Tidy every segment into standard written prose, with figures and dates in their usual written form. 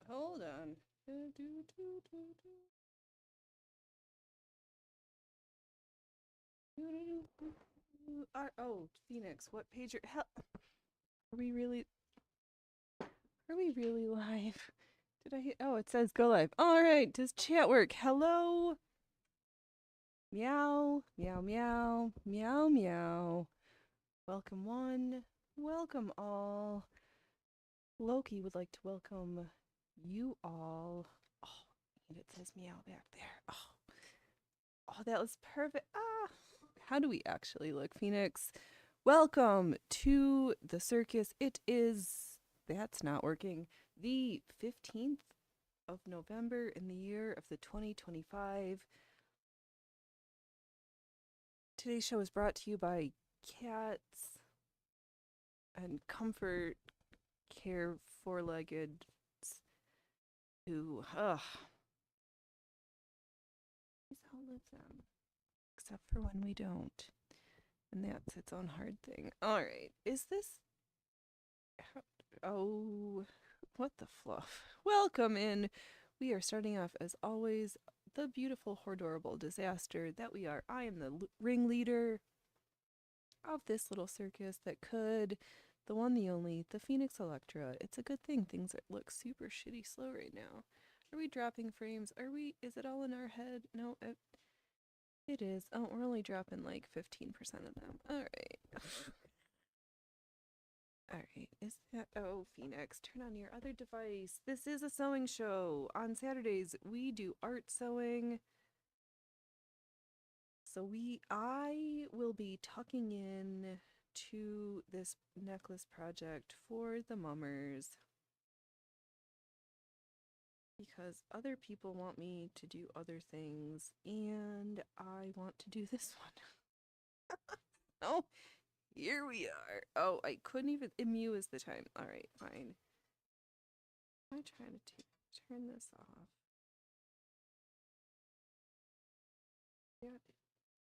Hold on. Oh, Phoenix, what page are we really are we really live? Did I hit Oh, it says go live. All right, does chat work? Hello. Meow, meow, meow, meow, meow. Welcome one, welcome all. Loki would like to welcome you all. Oh, and it says meow back there. Oh, that was perfect. How do we actually look, Phoenix? Welcome to the circus. That's not working, the 15th of November in the year of the 2025. Today's show is brought to you by Cats and Comfort Care Four-Legged who, is outlive them. Except for when we don't. And that's its own hard thing. All right. Is this. Oh, what the fluff. Welcome in. We are starting off, as always, the beautiful, horrible disaster that we are. I am the ringleader of this little circus that could. The one, the only, the Phoenix Electra. It's a good thing things look super shitty slow right now. Are we dropping frames? Is it all in our head? No, it is. Oh, we're only dropping like 15% of them. All right. All right. Oh, Phoenix, turn on your other device. This is a sewing show. On Saturdays, we do art sewing. I will be tucking in to this necklace project for the mummers because other people want me to do other things and I want to do this one. Oh, here we are. Oh, I couldn't even. Mu is the time. All right, fine. I'm trying to turn this off. Yeah.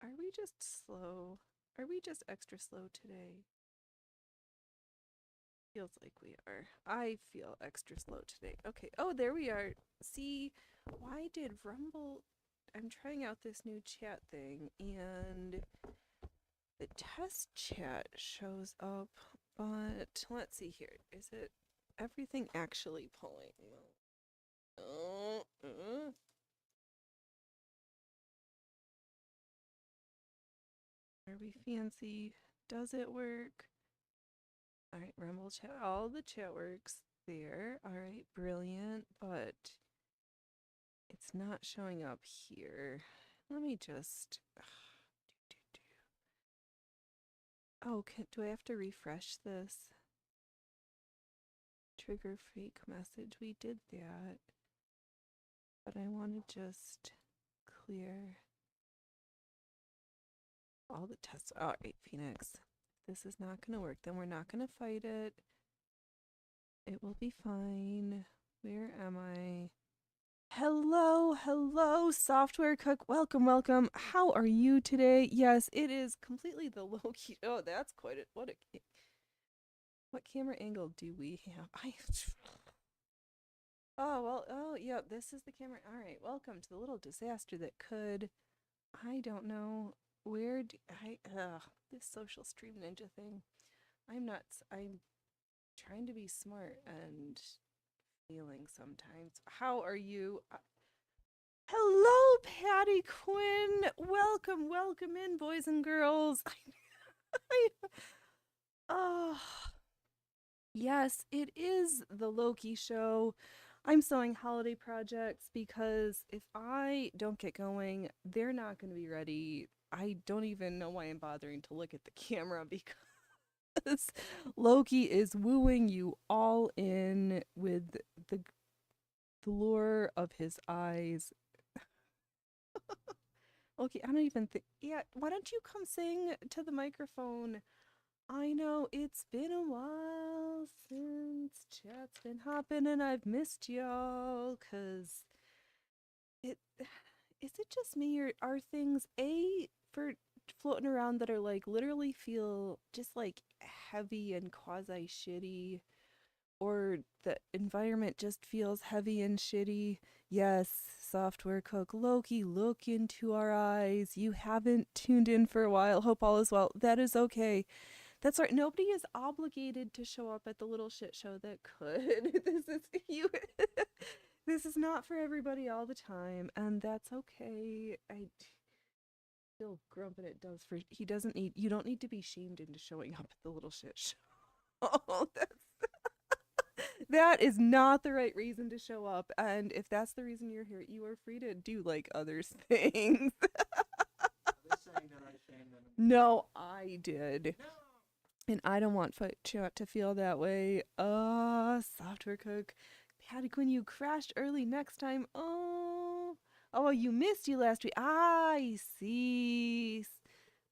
Are we just slow? Are we just extra slow today? Feels like we are. I feel extra slow today. Okay. Oh, there we are. See, why did Rumble. I'm trying out this new chat thing and the test chat shows up, but let's see here. Is it everything actually pulling? Are we fancy? Does it work? All right, Rumble chat. All the chat works there. All right, brilliant. But it's not showing up here. Let me just. Oh, do I have to refresh this? Trigger fake message. We did that. But I want to just clear all the tests. All right, Phoenix. If this is not going to work, then we're not going to fight it. It will be fine. Where am I? Hello, hello, Software Cook. Welcome, welcome. How are you today? Yes, it is completely the low key. Oh, that's quite it. What camera angle do we have? Oh, well, oh, yeah, this is the camera. All right, welcome to the little disaster that could. I don't know where do I. This social stream ninja thing. I'm nuts. I'm trying to be smart and failing sometimes. How are you? Hello, Patty Quinn. Welcome, welcome in, boys and girls. Oh, yes, it is the Loki show. I'm sewing holiday projects because if I don't get going, they're not going to be ready. I don't even know why I'm bothering to look at the camera because Loki is wooing you all in with the lure of his eyes. Okay, I don't even think. Yeah, why don't you come sing to the microphone? I know it's been a while since chat's been hopping and I've missed y'all, cause it is it just me or are things for floating around that are like literally feel just like heavy and quasi shitty, or the environment just feels heavy and shitty. Yes, Software Cook, Loki, look into our eyes. You haven't tuned in for a while. Hope all is well. That is okay. That's right. Nobody is obligated to show up at the little shit show that could. This is you. This is not for everybody all the time, and that's okay. I feel grumping it does for he doesn't need you don't need to be shamed into showing up at the little shit show. That is not the right reason to show up, and if that's the reason you're here, you are free to do like other things. They're saying that I shamed them. No, I did. No. And I don't want Chat to feel that way. Software Cook. Patty Quinn, you crashed early next time. Oh, you missed you last week. I see.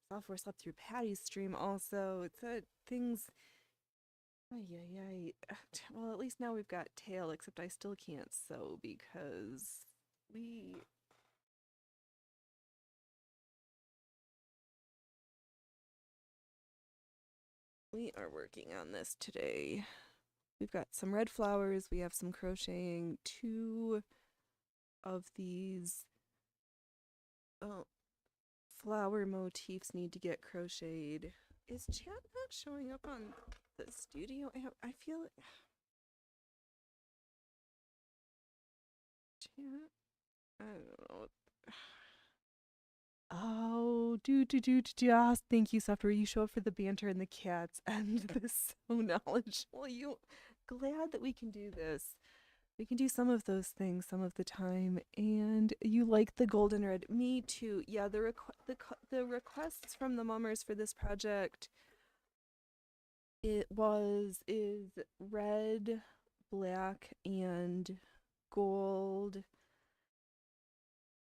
Software slept through Patty's stream also. It's things. Ay. Well, at least now we've got tail, except I still can't sew because we are working on this today. We've got some red flowers, we have some crocheting, 2 of these flower motifs need to get crocheted. Is chat not showing up on the studio app? I feel it. Chat? I don't know. Oh, thank you, Software. You show up for the banter and the cats and the so knowledge. Well, glad that we can do this. We can do some of those things some of the time, and you like the golden red. Me too. Yeah, the requests from the mummers for this project is red, black, and gold.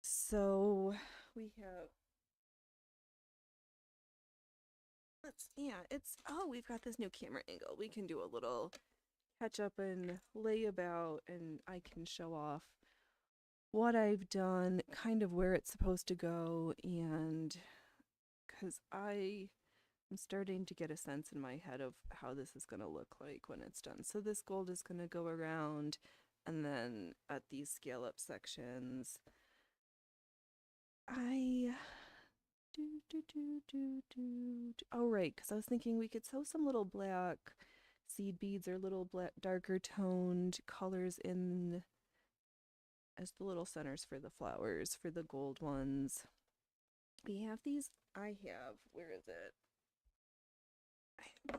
So we have we've got this new camera angle. We can do a little catch up and lay about, and I can show off what I've done, kind of where it's supposed to go, and because I am starting to get a sense in my head of how this is going to look like when it's done. So this gold is going to go around, and then at these scale up sections, oh right, because I was thinking we could sew some little black seed beads or little black darker toned colors in as the little centers for the flowers for the gold ones. We have these. Where is it?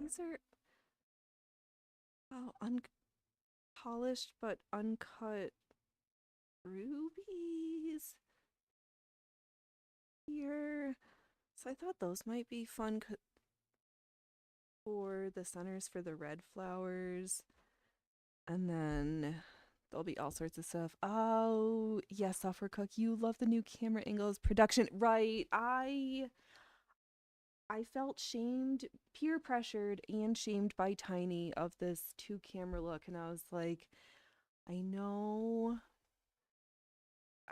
These are unpolished but uncut rubies here. So I thought those might be fun for the centers for the red flowers. And then there'll be all sorts of stuff. Oh, yes, Software Cook, you love the new camera angles production. Right. I felt shamed, peer pressured, and shamed by Tiny of this 2-camera look. And I was like, I know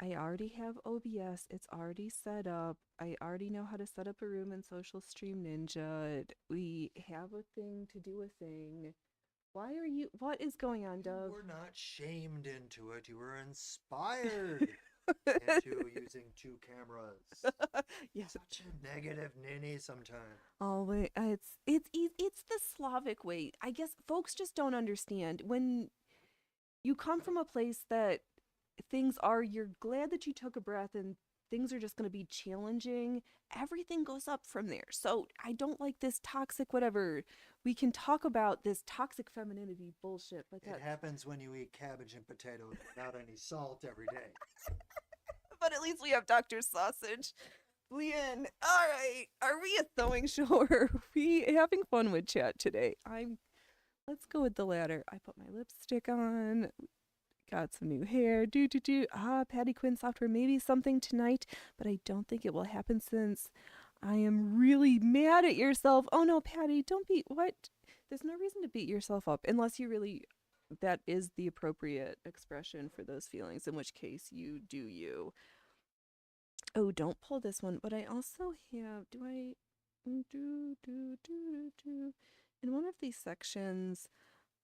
I already have OBS. It's already set up. I already know how to set up a room in Social Stream Ninja. We have a thing to do a thing. What is going on, Dove? You were not shamed into it. You were inspired into using 2 cameras. Yeah. Such a negative ninny sometimes. Oh, wait, it's the Slavic way. I guess folks just don't understand. When you come from a place that you're glad that you took a breath and things are just going to be challenging, everything goes up from there. So I don't like this toxic whatever. We can talk about this toxic femininity bullshit, but it happens when you eat cabbage and potatoes without any salt every day. But at least we have Dr. Sausage. Leanne, all right, are we a sewing show or are we having fun with chat today? Let's go with the latter. I put my lipstick on, got some new hair, Patty Quinn Software, maybe something tonight, but I don't think it will happen since I am really mad at yourself. Oh no, Patty, don't what? There's no reason to beat yourself up unless you really, that is the appropriate expression for those feelings, in which case you do you. Oh, don't pull this one, but I also have, in one of these sections,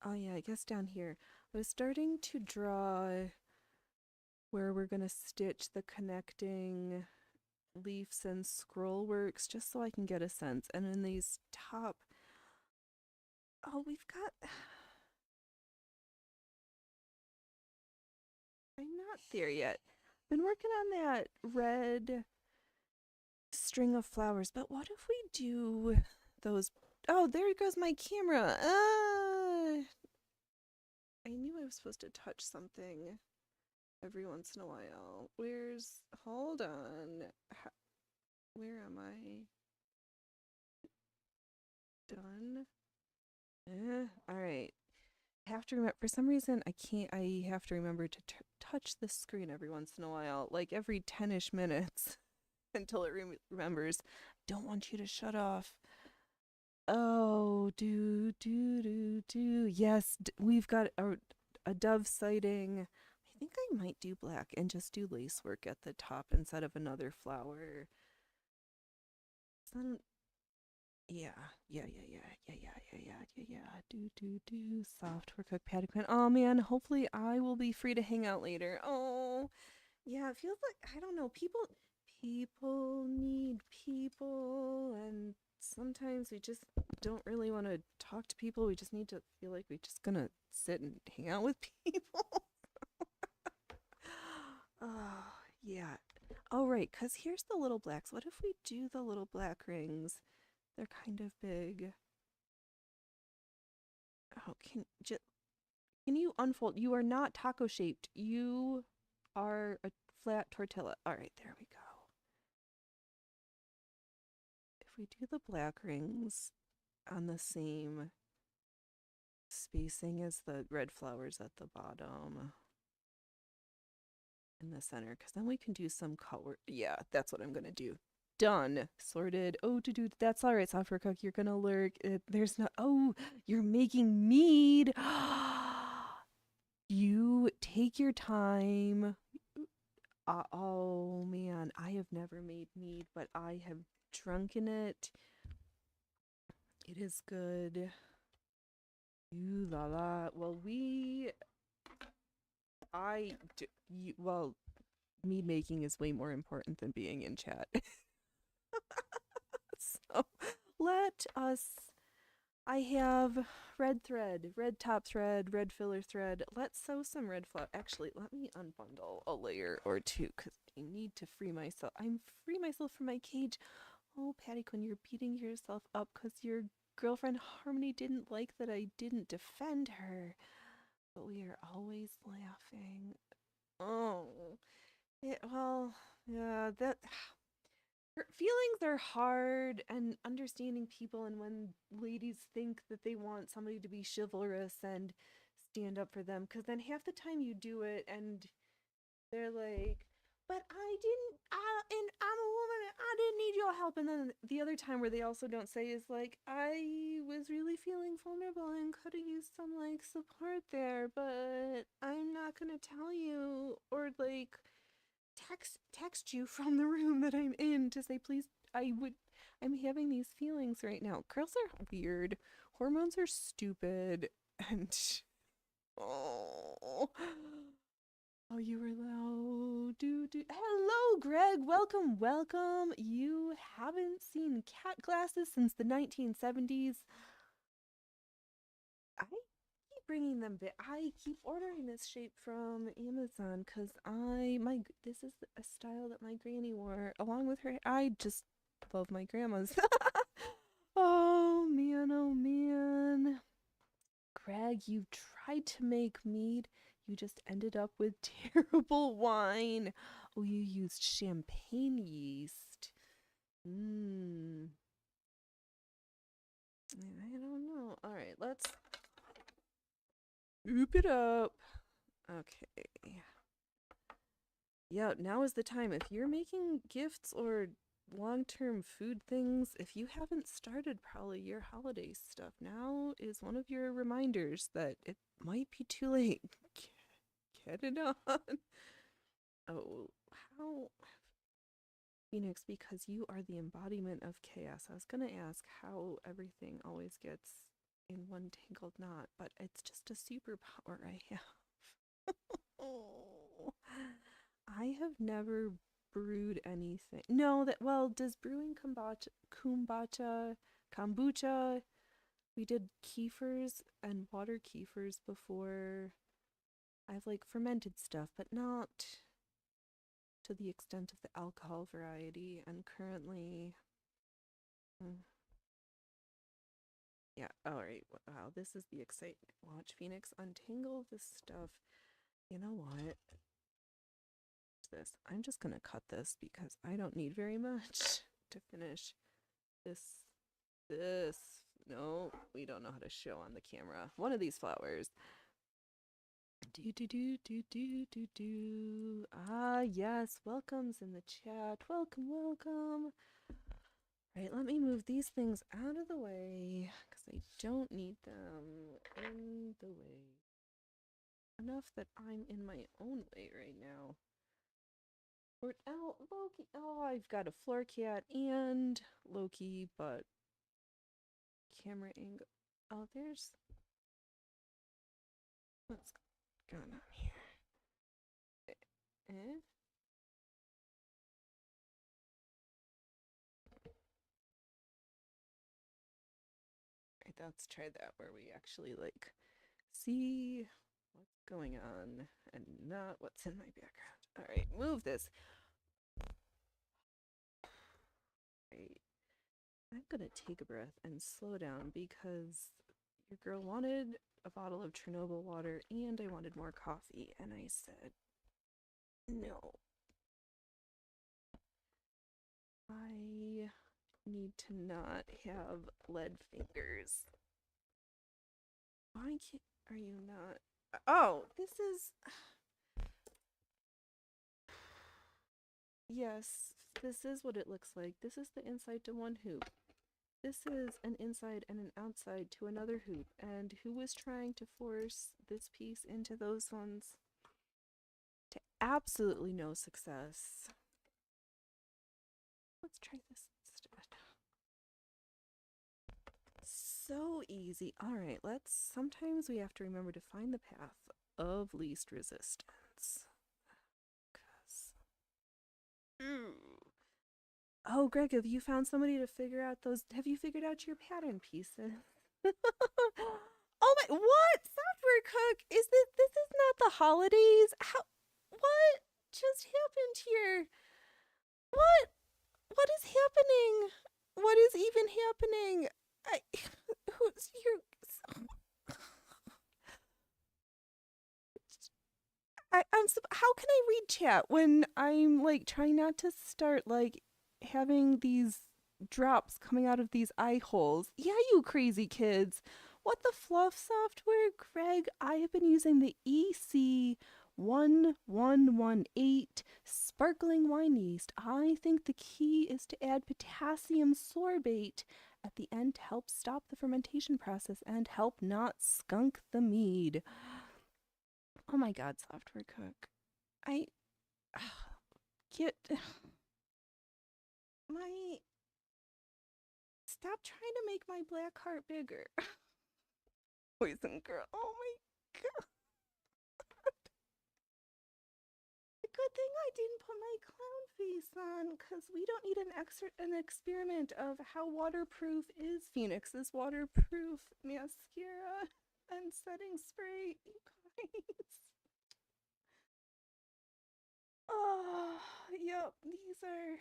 Oh yeah, I guess down here. I was starting to draw where we're gonna stitch the connecting leaves and scroll works just so I can get a sense. And in these top, oh, we've got, I'm not there yet. Been working on that red string of flowers, but what if we do those? Oh, there goes my camera. I knew I was supposed to touch something every once in a while. Hold on. Where am I? Done. All right. Have to remember, for some reason I have to remember to touch the screen every once in a while, like every 10ish minutes until it remembers. Don't want you to shut off. Oh, yes, we've got a dove sighting. I think I might do black and just do lace work at the top instead of another flower. Some, yeah, yeah. Do. Software cook patty queen. Oh man, hopefully I will be free to hang out later. Oh, yeah, it feels like, I don't know, people need people, and sometimes we just don't really want to talk to people. We just need to feel like we're just gonna sit and hang out with people. Oh, yeah. Oh, right, because here's the little blacks. What if we do the little black rings? They're kind of big. Oh, can you unfold? You are not taco shaped. You are a flat tortilla. All right, there we go. If we do the black rings on the same spacing as the red flowers at the bottom in the center, because then we can do some color. Yeah, that's what I'm gonna do. Done. Sorted. Oh, to do. That's all right, software cook. You're gonna lurk. There's not. Oh, you're making mead. You take your time. Oh man, I have never made mead, but I have drunken it. It is good. Ooh la la. Well, well, mead making is way more important than being in chat. So let us. I have red thread, red top thread, red filler thread. Let's sew some red flower. Actually, let me unbundle a layer or two because I need to free myself. I'm free myself from my cage. Oh, Patty Quinn, you're beating yourself up because your girlfriend Harmony didn't like that I didn't defend her. But we are always laughing. Oh, well, yeah, that feelings are hard, and understanding people, and when ladies think that they want somebody to be chivalrous and stand up for them, because then half the time you do it and they're like, but I didn't, and I'm a woman and I didn't need your help. And then the other time where they also don't say is like, I was really feeling vulnerable and could have used some like support there, but I'm not gonna tell you, or like text you from the room that I'm in to say, please, I'm having these feelings right now. Girls are weird. Hormones are stupid. And oh, oh, you were loud. Hello, Greg. Welcome. You haven't seen cat glasses since the 1970s. I keep bringing them back. I keep ordering this shape from Amazon because this is a style that my granny wore along with her. I just love my grandma's. Oh man, oh man. Greg, you tried to make mead. You just ended up with terrible wine. Oh, you used champagne yeast. Mmm. I don't know. All right, let's oop it up. Okay. Yeah, now is the time. If you're making gifts or long-term food things, if you haven't started probably your holiday stuff, now is one of your reminders that it might be too late. Get it on. Oh, how Phoenix, because you are the embodiment of chaos. I was gonna ask how everything always gets in one tangled knot, but it's just a superpower I have. Oh, I have never brewed anything. No, does brewing kombucha, we did kefirs and water kefirs before. I've like fermented stuff, but not to the extent of the alcohol variety, and currently yeah, alright, wow, this is the excitement. Watch Phoenix untangle this stuff. You know what? This. I'm just gonna cut this because I don't need very much to finish this. No, we don't know how to show on the camera. One of these flowers. Ah, yes, welcomes in the chat. Welcome, welcome. Right, let me move these things out of the way because I don't need them in the way. Enough that I'm in my own way right now. Oh, Loki. Oh, I've got a floor cat and Loki, but camera angle. Oh, there's. What's going on here? Right, let's try that where we actually like see what's going on and not what's in my background. All right, move this. Right. I'm gonna take a breath and slow down because your girl wanted a bottle of Chernobyl water and I wanted more coffee, and I said no. I need to not have lead fingers. Why can't are you not? Oh, this is. Yes, this is what it looks like. This is the inside to one hoop. This is an inside and an outside to another hoop. And who was trying to force this piece into those ones? To absolutely no success. Let's try this instead. So easy. All right, sometimes we have to remember to find the path of least resistance. Oh, Greg, have you found somebody to figure out those? Have you figured out your pattern pieces? Oh my, what? Software Cook, this is not the holidays? What just happened here? What is happening? What is even happening? Who's your... how can I read chat when I'm like trying not to start like having these drops coming out of these eye holes? Yeah, you crazy kids. What the fluff software, Greg? I have been using the EC1118 sparkling wine yeast. I think the key is to add potassium sorbate at the end to help stop the fermentation process and help not skunk the mead. Oh my god, Software Cook. I get my... Stop trying to make my black heart bigger. Poison girl. Oh my god. Good thing I didn't put my clown face on, because we don't need an experiment of how waterproof is Phoenix's waterproof mascara and setting spray, you guys. Oh, yep, these are...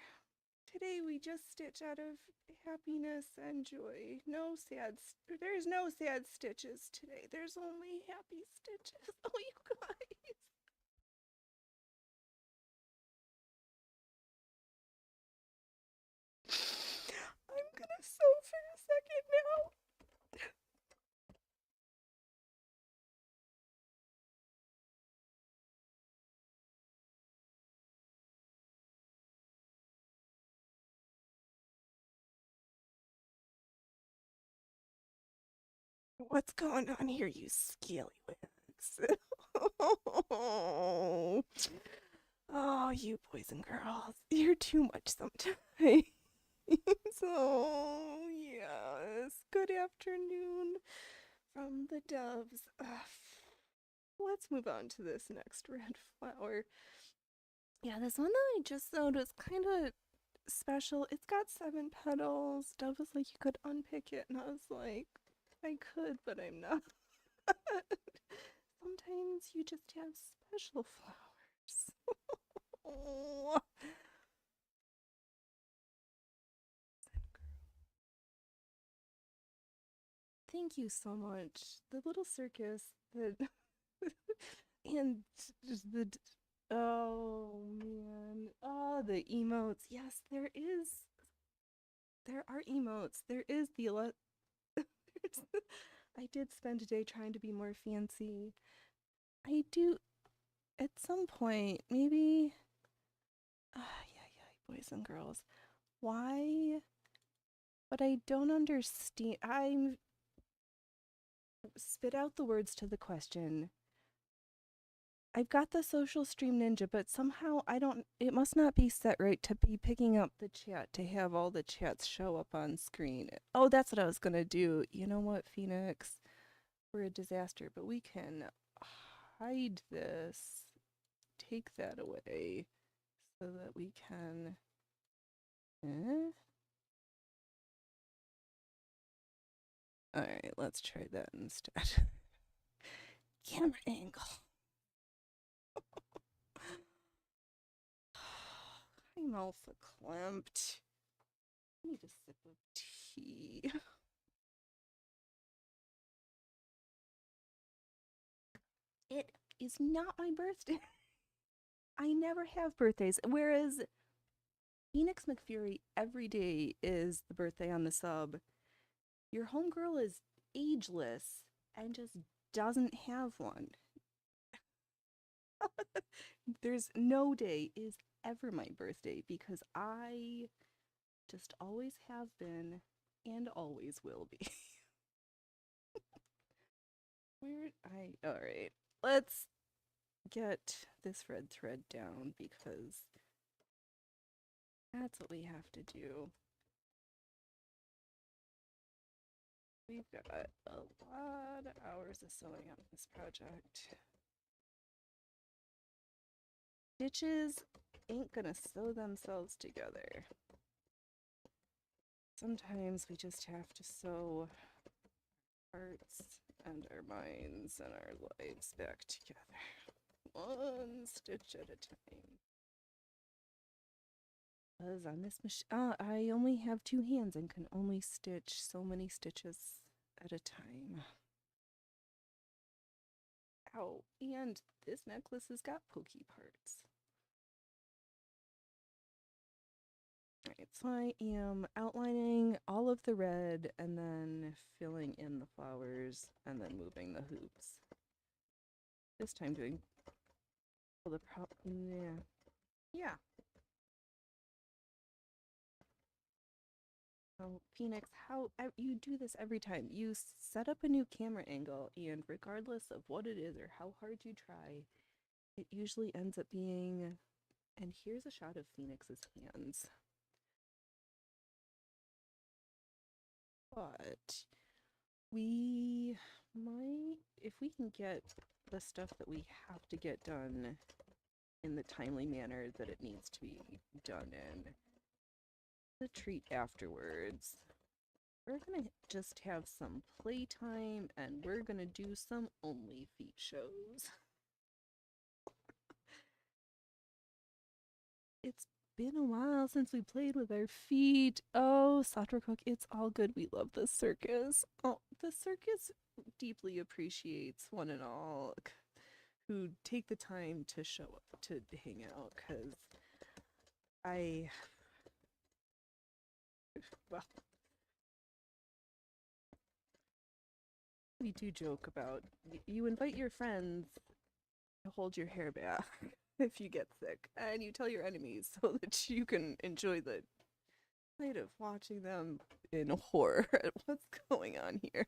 Today we just stitch out of happiness and joy. There's no sad stitches today. There's only happy stitches. Oh, you guys. I'm gonna sew for a second now. What's going on here, you scaly wings? Oh, you boys and girls. You're too much sometimes. So, yes. Good afternoon. from the doves. Let's move on to this next red flower. Yeah, this one that I just sewed was kind of special. It's got 7 petals. Dove was like, you could unpick it, and I was like, I could, but I'm not. Sometimes you just have special flowers. Oh. Thank you so much. The little circus that and just the oh man. Oh, the emotes. Yes, there are emotes. There is the I did spend a day trying to be more fancy. I do at some point, maybe yeah, boys and girls. Why? But I don't understand. I'm spit out the words to the question. I've got the social stream ninja, but somehow I don't, it must not be set right to be picking up the chat to have all the chats show up on screen. Oh, that's what I was gonna do. You know what, Phoenix? We're a disaster, but we can hide this, take that away so that we can. Alright, let's try that instead. Camera angle. My mouth clamped. I need a sip of tea. It is not my birthday. I never have birthdays. Whereas Phoenix McFury every day is the birthday on the sub. Your homegirl is ageless and just doesn't have one. There's no day is ever my birthday because I just always have been and always will be. Weird. Alright. Let's get this red thread down because that's what we have to do. We've got a lot of hours of sewing on this project. Stitches ain't gonna sew themselves together. Sometimes we just have to sew hearts and our minds and our lives back together. One stitch at a time. Because on this machine, I only have 2 hands and can only stitch so many stitches at a time. Ow, and this necklace has got pokey parts. Alright, so I am outlining all of the red and then filling in the flowers and then moving the hoops. This time doing the yeah. Oh, Phoenix, how you do this every time. You set up a new camera angle, and regardless of what it is or how hard you try, it usually ends up being. And here's a shot of Phoenix's hands. But we might, if we can get the stuff that we have to get done in the timely manner that it needs to be done in, the treat afterwards. We're gonna just have some playtime and we're gonna do some only feet shows. It's been a while since we played with our feet. Oh, Software Cook, it's all good. We love the circus. Oh, the circus deeply appreciates one and all who take the time to show up to hang out, because well, we do joke about you invite your friends to hold your hair back if you get sick, and you tell your enemies so that you can enjoy the night of watching them in horror at what's going on here.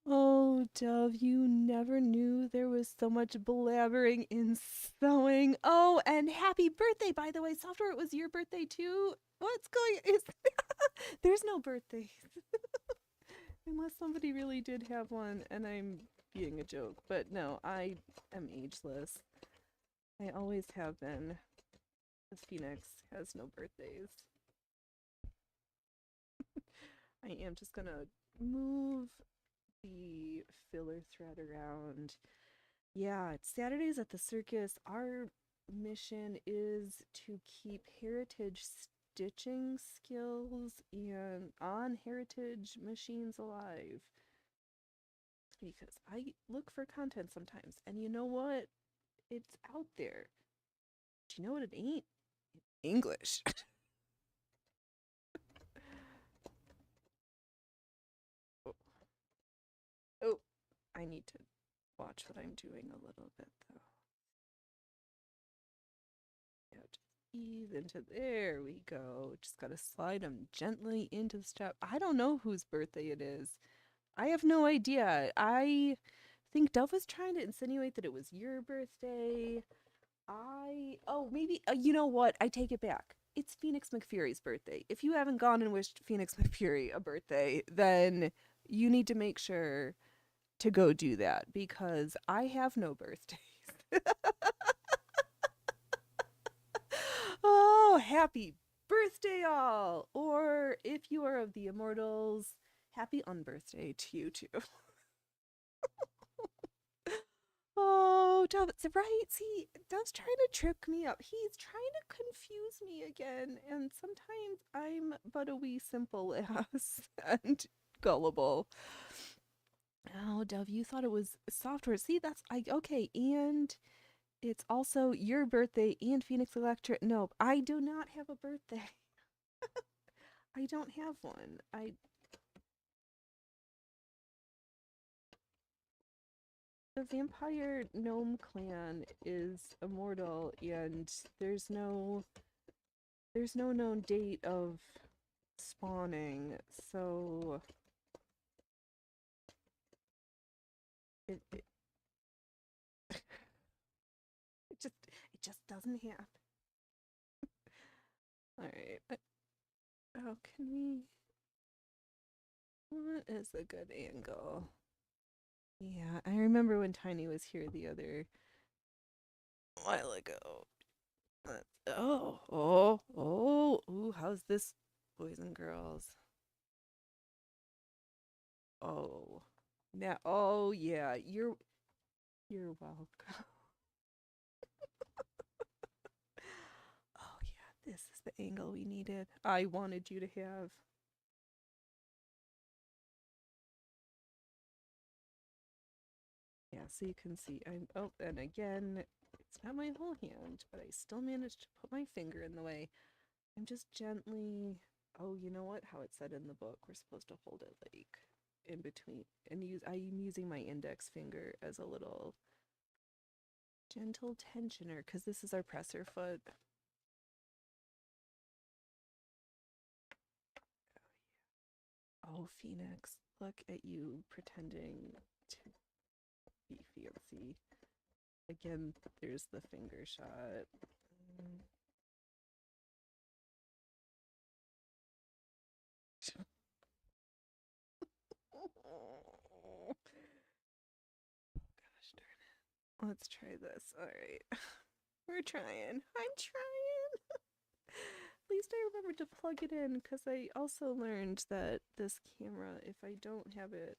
Oh, Dove, you never knew there was so much blabbering in sewing. Oh, and happy birthday, by the way. Software, it was your birthday too? What's going on? There's no birthdays. Unless somebody really did have one and I'm being a joke. But no, I am ageless. I always have been. This Phoenix has no birthdays. I am just gonna move the filler thread around. Yeah, it's Saturdays at the circus. Our mission is to keep heritage stitching skills and on heritage machines alive. Because I look for content sometimes, and you know what? It's out there. Do you know what it ain't? English. Oh, oh, I need to watch what I'm doing a little bit though. Yeah, just ease into there we go. Just gotta slide them gently into the strap. I don't know whose birthday it is. I have no idea. I think Dove was trying to insinuate that it was your birthday. Maybe, you know what? I take it back. It's Phoenix McFury's birthday. If you haven't gone and wished Phoenix McFury a birthday, then you need to make sure to go do that because I have no birthdays. Oh, happy birthday, all! Or if you are of the immortals, happy unbirthday to you too. Oh, Dove's right. See, Dove's trying to trip me up. He's trying to confuse me again, and sometimes I'm but a wee simple ass and gullible. Oh, Dove, you thought it was software. See, that's I okay, and it's also your birthday and Phoenix Electric. No, I do not have a birthday. I don't have one. I The vampire gnome clan is immortal and there's no known date of spawning, so it it just doesn't happen. All right. Oh, can we? What is a good angle? Yeah, I remember when Tiny was here the other while ago. Ooh, how's this, boys and girls? Oh, now, oh yeah, you're welcome. Oh yeah, this is the angle we needed. I wanted you to have. Yeah, so you can see I'm oh, and again, it's not my whole hand, but I still managed to put my finger in the way. I'm just gently, oh, you know what? How it said in the book, we're supposed to hold it like in between and I'm using my index finger as a little gentle tensioner because this is our presser foot. Oh, Phoenix, look at you pretending to be fancy. Again, there's the finger shot. Oh, gosh darn it. Let's try this. All right. We're trying. I'm trying. At least I remembered to plug it in because I also learned that this camera, if I don't have it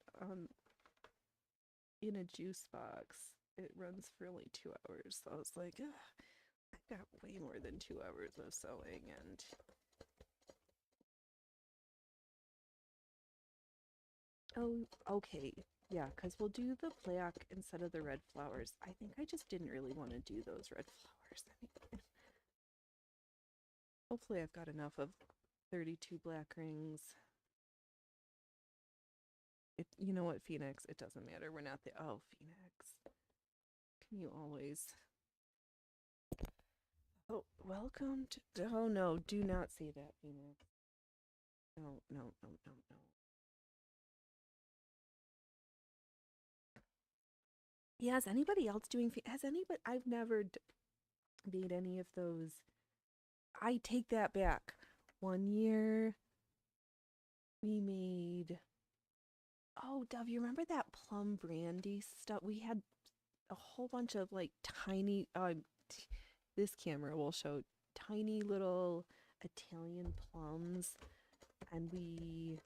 in a juice box, it runs for only 2 hours. So I was like, ugh, I've got way more than 2 hours of sewing and oh, okay. Yeah, because we'll do the black instead of the red flowers. I think I just didn't really want to do those red flowers. Hopefully I've got enough of 32 black rings. You know what, Phoenix? It doesn't matter. We're not the oh, Phoenix. Can you always? Oh, welcome to. Oh no, do not say that, Phoenix. No, no, no, no, no. Yeah, is anybody else doing? Has anybody? I've never made any of those. I take that back. One year we made Oh, Dove, you remember that plum brandy stuff? We had a whole bunch of like tiny this camera will show tiny little Italian plums, and we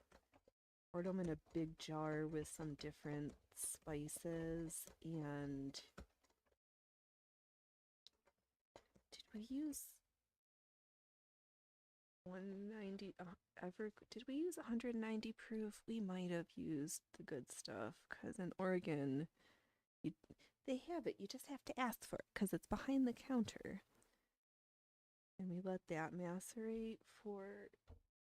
poured them in a big jar with some different spices. And did we use 190 ever did we use 190 proof? We might have used the good stuff, because in Oregon you they have it, you just have to ask for it because it's behind the counter. And we let that macerate for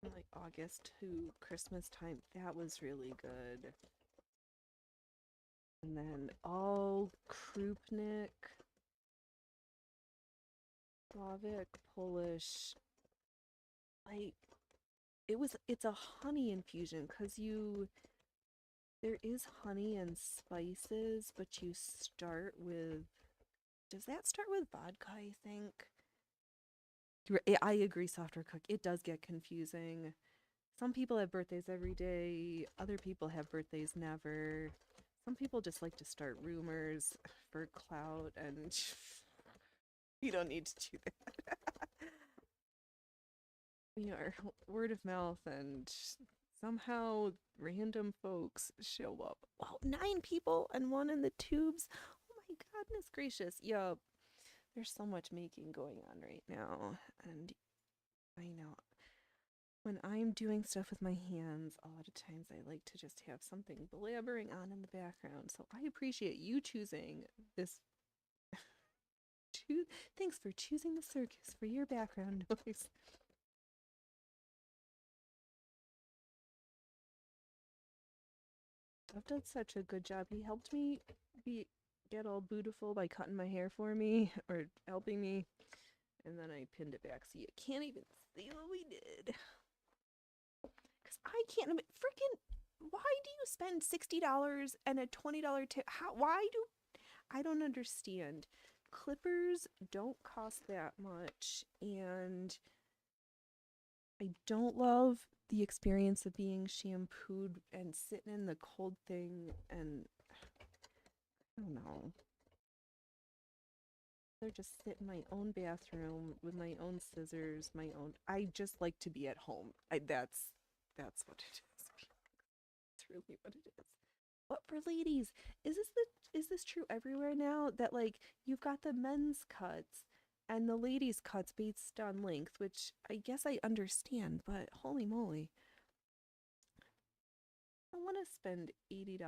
like August to Christmas time. That was really good. And then all Krupnik, Slavic, Polish, like it's a honey infusion, because there is honey and spices, but you start with, does that start with vodka, I think? I agree, software cook. It does get confusing. Some people have birthdays every day. Other people have birthdays never. Some people just like to start rumors for clout, and you don't need to do that. Our word of mouth, and somehow random folks show up. Wow, 9 people and 1 in the tubes. Oh my goodness gracious. Yup. There's so much making going on right now, and I know when I'm doing stuff with my hands, a lot of times I like to just have something blabbering on in the background. So I appreciate you choosing this. Thanks for choosing the circus for your background noise. I've done such a good job. He helped me get all beautiful by cutting my hair for me, or helping me. And then I pinned it back so you can't even see what we did. Because I can't freaking, why do you spend $60 and a $20 tip? I don't understand. Clippers don't cost that much, and I don't love the experience of being shampooed and sitting in the cold thing, and I don't know. They're just sit in my own bathroom with my own scissors, my own. I just like to be at home. That's what it is. It's really what it is. But for ladies, is this true everywhere now, that like you've got the men's cuts and the ladies cuts based on length, which I guess I understand, but holy moly. I want to spend $80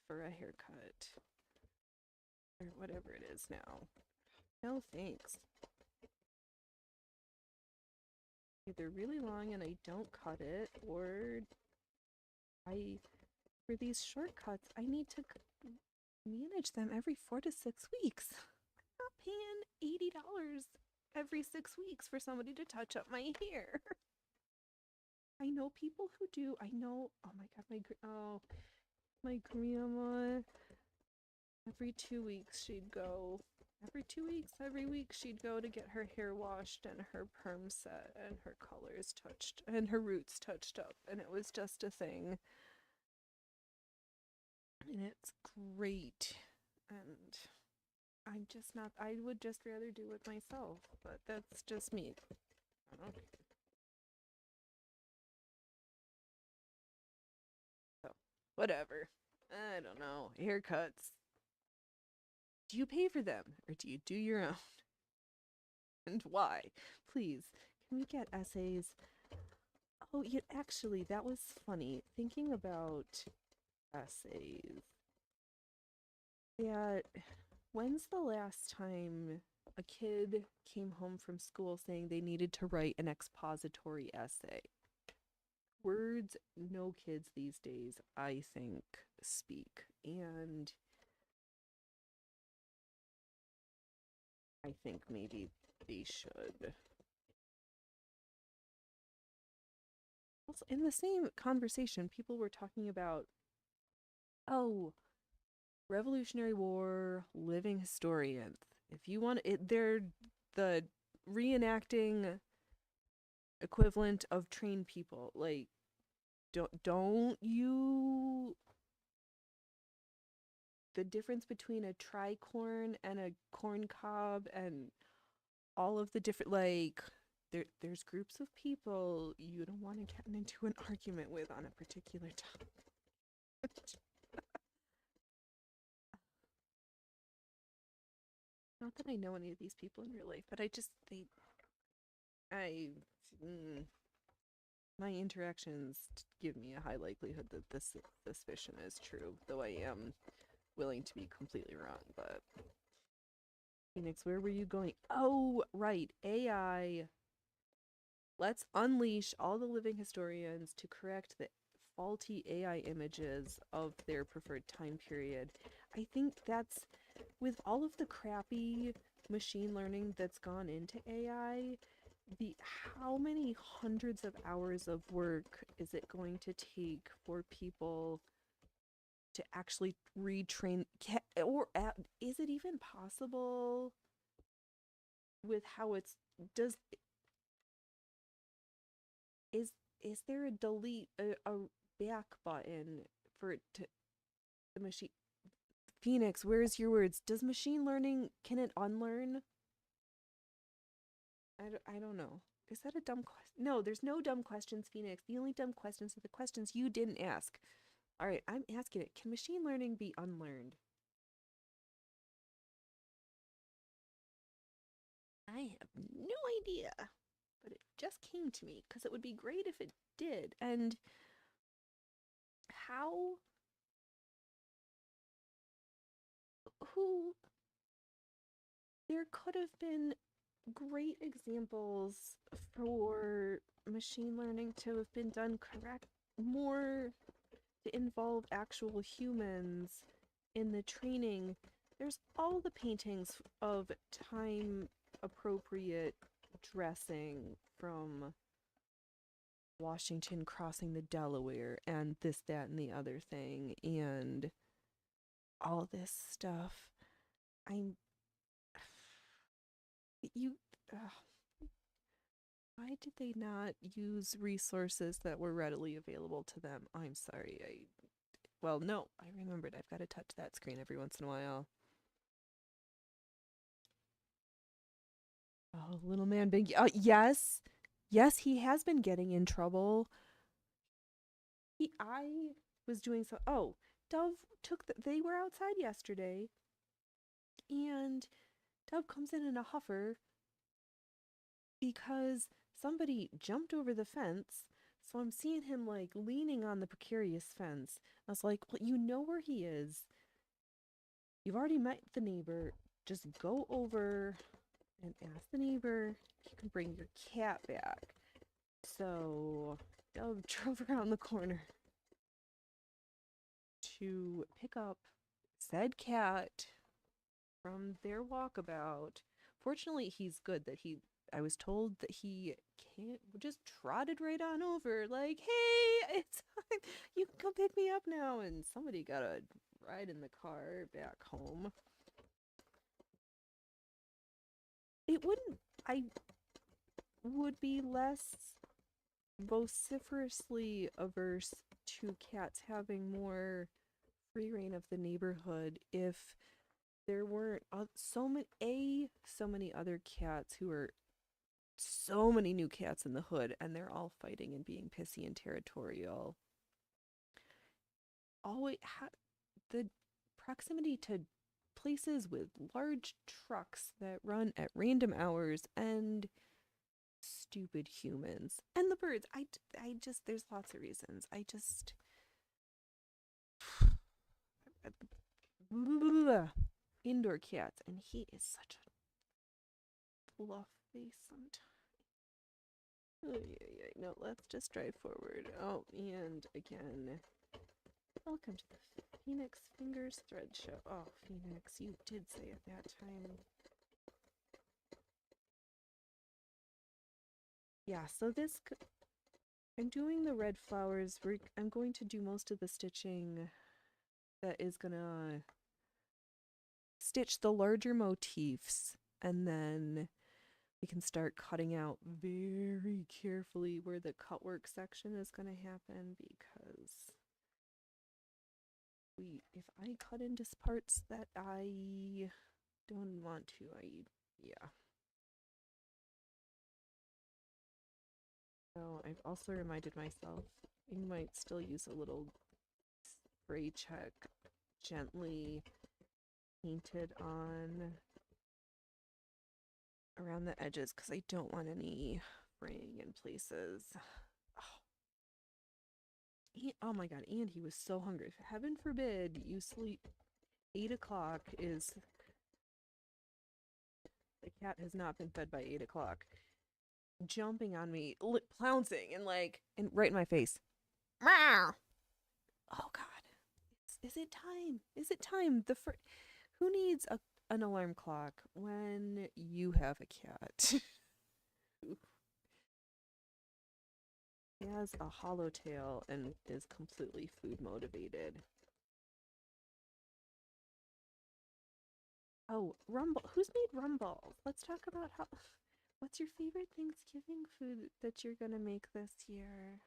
for a haircut or whatever it is now. No thanks. Either really long and I don't cut it, or for these shortcuts, I need to manage them every 4 to 6 weeks. I'm not paying $80 every 6 weeks for somebody to touch up my hair. I know people who do. I know. Oh my god, my grandma. Every 2 weeks she'd go. Every week she'd go to get her hair washed and her perm set and her colors touched and her roots touched up, and it was just a thing. And it's great. And I'm just not, I would just rather do it myself, but that's just me. I don't care. So, whatever. I don't know. Haircuts. Do you pay for them, or do you do your own? And why? Please, can we get essays? Oh, yeah, actually, that was funny. Thinking about essays. That, when's the last time a kid came home from school saying they needed to write an expository essay? Words no kids these days, I think, speak. And I think maybe they should. Also, in the same conversation, people were talking about, oh, Revolutionary War living historians. If you want it, they're the reenacting equivalent of trained people. Like, don't you the difference between a tricorn and a corn cob and all of the different like there's groups of people you don't want to get into an argument with on a particular topic. Not that I know any of these people in real life, but I my interactions give me a high likelihood that this suspicion is true, though I am willing to be completely wrong. But Phoenix, where were you going? Oh, right, AI. Let's unleash all the living historians to correct the faulty AI images of their preferred time period. I think that's with all of the crappy machine learning that's gone into AI, the how many hundreds of hours of work is it going to take for people to actually retrain or is it even possible with how it's does is there a delete a back button for it to the machine Phoenix, where's your words? Does machine learning can it unlearn? I don't know. Is that a dumb question? No, there's no dumb questions, Phoenix. The only dumb questions are the questions you didn't ask. All right, I'm asking it. Can machine learning be unlearned? I have no idea, but it just came to me because it would be great if it did. And how, who, there could have been great examples for machine learning to have been done correct, more to involve actual humans in the training. There's all the paintings of time appropriate dressing from Washington crossing the Delaware and this, that, and the other thing, and all this stuff. I'm. You. Why did they not use resources that were readily available to them? I'm sorry. Well, no, I remembered. I've got to touch that screen every once in a while. Oh, little man, big. Yes. Yes, he has been getting in trouble. I was doing so. Oh, Dove they were outside yesterday, and Dove comes in a huffer because somebody jumped over the fence. So I'm seeing him like leaning on the precarious fence. I was like, well, you know where he is. You've already met the neighbor. Just go over and ask the neighbor if you can bring your cat back. So Dove drove around the corner to pick up said cat from their walkabout. Fortunately, he's good that I was told that he can't just trotted right on over like, hey, it's you can come pick me up now. And somebody got a ride in the car back home. I would be less vociferously averse to cats having more free reign of the neighborhood if there weren't so many other cats who are so many new cats in the hood, and they're all fighting and being pissy and territorial. Always the proximity to places with large trucks that run at random hours and stupid humans and the birds. I just there's lots of reasons. I just indoor cats, and he is such a fluff face sometimes. No, let's just drive forward. Oh, and again, welcome to the Phoenix Fingers Thread Show. Oh, Phoenix, you did say at that time. Yeah, so I'm doing the red flowers. I'm going to do most of the stitching that is gonna stitch the larger motifs, and then we can start cutting out very carefully where the cut work section is going to happen, because if I cut into parts that I don't want to, yeah. So I've also reminded myself you might still use a little spray check gently painted on around the edges, because I don't want any fraying in places. Oh my god, and he was so hungry. Heaven forbid you sleep. 8 o'clock is... The cat has not been fed by 8 o'clock. Jumping on me, pouncing, and right in my face. Meow! Oh god. Is it time? Is it time? Who needs an alarm clock when you have a cat? He has a hollow tail and is completely food motivated. Oh, Rumble. Who's made Rumble? Let's talk about what's your favorite Thanksgiving food that you're gonna make this year?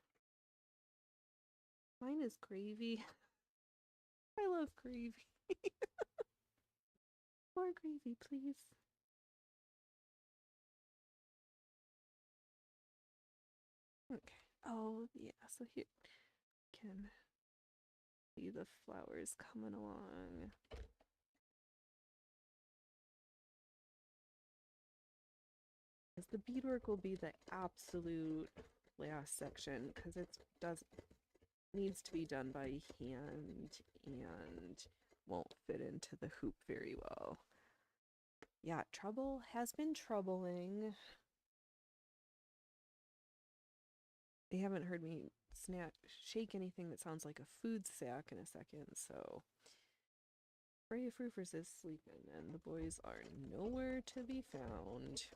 Mine is gravy. I love gravy. More gravy, please. Okay. Oh, yeah. So here can see the flowers coming along. Because the beadwork will be the absolute last section, because it needs to be done by hand and won't fit into the hoop very well. Yeah, trouble has been troubling. They haven't heard me shake anything that sounds like a food sack in a second, so Freya Frufers is sleeping and the boys are nowhere to be found.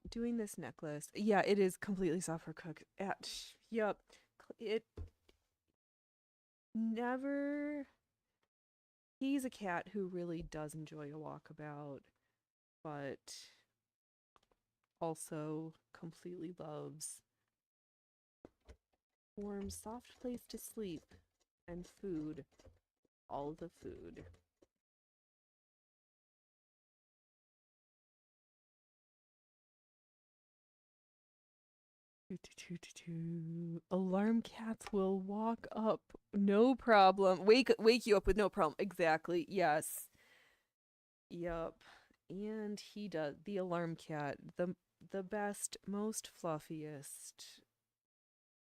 Doing this necklace, yeah, it is completely software cooked. Yep, it never. He's a cat who really does enjoy a walkabout, but also completely loves warm, soft place to sleep and food, all the food. Alarm cats will walk up, no problem. Wake you up with no problem. Exactly. Yes. Yup. And he does. The alarm cat, the best, most fluffiest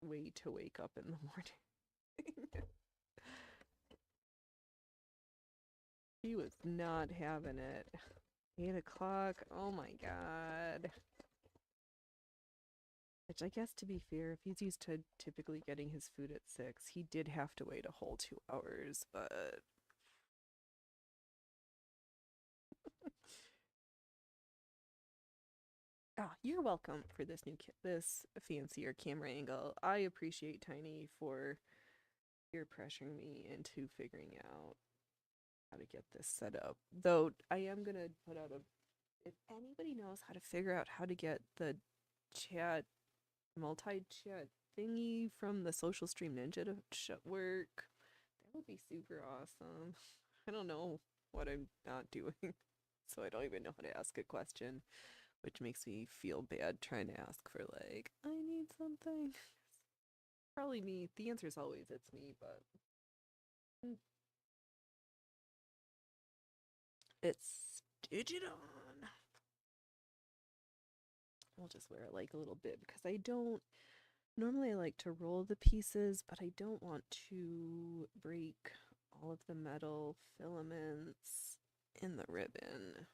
way to wake up in the morning. He was not having it. 8 o'clock. Oh my god. Which I guess, to be fair, if he's used to typically getting his food at 6, he did have to wait a whole 2 hours, but... you're welcome for this this fancier camera angle. I appreciate Tiny for peer pressuring me into figuring out how to get this set up. Though I am gonna put out if anybody knows how to figure out how to get the multi-chat thingy from the Social Stream Ninja to work, that would be super awesome. I don't know what I'm not doing, so I don't even know how to ask a question, which makes me feel bad trying to ask for I need something. Probably me. The answer is always it's me, but it's Digidon. I'll just wear it a little bit because I don't normally. I like to roll the pieces, but I don't want to break all of the metal filaments in the ribbon.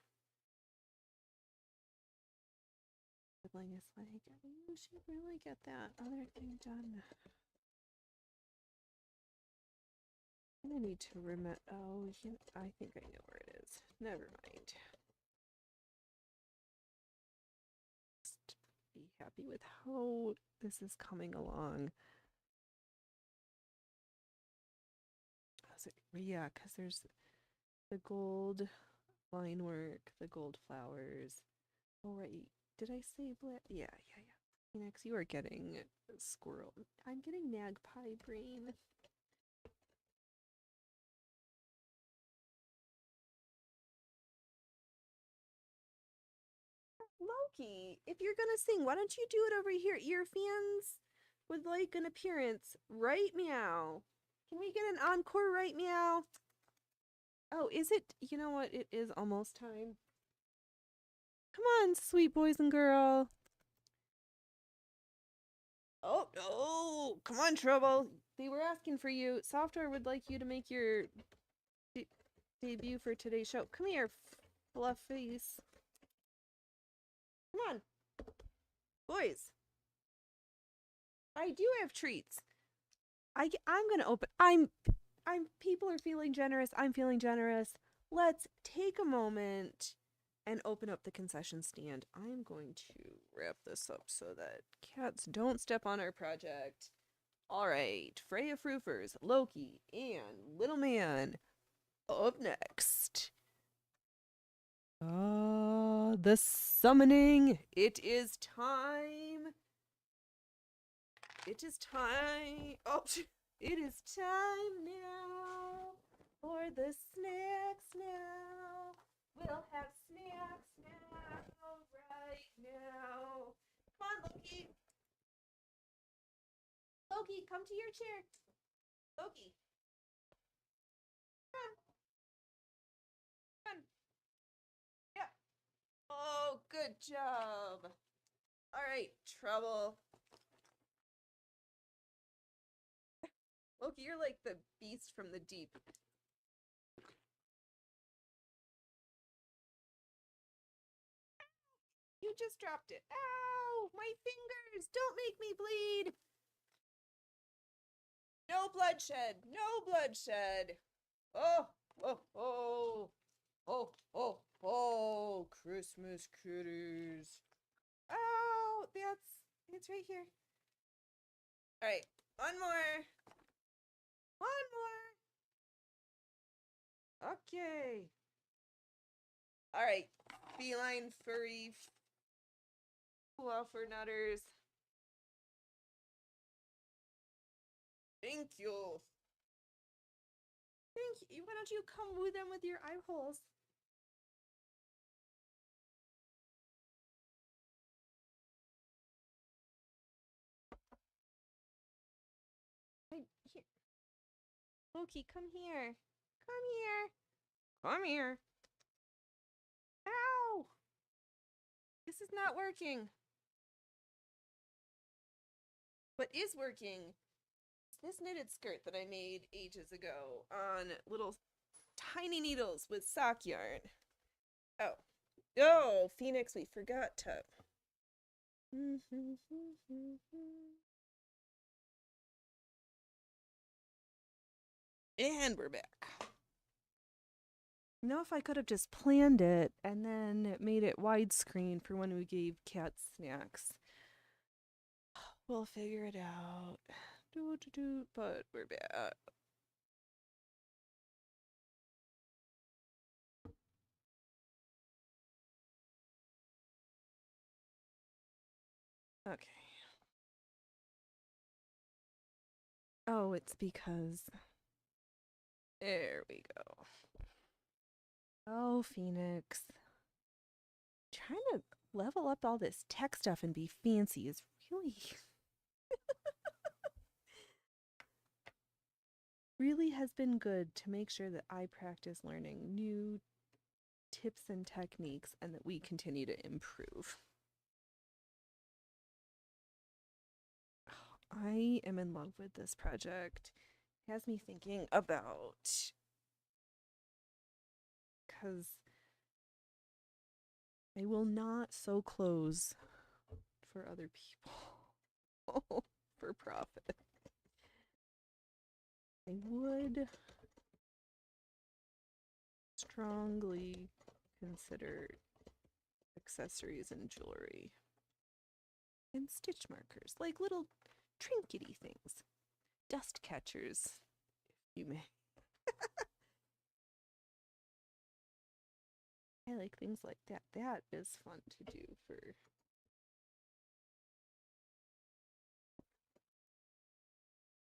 Sibling is you should really get that other thing done. I'm gonna need to remember. Oh, I think I know where it is. Never mind. Just be happy with how this is coming along. yeah, because there's the gold line work, the gold flowers. Oh, right. Did I say black? Yeah, yeah, yeah. Phoenix, you are getting squirrel. I'm getting magpie brain. Loki, if you're gonna sing, why don't you do it over here? Your fans would like an appearance. Right meow. Can we get an encore right meow? Oh, is it? You know what? It is almost time. Come on, sweet boys and girl. Oh, no. Come on, Trouble. They were asking for you. Software would like you to make your debut for today's show. Come here, Fluffies. Come on. Boys. I do have treats. I'm gonna open. People are feeling generous. I'm feeling generous. Let's take a moment and open up the concession stand. I'm going to wrap this up so that cats don't step on our project. All right, Freya Froofers, Loki, and Little Man. Up next. The summoning. It is time. It is time. Oh, it is time now for the snacks now. We'll have snacks now, right now. Come on, Loki. Loki, come to your chair. Loki. Come on. Come on. Yeah. Oh, good job. All right, Trouble. Loki, you're like the beast from the deep. You just dropped it. Ow! My fingers! Don't make me bleed! No bloodshed! No bloodshed! Oh! Oh! Oh! Oh! Oh! Oh! Christmas critters! Oh! It's right here. Alright, one more! One more! Okay. Alright, feline furry fluffernutters. Thank you. Thank you. Why don't you come woo them with your eye holes? Here. Loki, come here. Come here. Come here. Ow! This is not working. What is working? This knitted skirt that I made ages ago on little tiny needles with sock yarn. Oh. Oh, Phoenix, we forgot to. And we're back. You know, if I could have just planned it and then made it widescreen for when we gave cats snacks. We'll figure it out. But we're back. Okay. Oh, it's because... There we go. Oh, Phoenix. Trying to level up all this tech stuff and be fancy is really... really has been good to make sure that I practice learning new tips and techniques and that we continue to improve. I am in love with this project. It has me thinking about... because I will not sew clothes for other people for profit. I would strongly consider accessories and jewelry and stitch markers, like little trinkety things, dust catchers, if you may. I like things like that. That is fun to do for.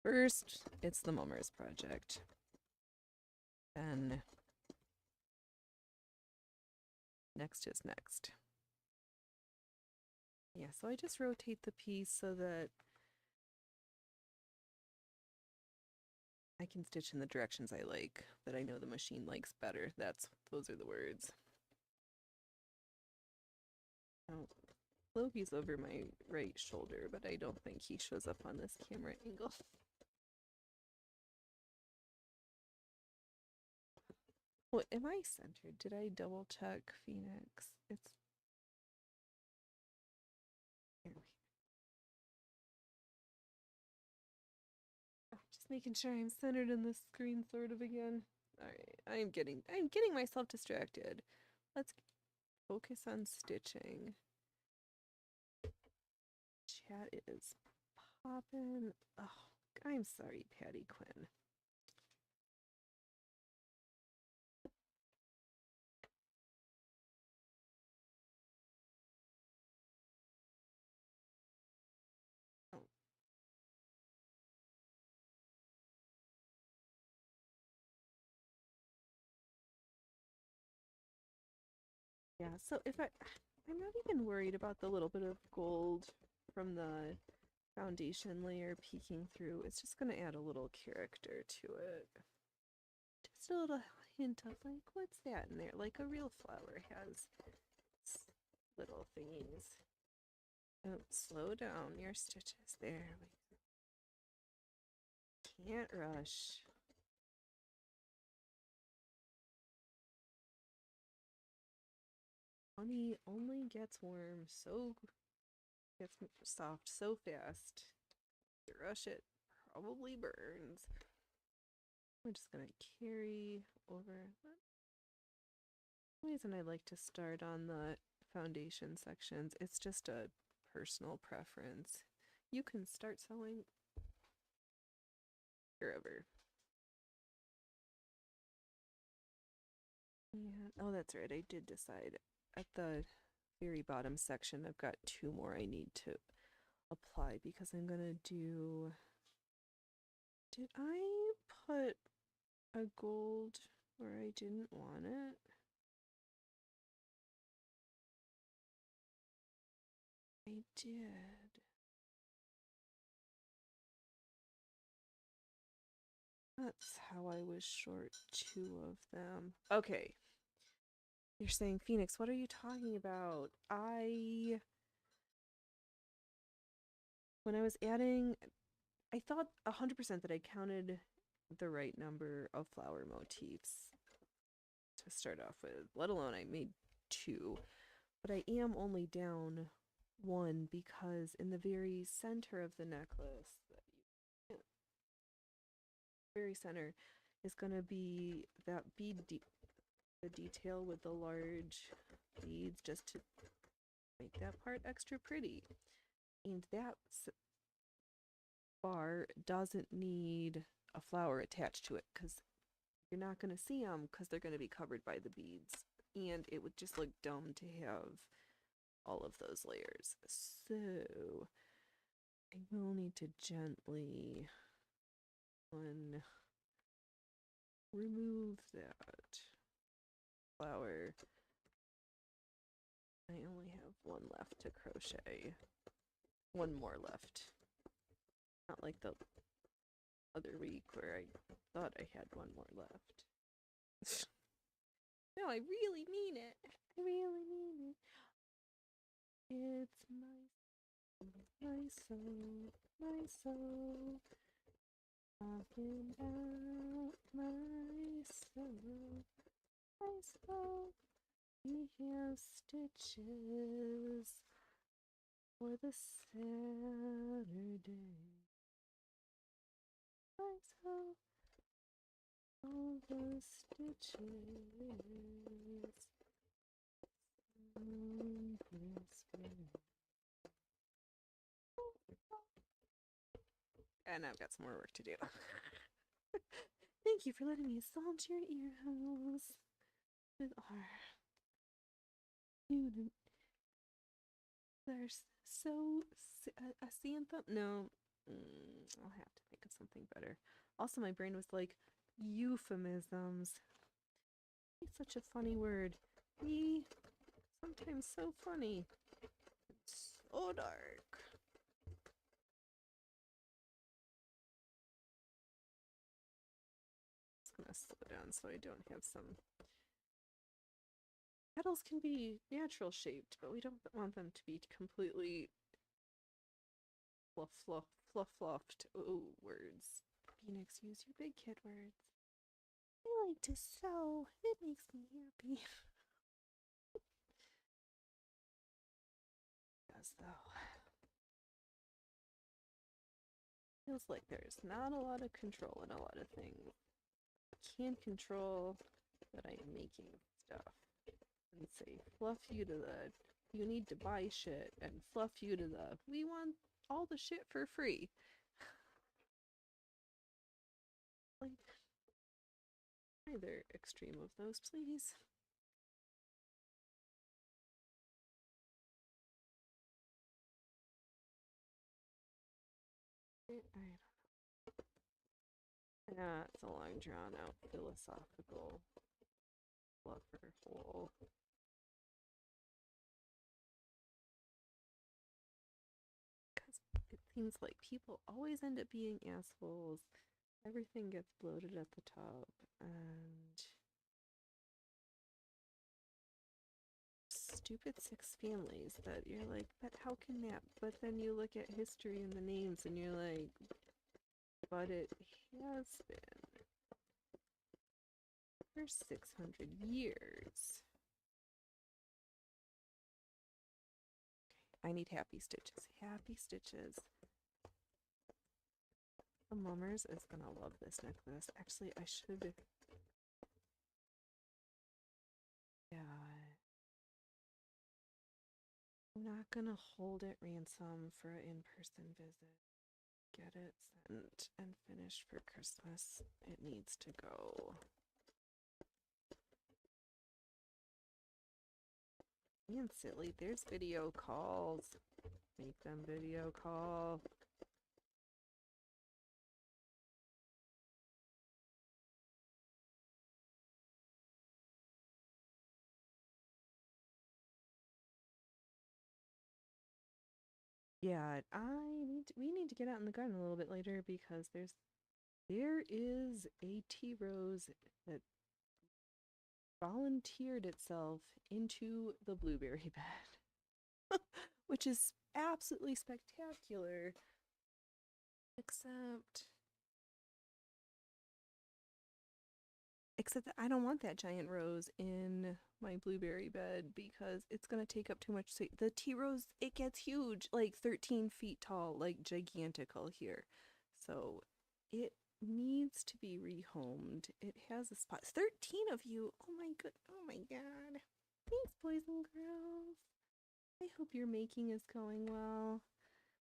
First, it's the Mummers Project. Then next is next. Yeah, so I just rotate the piece so that I can stitch in the directions I like, that I know the machine likes better. Those are the words. Oh, Loki's over my right shoulder, but I don't think he shows up on this camera angle. What, am I centered? Did I double check Phoenix? It's here. Just making sure I'm centered in this screen sort of again. Alright, I'm getting myself distracted. Let's focus on stitching. Chat is popping. Oh, I'm sorry, Patty Quinn. Oh. Yeah, so I'm not even worried about the little bit of gold from the foundation layer peeking through. It's just going to add a little character to it. Just a little hint of like, what's that in there? Like a real flower has little thingies. Oh, slow down your stitches there. We can't rush. Honey only gets warm gets soft so fast. You rush it, probably burns. We're just gonna carry over. The reason I like to start on the foundation sections, it's just a personal preference. You can start sewing wherever. And oh, that's right. I did decide at the very bottom section, I've got 2 more I need to apply because I'm gonna do. Did I put a gold where I didn't want it? I did. That's how I was short 2 of them. Okay. You're saying, Phoenix, what are you talking about? When I was adding, I thought 100% that I counted the right number of flower motifs to start off with, let alone I made 2. But I am only down 1 because in the very center of the necklace, very center, is going to be that the detail with the large beads, just to make that part extra pretty. And that bar doesn't need a flower attached to it because you're not going to see them because they're going to be covered by the beads, and it would just look dumb to have all of those layers. So I will need to gently remove that flower. I only have 1 left to crochet. 1 more left. Not like the other week where I thought I had 1 more left. No, I really mean it. I really mean it. It's my soul, my soul. Talking about my soul, my soul. We have stitches for the Saturday. My soul, all the stitches. And I've got some more work to do. Thank you for letting me assault your ear holes with our Student. There's so a anthem. No, I'll have to think of something better. Also, my brain was like euphemisms. It's such a funny word. Sometimes so funny. It's so dark. Just gonna slow down so I don't have some. Petals can be natural shaped, but we don't want them to be completely fluffed. Oh, words. Phoenix, use your big kid words. I like to sew. It makes me happy. Yes, though. Feels like there's not a lot of control in a lot of things. I can't control that I'm making stuff. And say, fluff you to the, you need to buy shit, and fluff you to the, we want all the shit for free. Like, either extreme of those, please. I don't know. Yeah, it's a long drawn out philosophical fluffer hole. Because it seems like people always end up being assholes. Everything gets bloated at the top, and stupid six families that you're like, but how can that? But then you look at history and the names and you're like, but it has been for 600 years. I need happy stitches. Happy stitches. The Mummers is gonna love this necklace. Actually, I should. Yeah. I'm not gonna hold it ransom for an in-person visit. Get it sent and finished for Christmas. It needs to go. And silly, there's video calls. Make them video call. Yeah, we need to get out in the garden a little bit later because there is a tea rose that volunteered itself into the blueberry bed, which is absolutely spectacular. Except that I don't want that giant rose in my blueberry bed because it's going to take up too much space. The tea rose, it gets huge, like 13 feet tall, like gigantical here. So it needs to be rehomed. It has a spot. 13 of you. Oh my god. Thanks, boys and girls. I hope your making is going well.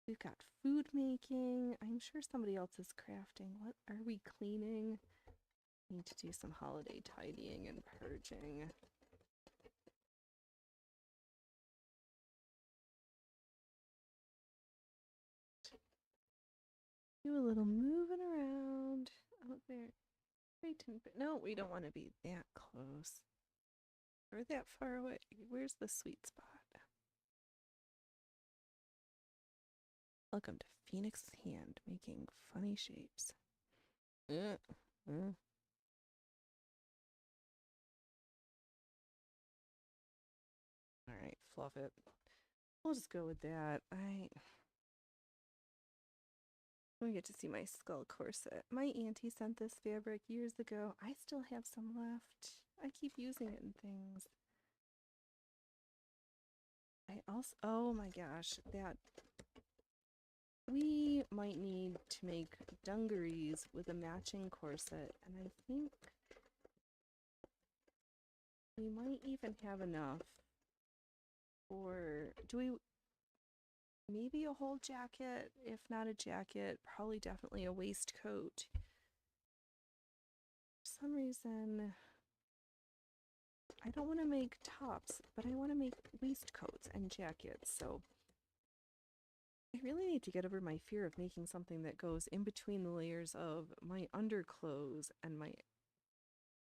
We've got food making. I'm sure somebody else is crafting. What are we cleaning? Need to do some holiday tidying and purging. Do a little moving around out there. No, we don't want to be that close or that far away. Where's the sweet spot? Welcome to Phoenix's Hand, making funny shapes. Alright, fluff it. We'll just go with that. We get to see my skull corset. My auntie sent this fabric years ago. I still have some left. I keep using it in things. I also, oh my gosh, that we might need to make dungarees with a matching corset, and I think we might even have enough for, maybe a whole jacket, if not a jacket, probably definitely a waistcoat. For some reason, I don't want to make tops, but I want to make waistcoats and jackets, so I really need to get over my fear of making something that goes in between the layers of my underclothes and my,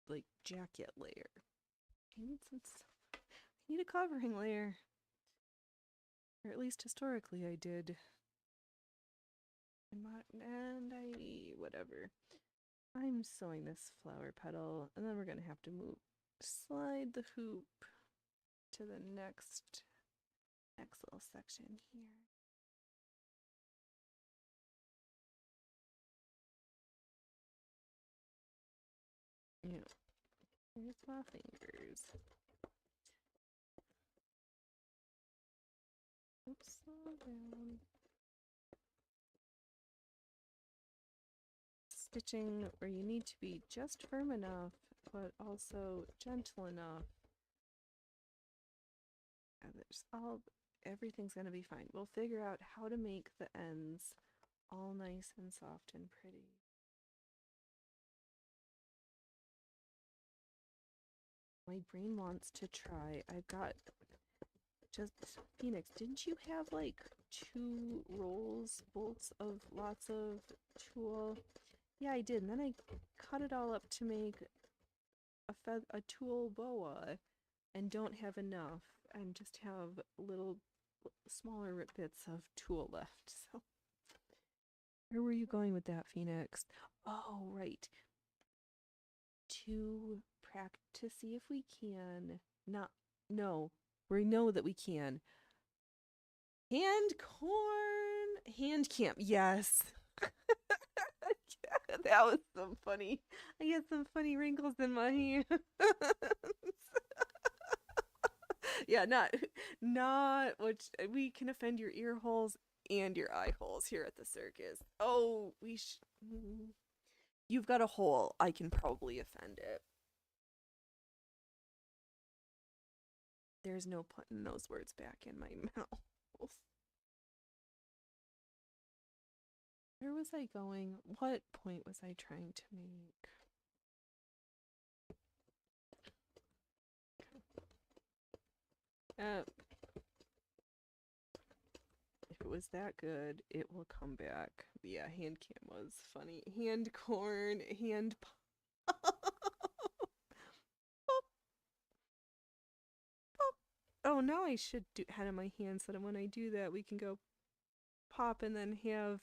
like, jacket layer. I need a covering layer. Or at least historically I did. Whatever. I'm sewing this flower petal, and then we're gonna have to slide the hoop to the next little section here. Yeah, here's my fingers. Oops, slow down. Stitching where you need to be just firm enough, but also gentle enough. And everything's gonna be fine. We'll figure out how to make the ends all nice and soft and pretty. My brain wants to try. I've got Phoenix, didn't you have like 2 bolts of lots of tulle? Yeah, I did. And then I cut it all up to make a tulle boa and don't have enough and just have little smaller bits of tulle left. So where were you going with that, Phoenix? Oh, right. To see if we can we know that we can. Hand camp, yes. That was some funny. I get some funny wrinkles in my hands. Yeah, not which we can offend your ear holes and your eye holes here at the circus. Oh, you've got a hole. I can probably offend it. There's no putting those words back in my mouth. Where was I going? What point was I trying to make? If it was that good, it will come back. Yeah, hand cam was funny. Hand corn, hand Oh, now I should do head in my hand so that when I do that, we can go pop and then have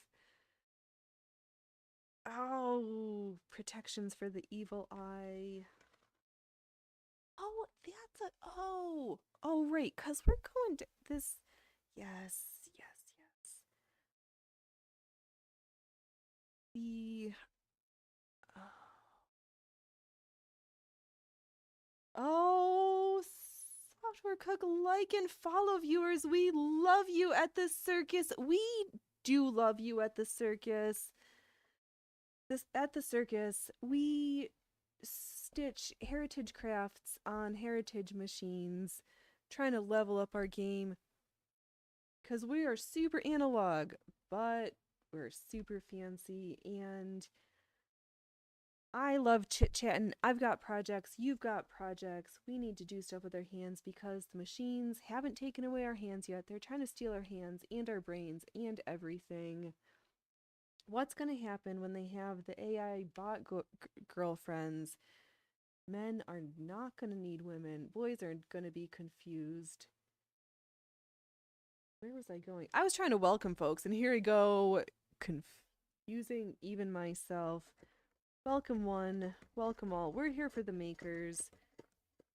protections for the evil eye. Oh, right, because we're going to this. Yes. The Software Cook, like and follow, viewers. We love you at the circus. We do love you at the circus. At the circus, we stitch heritage crafts on heritage machines, trying to level up our game. Because we are super analog, but we're super fancy, and I love chit-chatting. I've got projects, you've got projects. We need to do stuff with our hands because the machines haven't taken away our hands yet. They're trying to steal our hands and our brains and everything. What's going to happen when they have the AI bot girlfriends? Men are not going to need women. Boys are going to be confused. Where was I going? I was trying to welcome folks, and here we go, confusing even myself. Welcome one, welcome all. We're here for the makers.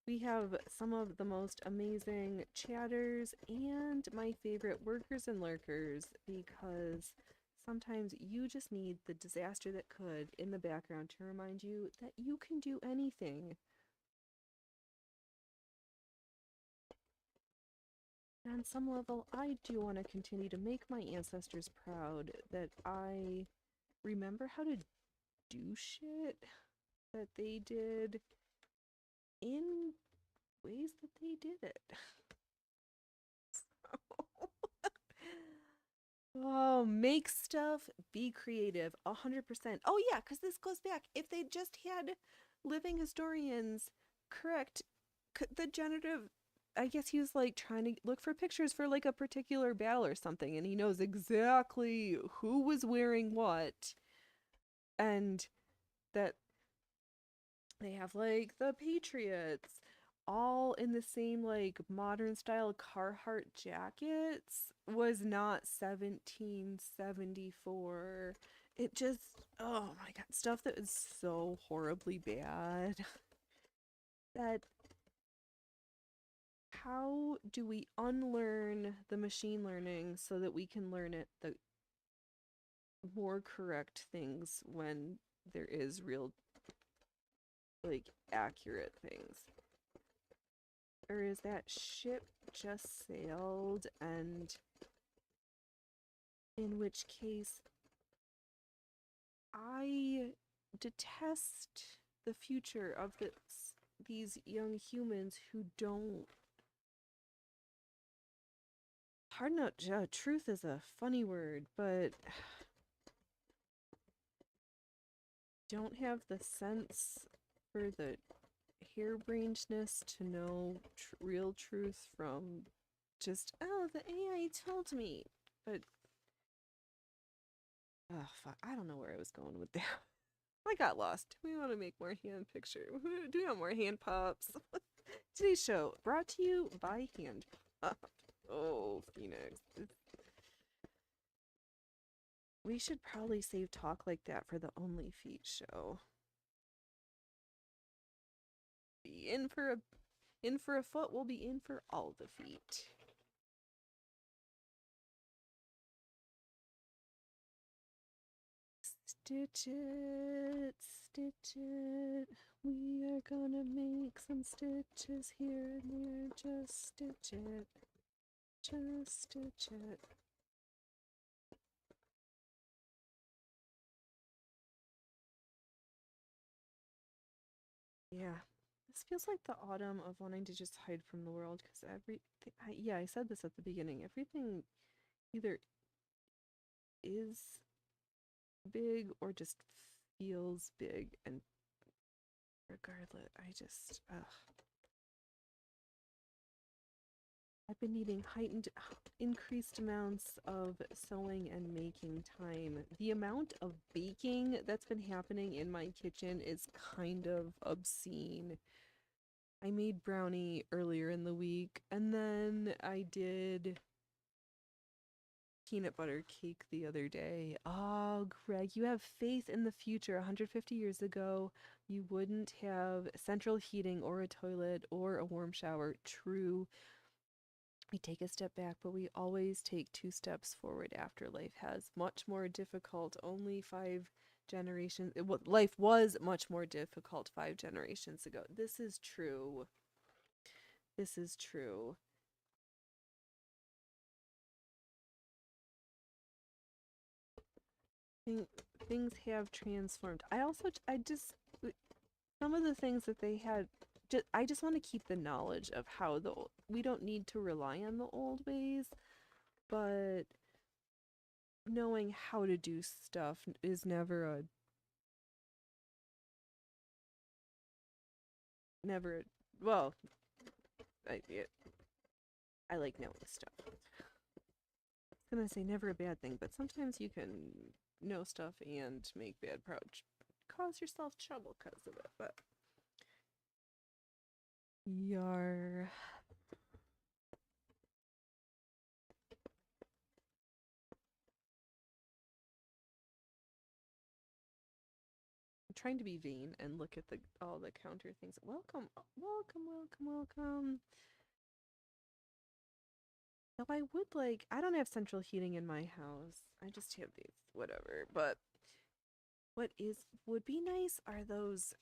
We have some of the most amazing chatters and my favorite workers and lurkers, because sometimes you just need the disaster that could in the background to remind you that you can do anything. On some level, I do want to continue to make my ancestors proud, that I remember how to do shit that they did in ways that they did it. Oh, make stuff, be creative, 100%. Oh yeah, because this goes back. If they just had living historians correct the generative, I guess he was like trying to look for pictures for like a particular battle or something, and he knows exactly who was wearing what, and that they have like the Patriots all in the same like modern style Carhartt jackets was not 1774. It just, oh my god, stuff that is so horribly bad. That how do we unlearn the machine learning so that we can learn it the more correct things when there is real like accurate things? Or is that ship just sailed, and in which case I detest the future of these young humans who don't. Hard not. Truth is a funny word, but don't have the sense for the harebrainedness to know real truth from just, oh, the AI told me. But oh fuck, I don't know where I was going with that. I got lost. Do we want to make more hand picture? Do we want more hand pops? Today's show brought to you by Hand Pop. Oh, Phoenix. We should probably save talk like that for the Only Feet show. Be in for a foot, we'll be in for all the feet. Stitch it, stitch it. We are gonna make some stitches here and there. Just stitch it. Just stitch it. Yeah. This feels like the autumn of wanting to just hide from the world, because I said this at the beginning. Everything either is big or just feels big, and regardless, I've been needing increased amounts of sewing and making time. The amount of baking that's been happening in my kitchen is kind of obscene. I made brownie earlier in the week, and then I did peanut butter cake the other day. Oh, Greg, you have faith in the future. 150 years ago, you wouldn't have central heating or a toilet or a warm shower. True. We take a step back, but we always take 2 steps forward after life has much more difficult. Only 5 generations. Life was much more difficult 5 generations ago. This is true. This is true. Things have transformed. Some of the things that they had, I just want to keep the knowledge of how we don't need to rely on the old ways, but knowing how to do stuff is never well, I like knowing stuff. I was gonna say never a bad thing, but sometimes you can know stuff and make cause yourself trouble because of it, but yar. I'm trying to be vain and look at all the counter things. Welcome, welcome, welcome, welcome. Though I don't have central heating in my house. I just have these, whatever. But would be nice are those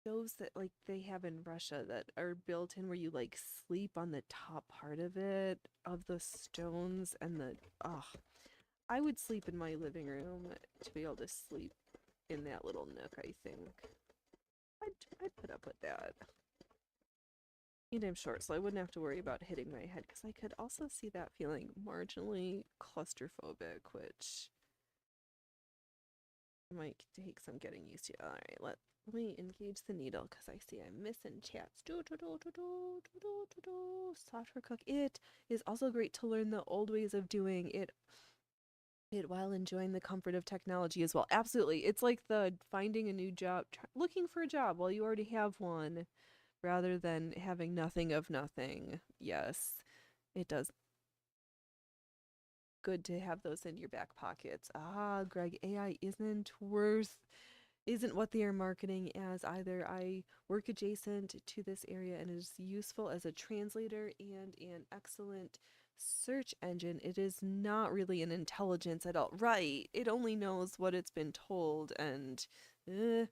stoves that like they have in Russia that are built in where you like sleep on the top part of the stones, and I would sleep in my living room to be able to sleep in that little nook, I think. I'd put up with that. And I'm short, so I wouldn't have to worry about hitting my head, because I could also see that feeling marginally claustrophobic, which It might take some getting used to. All right, let me engage the needle because I see I'm missing chats. Software cook. It is also great to learn the old ways of doing it while enjoying the comfort of technology as well. Absolutely. It's like the finding a new job, looking for a job while you already have one rather than having nothing of nothing. Yes, it does. Good to have those in your back pockets. Ah, Greg, AI isn't what they are marketing as either. I work adjacent to this area and is useful as a translator and an excellent search engine. It is not really an intelligence at all. Right. It only knows what it's been told and you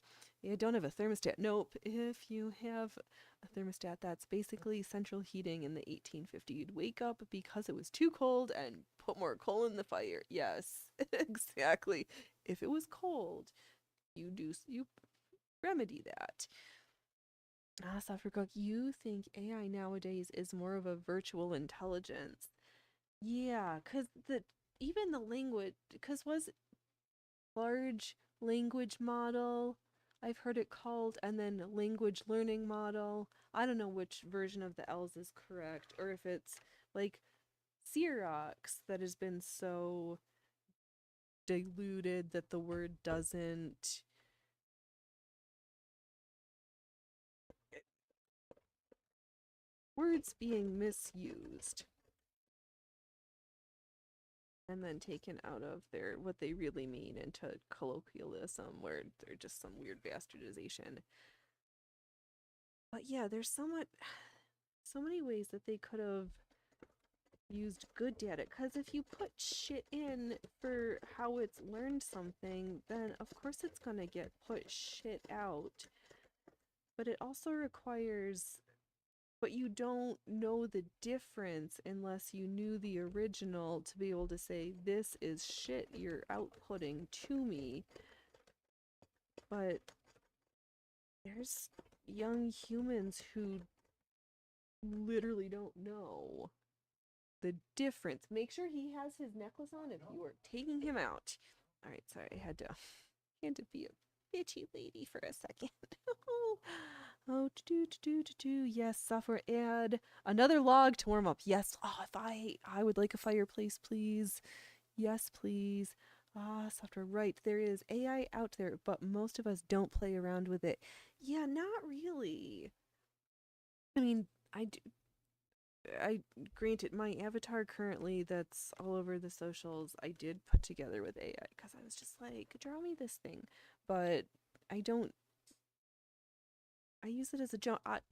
don't have a thermostat. Nope. If you have a thermostat, that's basically central heating in the 1850s. You'd wake up because it was too cold and put more coal in the fire. Yes, exactly. If it was cold, you remedy that. Software cook, you think AI nowadays is more of a virtual intelligence? Yeah, cause even the language, cause was large language model, I've heard it called, and then language learning model. I don't know which version of the L's is correct, or if it's like Xerox that has been so diluted that the word doesn't words being misused and then taken out of their what they really mean into colloquialism where they're just some weird bastardization. But yeah, there's so many ways that they could have used good data, because if you put shit in for how it's learned something, then of course it's gonna get put shit out. But it also requires, but you don't know the difference unless you knew the original to be able to say, this is shit you're outputting to me. But there's young humans who literally don't know the difference. Make sure he has his necklace on if you are taking him out. All right, sorry, I had to be a bitchy lady for a second. Oh, yes, software add another log to warm up. Yes, if I would like a fireplace, please. Yes, please. Software, right. There is AI out there, but most of us don't play around with it. Yeah, not really. I mean, I granted my avatar currently that's all over the socials I did put together with AI because I was just like, draw me this thing, but I use it as a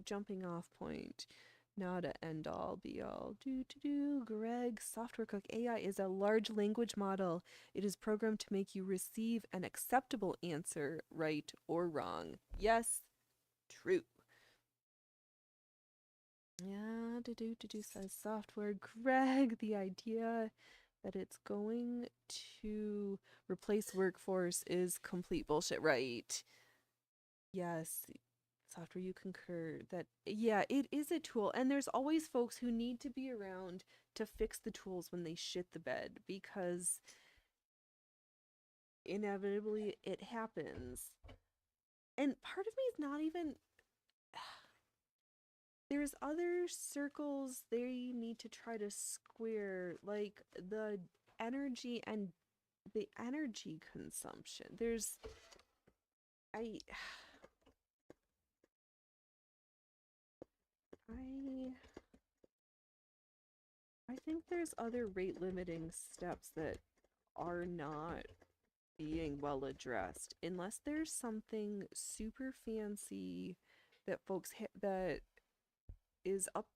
jumping off point, not an end all be all. Greg, software cook, AI is a large language model. It is programmed to make you receive an acceptable answer, right or wrong. Yes, true. Yeah, says software. Greg, the idea that it's going to replace workforce is complete bullshit, right? Yes, software, you concur that, yeah, it is a tool, and there's always folks who need to be around to fix the tools when they shit the bed, because inevitably it happens. And part of me is not even... There's other circles they need to try to square, like the energy and the energy consumption. There's... I think there's other rate limiting steps that are not being well addressed, unless there's something super fancy that folks that is up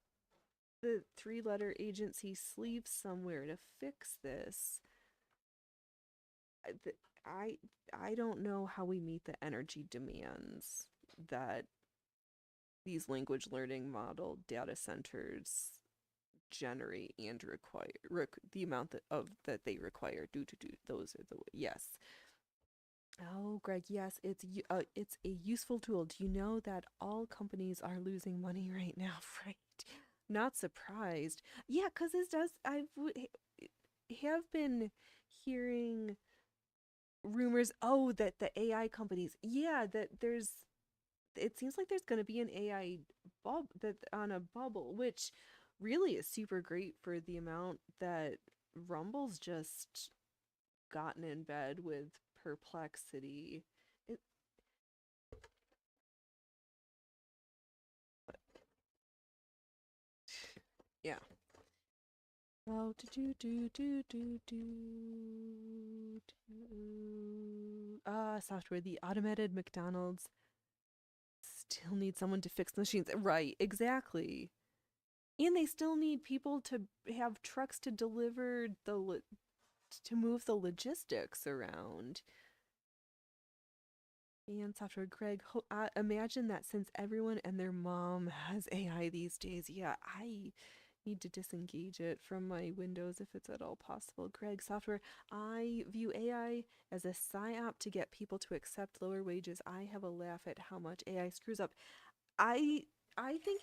the 3-letter agency sleeve somewhere to fix this. I don't know how we meet the energy demands that these language learning model data centers generate and require the amount that they require due to those are the yes. Oh, Greg, yes, it's a useful tool. Do you know that all companies are losing money right now? Right. Not surprised. Yeah, because I have been hearing rumors, that the AI companies, it seems like there's going to be an AI on a bubble, which really is super great for the amount that Rumble's just gotten in bed with Perplexity. It, yeah. Oh, software. The automated McDonald's still need someone to fix the machines. Right, exactly. And they still need people to have trucks to deliver to move the logistics around. And software. Greg, imagine that since everyone and their mom has AI these days. Yeah, I need to disengage it from my Windows if it's at all possible. Greg, software. I view AI as a psyop to get people to accept lower wages. I have a laugh at how much AI screws up. I think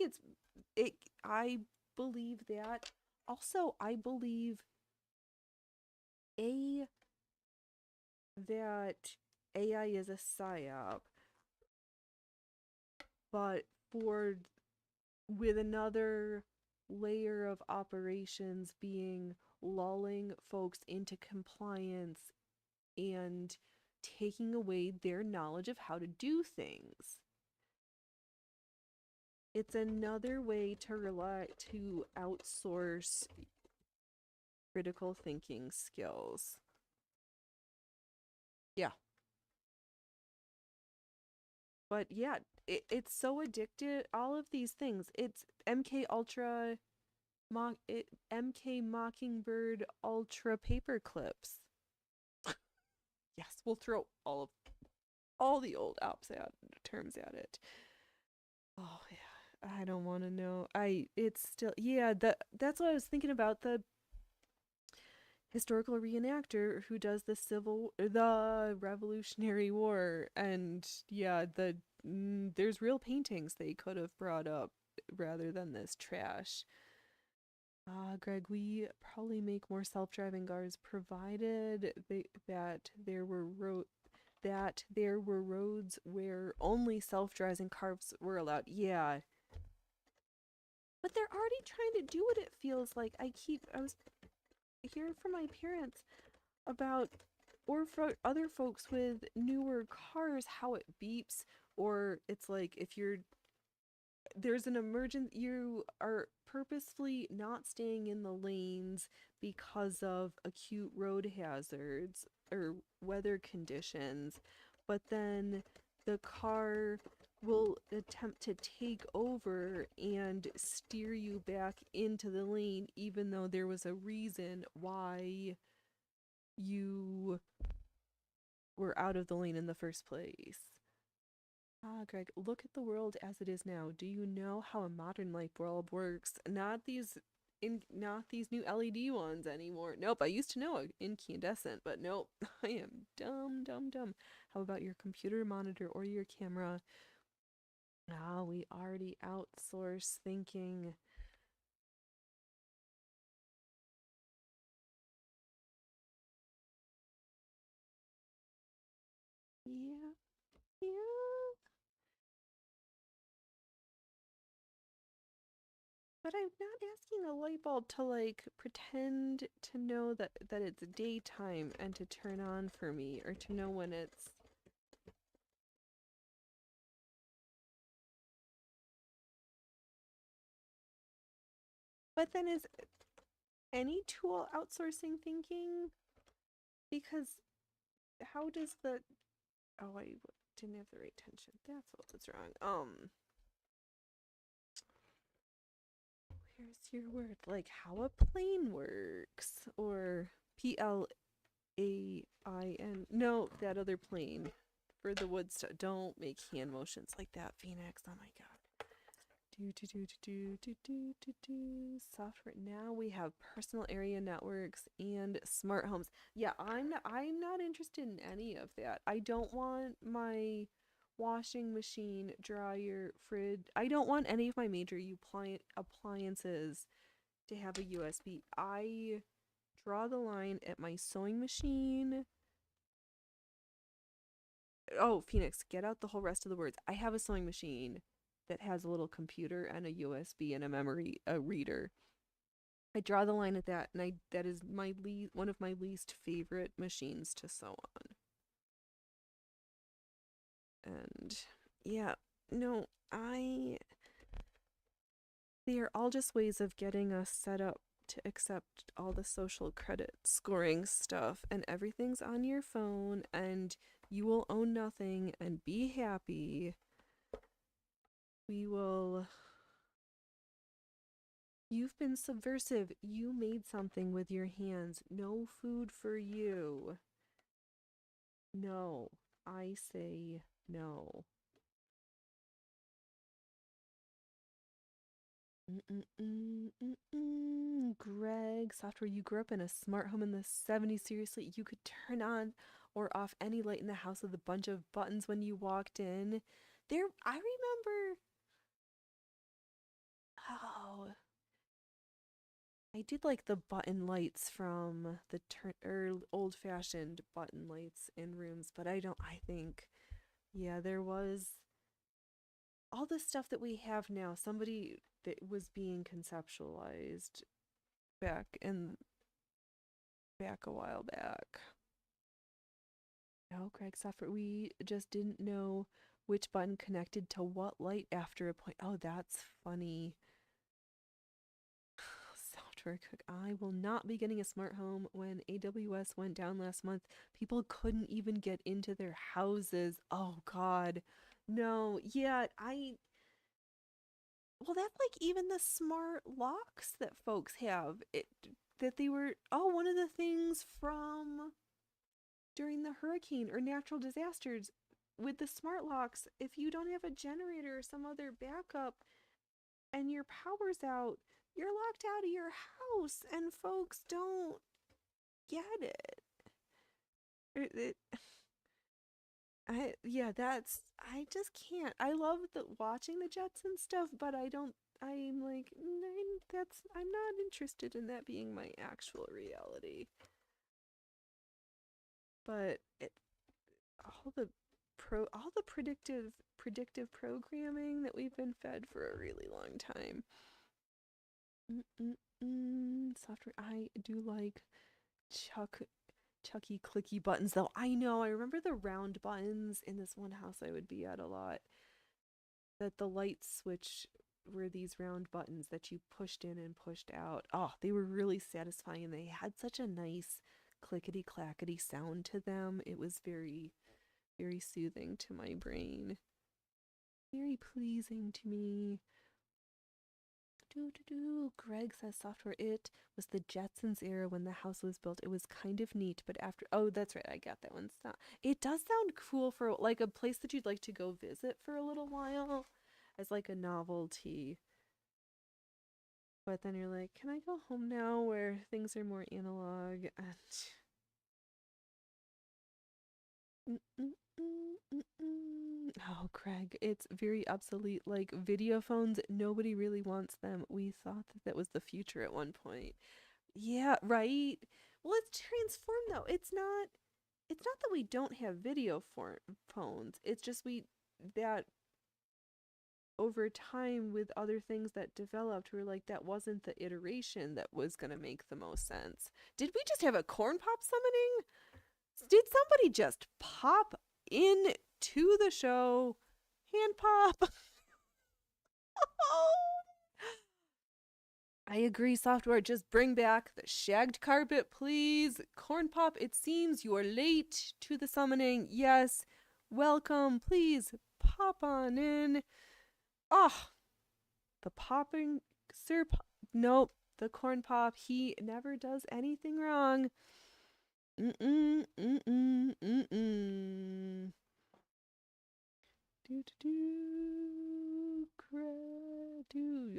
I believe that. Also, I believe that AI is a psyop, but with another layer of operations being lulling folks into compliance and taking away their knowledge of how to do things. It's another way to outsource critical thinking skills. Yeah. But yeah, it's so addictive. All of these things. It's MK Ultra, MK Mockingbird Ultra paper clips. Yes, we'll throw all the old terms at it. Oh yeah, I don't want to know. It's still that's what I was thinking about, the historical reenactor who does the Revolutionary War, and yeah, there's real paintings they could have brought up rather than this trash. Greg, we probably make more self-driving cars provided that there were roads where only self-driving cars were allowed. Yeah. But they're already trying to do it, it feels like. I was hearing from my parents about, or for other folks with newer cars, how it beeps, or it's like if there's an emergency, you are purposefully not staying in the lanes because of acute road hazards or weather conditions, but then the car will attempt to take over and steer you back into the lane even though there was a reason why you were out of the lane in the first place. Greg, look at the world as it is now. Do you know how a modern light bulb works? Not these new LED ones anymore. Nope, I used to know incandescent, but nope. I am dumb. How about your computer monitor or your camera? We already outsource thinking. Yeah. But I'm not asking a light bulb to like pretend to know that it's daytime and to turn on for me, or to know when it's. But then is any tool outsourcing thinking? Because how does the. Oh, I didn't have the right tension. That's what was wrong. Here's your word. Like how a plane works. Or PLAIN. No, that other plane. For the wood stuff. Don't make hand motions like that, Phoenix. Oh my god. Software. Now we have personal area networks and smart homes. Yeah, I'm not interested in any of that. I don't want my washing machine, dryer, fridge. I don't want any of my major appliances to have a USB. I draw the line at my sewing machine, Oh, Phoenix, get out the whole rest of the words. I have a sewing machine that has a little computer and a USB and a reader. I draw the line at that, and that is one of my least favorite machines to sew on. And yeah, no, they are all just ways of getting us set up to accept all the social credit scoring stuff, and everything's on your phone, and you will own nothing and be happy. You've been subversive. You made something with your hands. No food for you. No, I say no. Greg, software, you grew up in a smart home in the 70s. Seriously, you could turn on or off any light in the house with a bunch of buttons when you walked in. I remember. Oh, I did like the button lights from the old-fashioned button lights in rooms, but I think, yeah, there was all the stuff that we have now. Somebody that was being conceptualized back a while back. No, Greg software. We just didn't know which button connected to what light after a point. Oh, that's funny. Software cook. I will not be getting a smart home. When AWS went down last month, people couldn't even get into their houses. Oh God. No. Yeah, well, that's like even the smart locks that folks have. One of the things from during the hurricane or natural disasters with the smart locks, if you don't have a generator or some other backup and your power's out, you're locked out of your house, and folks don't get it. I just can't. I love watching the Jetsons stuff, but I'm like, I'm not interested in that being my actual reality. But all the predictive programming that we've been fed for a really long time. Software. I do like chucky clicky buttons though. I know. I remember the round buttons in this one house I would be at a lot. That the light switch were these round buttons that you pushed in and pushed out. Oh, they were really satisfying, and they had such a nice clickety clackety sound to them. It was very, very soothing to my brain. Very pleasing to me. Greg says software. It was the Jetsons era when the house was built. It was kind of neat, but after that's right, I got that one. It does sound cool for like a place that you'd like to go visit for a little while as like a novelty. But then you're like, can I go home now where things are more analog? Oh, Craig, it's very obsolete. Like video phones, nobody really wants them. We thought that was the future at one point. Yeah, right. Well, it's transformed though. It's not that we don't have video phones. It's just that over time with other things that developed, we were like, that wasn't the iteration that was going to make the most sense. Did we just have a corn pop summoning? Did somebody just pop in to the show? Hand pop? I agree, software. Just bring back the shagged carpet, please. Corn pop, it seems you are late to the summoning. Yes, welcome. Please pop on in. Oh, the popping Sir nope, the corn pop, he never does anything wrong.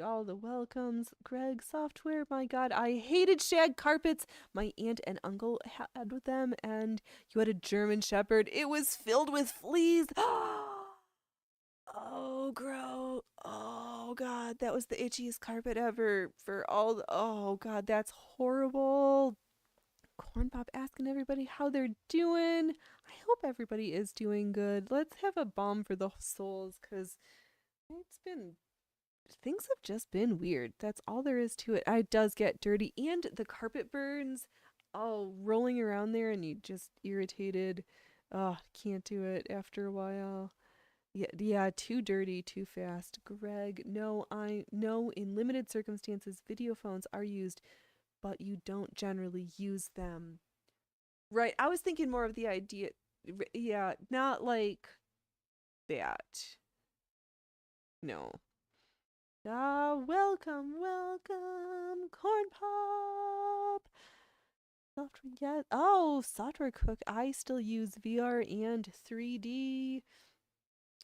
All the welcomes. Greg software, my God, I hated shag carpets. My aunt and uncle had with them, and you had a German Shepherd. It was filled with fleas. Oh, gross. Oh, God, that was the itchiest carpet ever oh, God, that's horrible. Corn Pop asking everybody how they're doing. I hope everybody is doing good. Let's have a balm for the souls, because things have just been weird. That's all there is to it. It does get dirty, and the carpet burns. Oh, rolling around there, and you just irritated. Oh, can't do it after a while. Yeah, too dirty, too fast. Greg, no, I know in limited circumstances video phones are used, but you don't generally use them. Right, I was thinking more of the idea. Yeah, not like that. No. Welcome, welcome, Corn Pop. Software, yeah. Oh, Software Cook. I still use VR and 3D.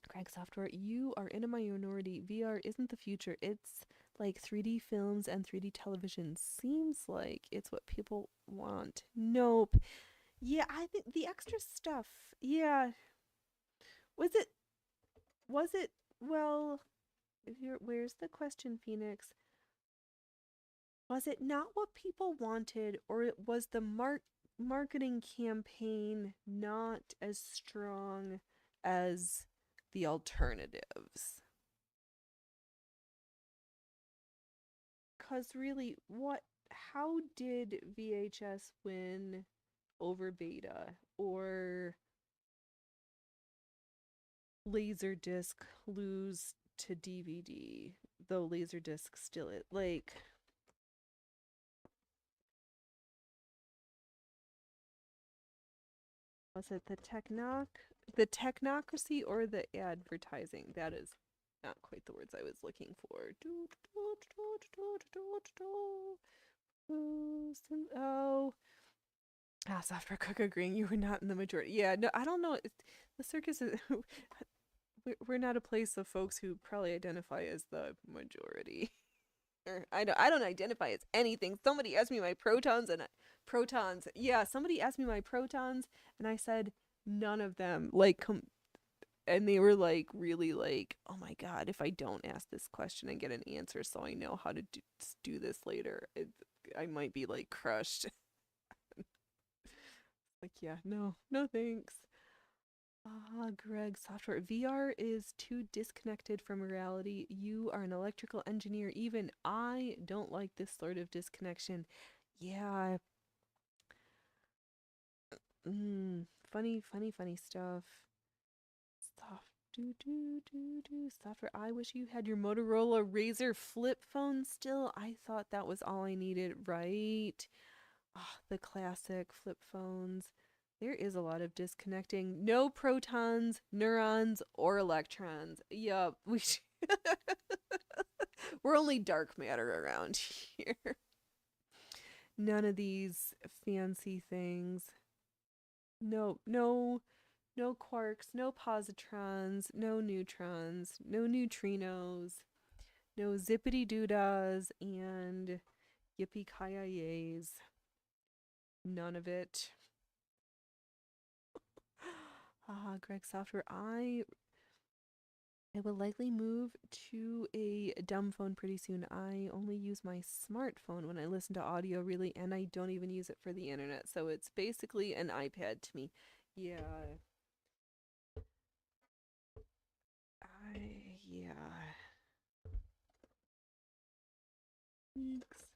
Craig Software, you are in a minority. VR isn't the future. It's like 3D films and 3D television. Seems like it's what people want. Nope. Yeah, I think the extra stuff. Yeah. Was it? Well, where's the question, Phoenix? Was it not what people wanted, or was the marketing campaign not as strong as the alternatives? Because really, how did VHS win over Beta, or Laserdisc lose to DVD, though Laserdisc still it like was it the technocracy or the advertising? That is not quite the words I was looking for. Oh, Software Cook agreeing you were not in the majority. Yeah, no, I don't know. The circus is we're not a place of folks who probably identify as the majority. I don't identify as anything. Somebody asked me my protons. Yeah, somebody asked me my protons, and I said none of them. And they were like really like, oh my god, if I don't ask this question and get an answer, so I know how to do this later, I might be like crushed. Like, yeah, no thanks. Greg, Software VR is too disconnected from reality. You are an electrical engineer. Even I don't like this sort of disconnection. Yeah. Funny stuff. Software. I wish you had your Motorola Razr flip phone still. I thought that was all I needed, right? The classic flip phones. There is a lot of disconnecting. No protons, neurons, or electrons. Yup, we're only dark matter around here. None of these fancy things. No quarks, no positrons, no neutrons, no neutrinos, no zippity doodahs, and yippee ki None of it. Greg Software, I will likely move to a dumb phone pretty soon. I only use my smartphone when I listen to audio, really, and I don't even use it for the internet, so it's basically an iPad to me. Yeah. Yeah. Thanks.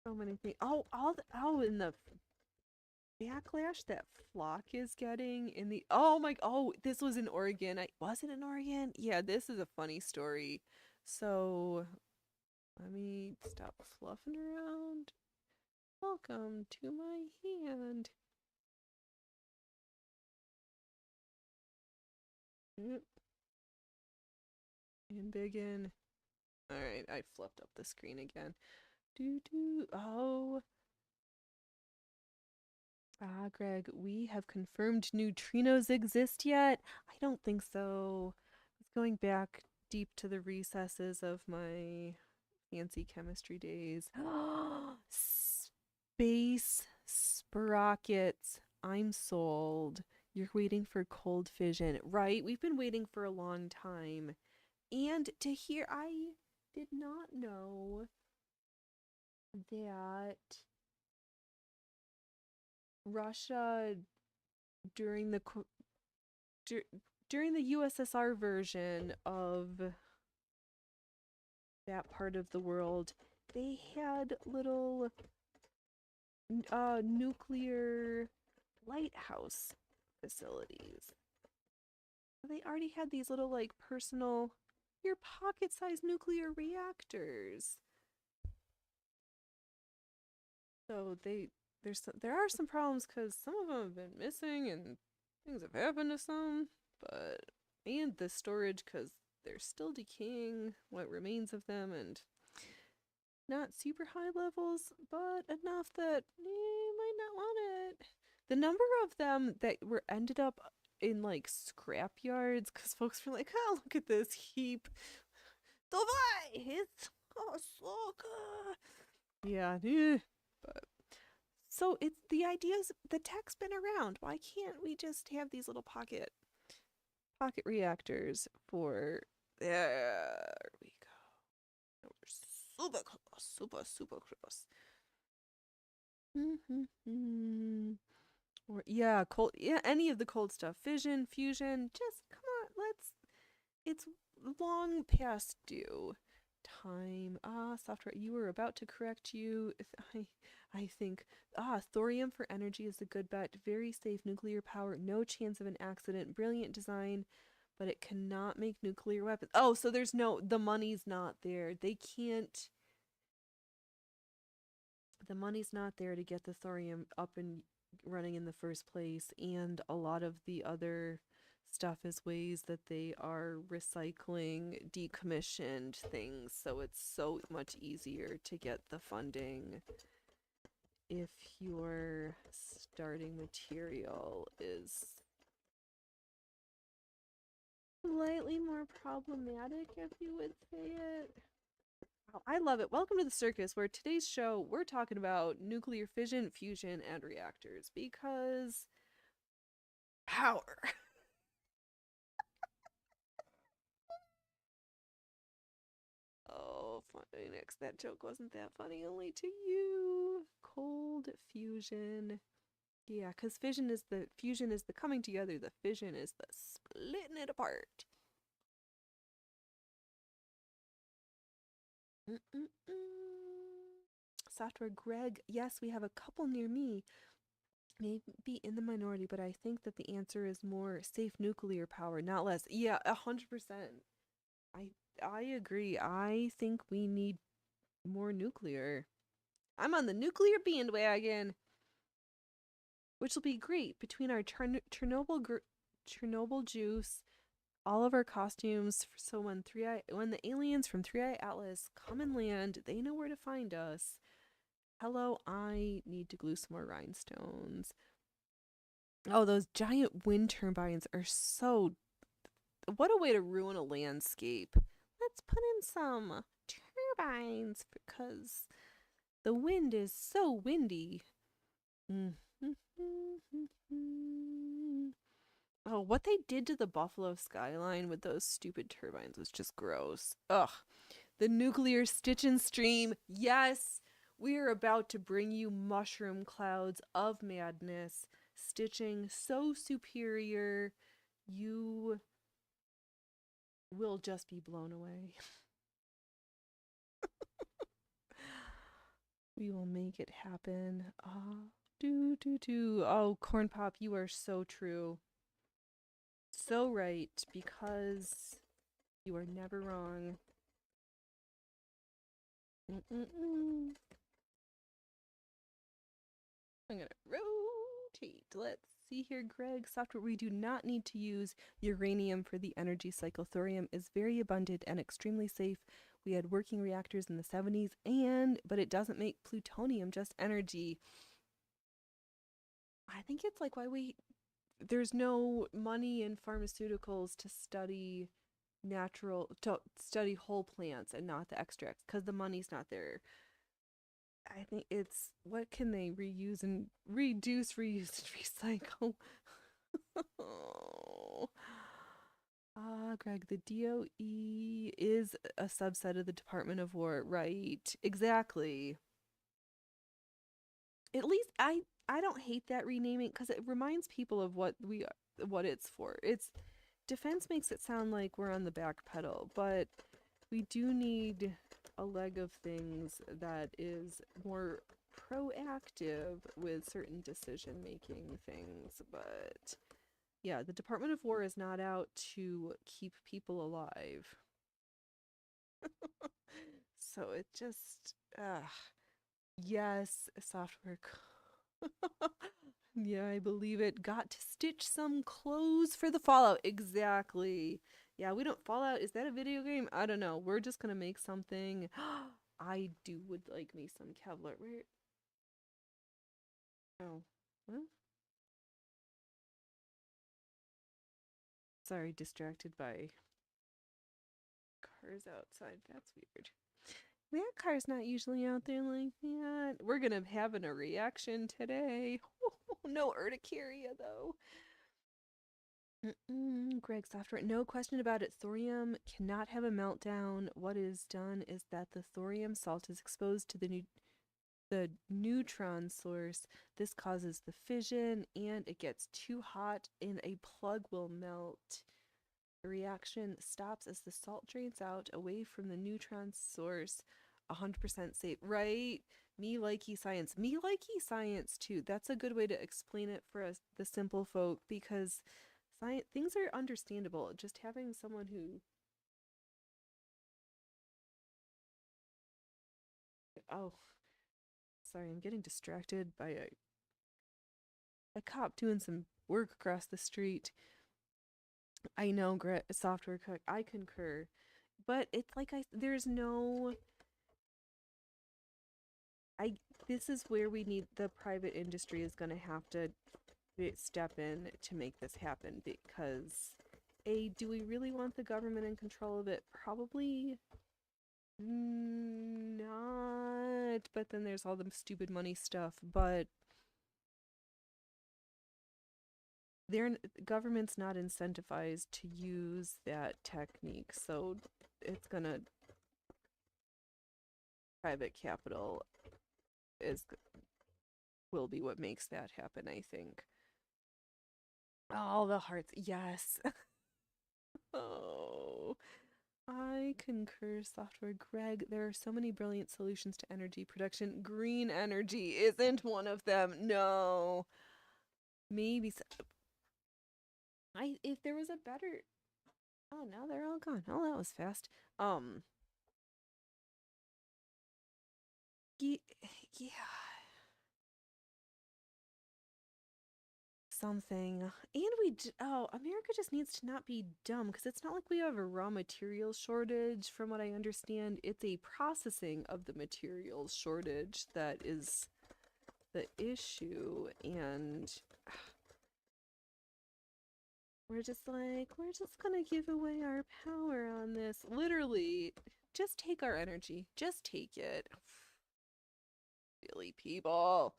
So many things. In the backlash that Flock is getting in the this was in Oregon. Was it in Oregon? Yeah, this is a funny story. So let me stop fluffing around. Welcome to my hand. Yep. And big in. Alright, I fluffed up the screen again. Oh. Greg, we have confirmed neutrinos exist yet? I don't think so. It's going back deep to the recesses of my fancy chemistry days. Space sprockets. I'm sold. You're waiting for cold fission, right? We've been waiting for a long time. And to hear, I did not know that Russia during the during the USSR version of that part of the world, they had little nuclear lighthouse facilities. They already had these little like personal, your pocket-sized nuclear reactors. So there are some problems because some of them have been missing and things have happened to some, and the storage because they're still decaying what remains of them, and not super high levels, but enough that you might not want it. The number of them that were ended up in like scrap yards because folks were like, oh, look at this heap. It's so good. Yeah, but so it's the ideas, the tech's been around. Why can't we just have these little pocket reactors for, there we go. We're super close, super close. Or cold, any of the cold stuff, fission, fusion, just come on, it's long past due time. Software, you were about to correct you. I think, thorium for energy is a good bet. Very safe nuclear power, no chance of an accident, brilliant design, but it cannot make nuclear weapons. Oh, so the money's not there. They can't, the money's not there to get the thorium up and running in the first place, and a lot of the other stuff is ways that they are recycling decommissioned things, so it's so much easier to get the funding if your starting material is slightly more problematic, if you would say it. Oh, I love it. Welcome to the circus, where today's show we're talking about nuclear fission, fusion, and reactors because power. Oh, Phoenix, that joke wasn't that funny, only to you. Cold fusion. Yeah, because fusion is the coming together, the fission is the splitting it apart. Software Greg, yes, we have a couple near me. Maybe in the minority, but I think that the answer is more safe nuclear power, not less. Yeah, 100%. I agree. I think we need more nuclear. I'm on the nuclear bandwagon, which will be great between our Chernobyl juice, all of our costumes. So when the aliens from 3i Atlas come and land, they know where to find us. Hello, I need to glue some more rhinestones. Oh, those giant wind turbines are so... What a way to ruin a landscape. Let's put in some turbines because the wind is so windy. Oh, what they did to the Buffalo skyline with those stupid turbines was just gross. Ugh. The nuclear stitch and stream. Yes, we are about to bring you mushroom clouds of madness. Stitching so superior. You will just be blown away. We will make it happen. Oh, Corn Pop, you are so true. So right, because you are never wrong. I'm gonna rotate. Let's see here, Greg. Software, we do not need to use uranium for the energy cycle. Thorium is very abundant and extremely safe. We had working reactors in the 70s, but it doesn't make plutonium, just energy. I think it's like why there's no money in pharmaceuticals to study whole plants and not the extracts because the money's not there. I think it's what can they reuse and reduce, reuse, and recycle. Greg, the DOE is a subset of the Department of War, right? Exactly. At least I don't hate that renaming because it reminds people of what what it's for. It's defense makes it sound like we're on the back pedal, but we do need a leg of things that is more proactive with certain decision making things. But yeah, the Department of War is not out to keep people alive. So it just yes, software yeah, I believe it. Got to stitch some clothes for the Fallout. Exactly. Yeah, we don't Fallout. Is that a video game? I don't know. We're just gonna make something. I would like me some Kevlar. Where? Oh, what? Sorry, distracted by cars outside. That's weird. That car's not usually out there like that. We're gonna have a reaction today. No urticaria though. Greg Software, no question about it. Thorium cannot have a meltdown. What is done is that the thorium salt is exposed to the neutron source. This causes the fission and it gets too hot and a plug will melt. The reaction stops as the salt drains out away from the neutron source. 100% safe, right? Me likey science. Me likey science too. That's a good way to explain it for us, the simple folk, because science things are understandable. Just having someone who oh, sorry, I'm getting distracted by a cop doing some work across the street. I know, software cook. I concur, but it's like there's no. This is where we need the private industry is going to have to step in to make this happen because do we really want the government in control of it? Probably not, but then there's all the stupid money stuff, but government's not incentivized to use that technique, so it's gonna private capital will be what makes that happen, I think. All the hearts, yes. Oh, I concur, software. Greg, there are so many brilliant solutions to energy production. Green energy isn't one of them. No. Maybe if there was a better. Oh, now they're all gone. Oh, that was fast. Yeah. Something. And America just needs to not be dumb because it's not like we have a raw materials shortage. From what I understand, it's a processing of the materials shortage that is the issue, and we're just gonna give away our power on this. Literally, just take our energy. Just take it. Silly people.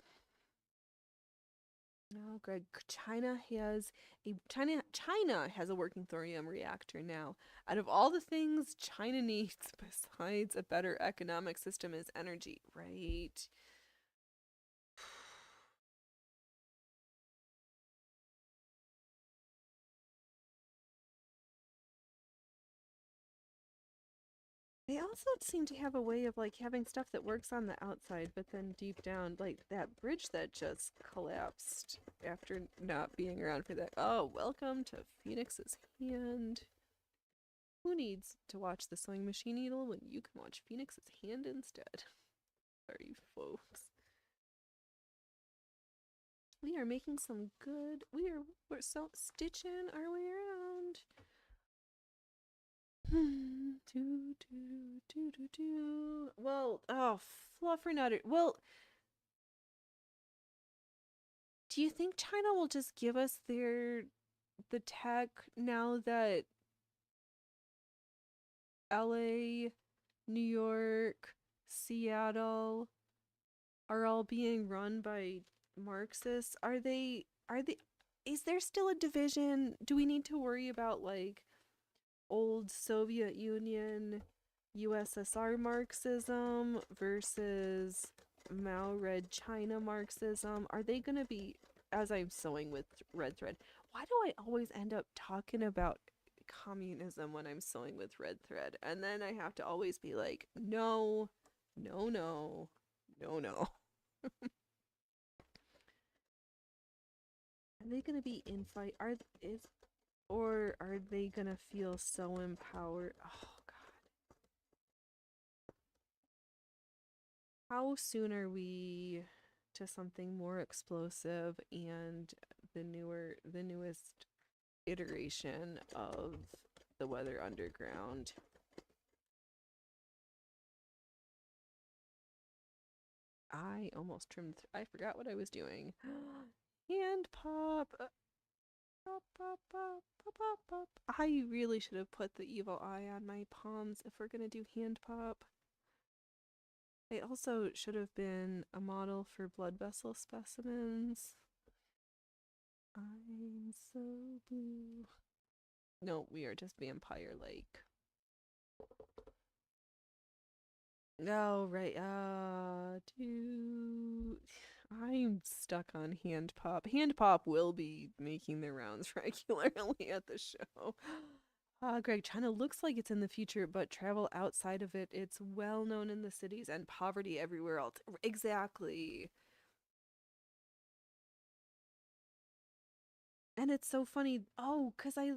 No, Greg, China has a working thorium reactor now. Out of all the things China needs besides a better economic system is energy, right? They also seem to have a way of like having stuff that works on the outside, but then deep down, like that bridge that just collapsed after not being around for that. Oh, welcome to Phoenix's Hand. Who needs to watch the sewing machine needle when you can watch Phoenix's Hand instead? Sorry, folks. We are making some good. We're so stitching our way around. Well, oh, Fluffernutter. Well, do you think China will just give us the tech now that LA, New York, Seattle are all being run by Marxists? Is there still a division? Do we need to worry about like old Soviet Union, USSR Marxism versus Mao Red China Marxism. Are they gonna be, as I'm sewing with red thread? Why do I always end up talking about communism when I'm sewing with red thread? And then I have to always be like, no, no, no, no, no. Are they gonna be in fight? Or are they gonna feel so empowered? Oh God. How soon are we to something more explosive and the newest iteration of the Weather Underground? I almost trimmed. I forgot what I was doing. Hand pop. Pop, pop, pop, pop, pop, pop. I really should have put the evil eye on my palms if we're gonna do hand pop. I also should have been a model for blood vessel specimens. I'm so blue. No, we are just vampire-like. Oh, right. Dude. I'm stuck on hand pop. Hand pop will be making their rounds regularly at the show. Greg, China looks like it's in the future, but travel outside of it, it's well known in the cities and poverty everywhere else. Exactly. And it's so funny. Oh, because I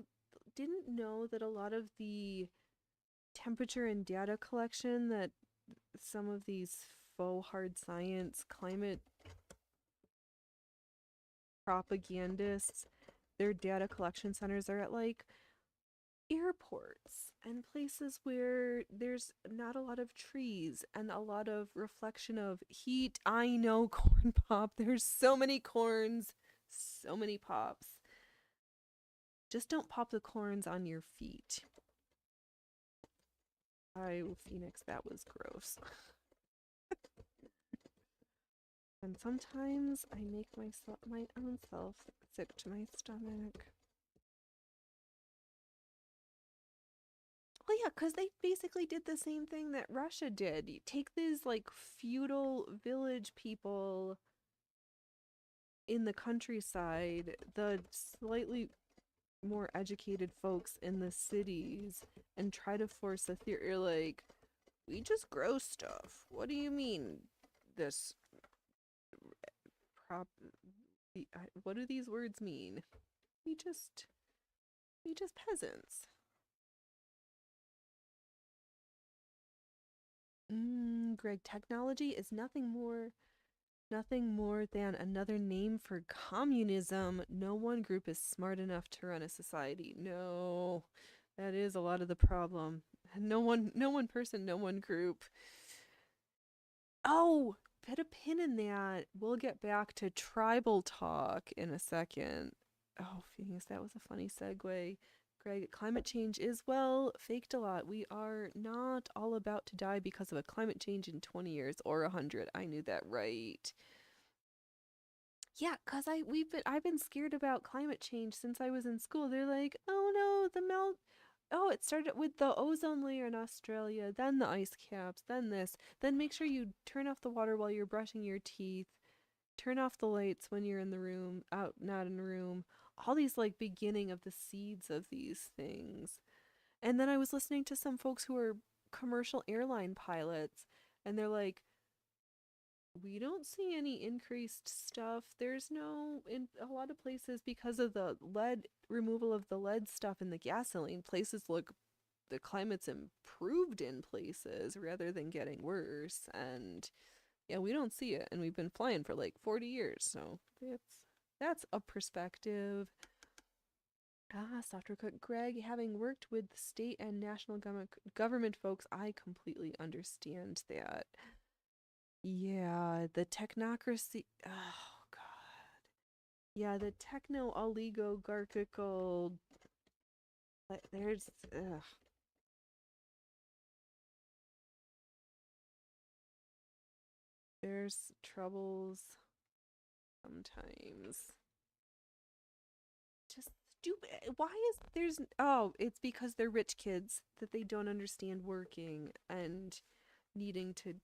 didn't know that a lot of the temperature and data collection that some of these faux hard science climate propagandists, their data collection centers are at like airports and places where there's not a lot of trees and a lot of reflection of heat. I know, corn pop. There's so many corns, so many pops. Just don't pop the corns on your feet. Phoenix, that was gross. And sometimes I make my own self sick to my stomach. Well, yeah, because they basically did the same thing that Russia did. You take these like feudal village people in the countryside, the slightly more educated folks in the cities, and try to force a theory like, we just grow stuff. What do you mean this prop what do these words mean? We just peasants. Greg, technology is nothing more than another name for communism. No one group is smart enough to run a society. No. That is a lot of the problem. No one person, no one group. Oh, put a pin in that. We'll get back to tribal talk in a second. Oh, Phoenix, that was a funny segue. Greg, climate change is, well, faked a lot. We are not all about to die because of a climate change in 20 years or 100. I knew that right. Yeah, cause I've been scared about climate change since I was in school. They're like, "Oh no, the melt. Oh, it started with the ozone layer in Australia, then the ice caps, then this. Then make sure you turn off the water while you're brushing your teeth. Turn off the lights when you're in the room, out not in the room." All these like beginning of the seeds of these things. And then I was listening to some folks who are commercial airline pilots, and they're like, we don't see any increased stuff. There's no, in a lot of places, because of the lead removal of the lead stuff in the gasoline, places look, the climate's improved in places rather than getting worse. And yeah, we don't see it, and we've been flying for like 40 years, so that's a perspective. Software cook Greg, having worked with state and national government folks, I completely understand that. Yeah, the technocracy. Oh, God. Yeah, the techno oligarchical. There's. Ugh. There's troubles sometimes. Just stupid. Why is there's. Oh, it's because they're rich kids that they don't understand working and needing to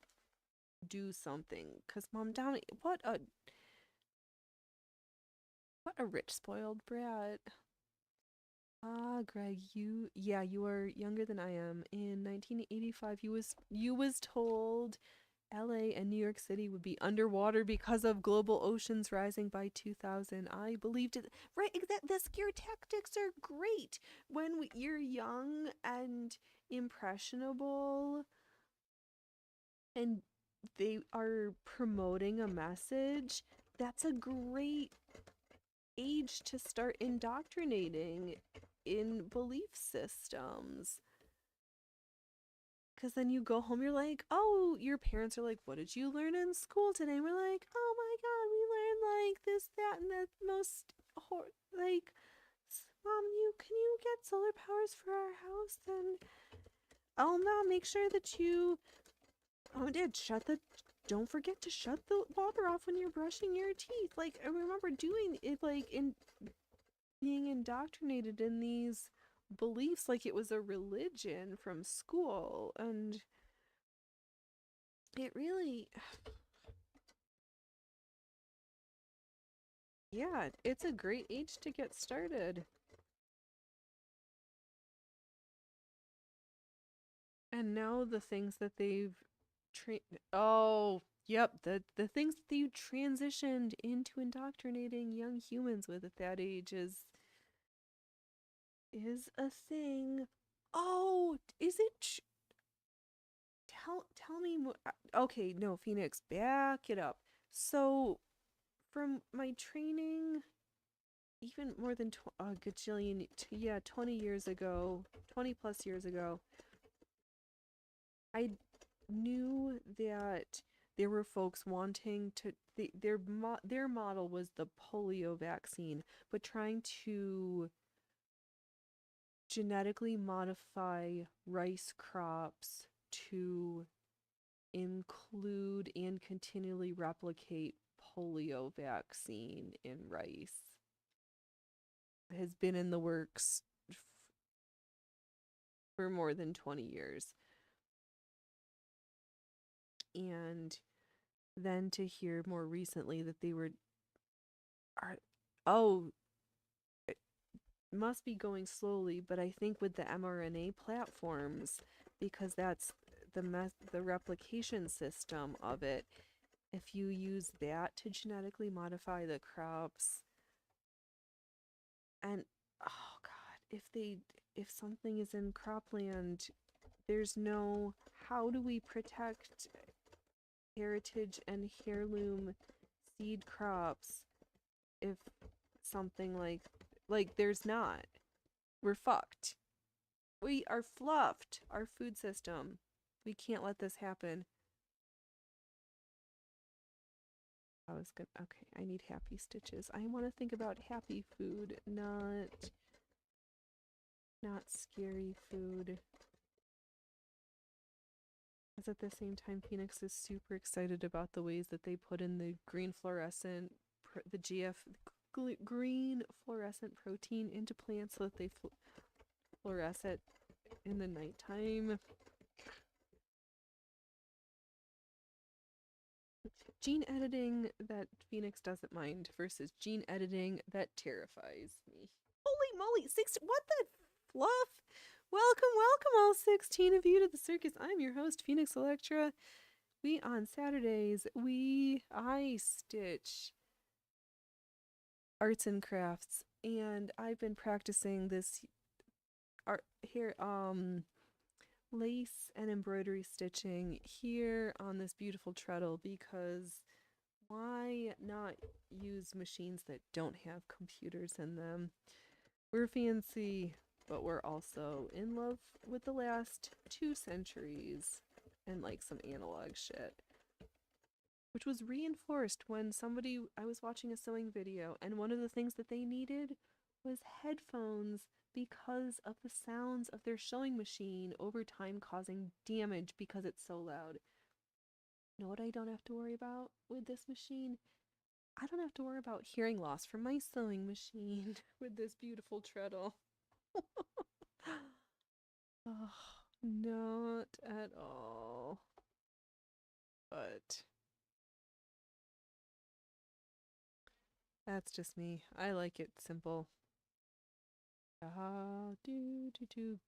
do something. Cause Mom Downey, what a rich spoiled brat. Ah, Greg, you are younger than I am. In 1985, you was told LA and New York City would be underwater because of global oceans rising by 2000. I believed it. Right, the scare tactics are great when you're young and impressionable and they are promoting a message. That's a great age to start indoctrinating in belief systems. Because then you go home, you're like, oh, your parents are like, what did you learn in school today? And we're like, oh my God, we learned like this, that, and that most, like, Mom, can you get solar powers for our house? And oh, Mom, make sure that you, oh, Dad, don't forget to shut the water off when you're brushing your teeth. Like, I remember doing it, like, being indoctrinated in these beliefs like it was a religion from school, and it really, yeah, it's a great age to get started. And now the things that they've oh, yep, the things that you transitioned into indoctrinating young humans with at that age is a thing. Oh, is it tell me more. Okay, no, Phoenix, back it up. So, from my training, even more than a gajillion, yeah, 20 years ago, 20 plus years ago, I knew that there were folks wanting to, their model was the polio vaccine, but trying to genetically modify rice crops to include and continually replicate polio vaccine in rice has been in the works for more than 20 years. And then to hear more recently that they it must be going slowly, but I think with the mRNA platforms, because that's the replication system of it, if you use that to genetically modify the crops, and oh God, if something is in cropland, there's no, how do we protect heritage and heirloom seed crops if something like there's not? We're fucked. We are fluffed. Our food system. We can't let this happen. Okay, I need happy stitches. I want to think about happy food, not scary food. As at the same time, Phoenix is super excited about the ways that they put in the green fluorescent, green fluorescent protein into plants so that they fluorescent in the nighttime. Gene editing that Phoenix doesn't mind versus gene editing that terrifies me. Holy moly, what the fluff? Welcome all 16 of you to the circus. I'm your host, Phoenix Electra. On Saturdays, I stitch arts and crafts, and I've been practicing this lace and embroidery stitching here on this beautiful treadle, because why not use machines that don't have computers in them? We're fancy, but we're also in love with the last 2 centuries and like some analog shit, which was reinforced when I was watching a sewing video, and one of the things that they needed was headphones because of the sounds of their sewing machine over time causing damage because it's so loud. You know what I don't have to worry about with this machine? I don't have to worry about hearing loss from my sewing machine with this beautiful treadle. Oh, not at all. but that's just me. I like it simple.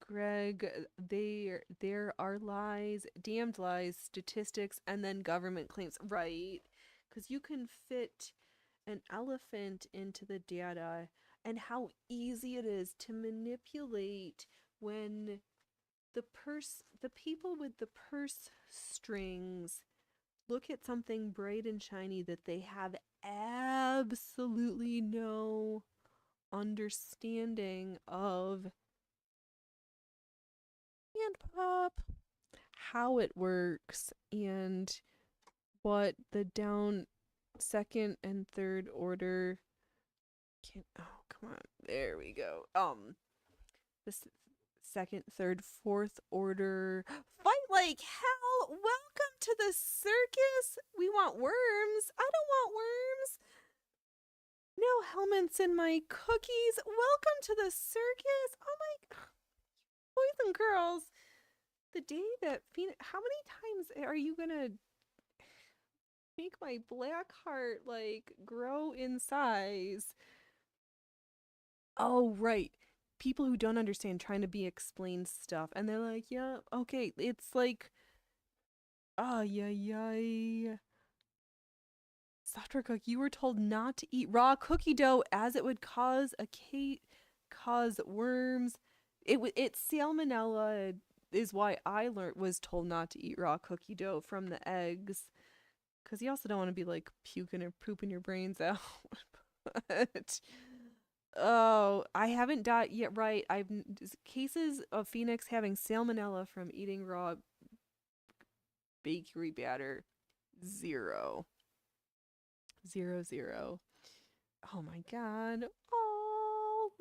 Greg, there are lies, damned lies, statistics, and then government claims. Right. Because you can fit an elephant into the data and how easy it is to manipulate when the people with the purse strings look at something bright and shiny that they have absolutely no understanding of and pop, how it works, and what the down second and third order can. Oh, come on, there we go. This second, third, fourth order fight like hell. Welcome to the circus. We want worms. I don't want worms. No helmets in my cookies. Welcome to the circus. Oh my, boys and girls. The day that Phoenix, how many times are you gonna make my black heart like grow in size? Oh, right. People who don't understand trying to be explained stuff, and they're like, yeah, okay, it's like, yeah. Software Cook, you were told not to eat raw cookie dough as it would cause worms. It's salmonella is why I was told not to eat raw cookie dough from the eggs, because you also don't want to be like puking or pooping your brains out. But oh, I haven't died yet. Right, I've cases of Phoenix having salmonella from eating raw bakery batter. 0. Oh my god.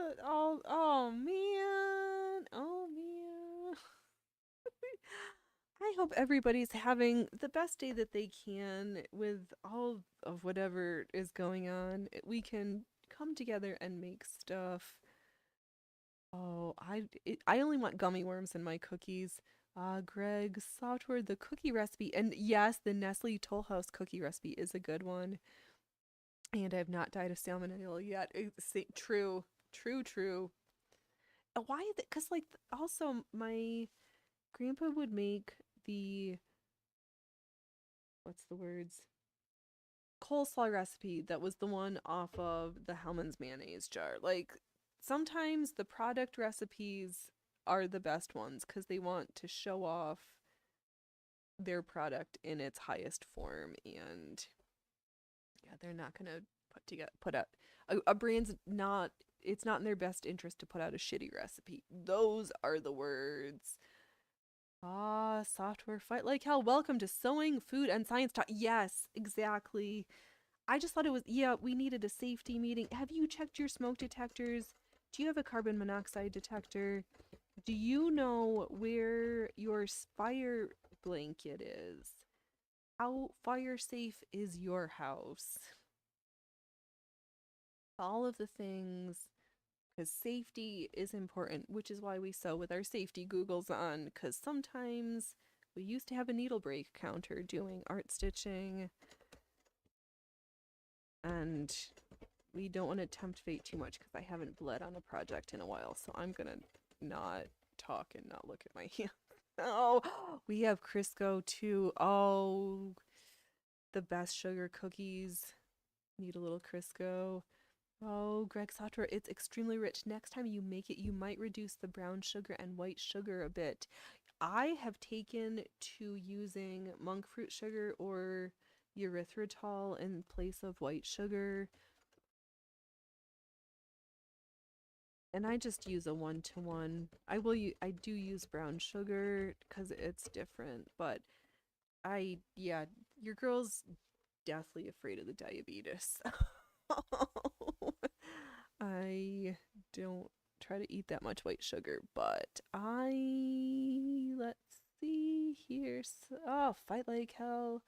Oh man. I hope everybody's having the best day that they can with all of whatever is going on. We can come together and make stuff. Oh, I only want gummy worms in my cookies. Greg, software, the cookie recipe. And yes, the Nestle Toll House cookie recipe is a good one. And I have not died of salmonella yet. True. Why is it? Because, like, also my grandpa would make the, what's the words? Coleslaw recipe that was the one off of the Hellmann's mayonnaise jar. Like, sometimes the product recipes are the best ones because they want to show off their product in its highest form, and yeah, they're not gonna put out a brand's not, it's not in their best interest to put out a shitty recipe. Those are the words. Software fight like hell. Welcome to Sewing Food and Science Talk. Yes, exactly. I just thought it was, yeah, we needed a safety meeting. Have you checked your smoke detectors? Do you have a carbon monoxide detector? Do you know where your fire blanket is? How fire safe is your house? All of the things, because safety is important, which is why we sew with our safety googles on, because sometimes we used to have a needle break counter doing art stitching, and we don't want to tempt fate too much because I haven't bled on a project in a while, so I'm gonna not talk and not look at my hand. Oh, we have Crisco too. Oh, the best sugar cookies. Need a little Crisco. Oh, Greg Software, it's extremely rich. Next time you make it, you might reduce the brown sugar and white sugar a bit. I have taken to using monk fruit sugar or erythritol in place of white sugar. And I just use a 1-to-1. I do use brown sugar because it's different, but yeah, your girl's deathly afraid of the diabetes. I don't try to eat that much white sugar, but let's see here. Fight like hell.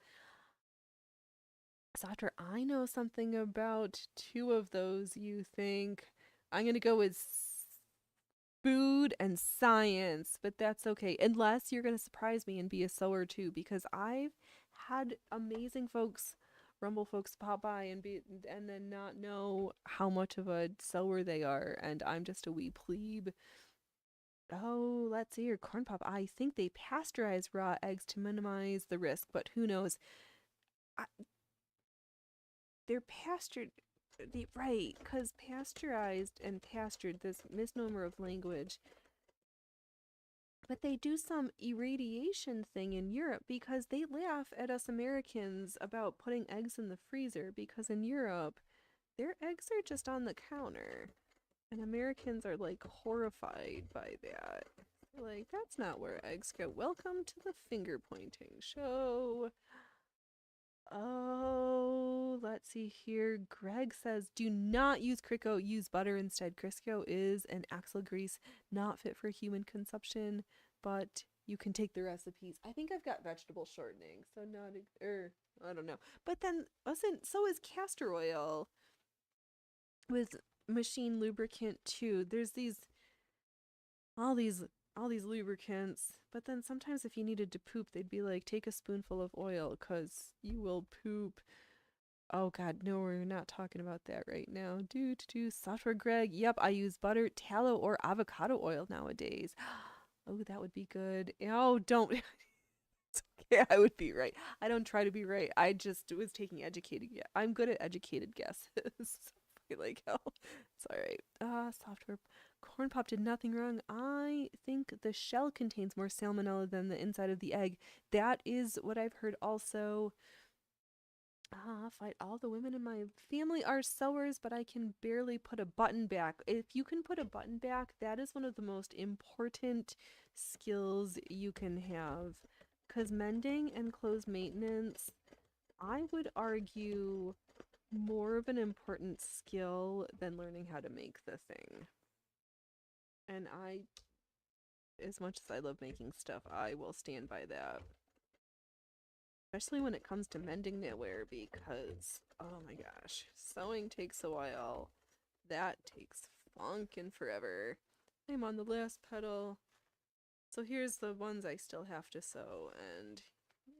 Software, I know something about 2 of those, you think. I'm gonna go with food and science, but that's okay. Unless you're gonna surprise me and be a sewer too, because I've had amazing folks, Rumble folks pop by and then not know how much of a sower they are, and I'm just a wee plebe. Oh, let's see here. Corn Pop. I think they pasteurize raw eggs to minimize the risk, but who knows? I, they're pastured, right? Because pasteurized and pastured, this misnomer of language. But they do some irradiation thing in Europe because they laugh at us Americans about putting eggs in the freezer because in Europe, their eggs are just on the counter. And Americans are like horrified by that. Like, that's not where eggs go. Welcome to the finger pointing show. Oh, let's see here. Greg says, do not use Crisco, use butter instead. Crisco is an axle grease not fit for human consumption, but you can take the recipes. I think I've got vegetable shortening, so not, I don't know. But then, so is castor oil with machine lubricant too. There's all these lubricants, but then sometimes if you needed to poop, they'd be like, take a spoonful of oil because you will poop. Oh god, no, we're not talking about that right now. Software Greg. Yep, I use butter, tallow, or avocado oil nowadays. Oh, that would be good. Oh, don't. It's okay, I would be right. I don't try to be right. I just was taking educated. Yeah, I'm good at educated guesses. Like hell. It's alright. Software. Corn Pop did nothing wrong. I think the shell contains more salmonella than the inside of the egg. That is what I've heard also. Fight all the women in my family are sewers, but I can barely put a button back. If you can put a button back, that is one of the most important skills you can have. Because mending and clothes maintenance, I would argue, more of an important skill than learning how to make the thing. And as much as I love making stuff, I will stand by that. Especially when it comes to mending knitwear because, oh my gosh, sewing takes a while. That takes funkin' forever. I'm on the last pedal. So here's the ones I still have to sew, and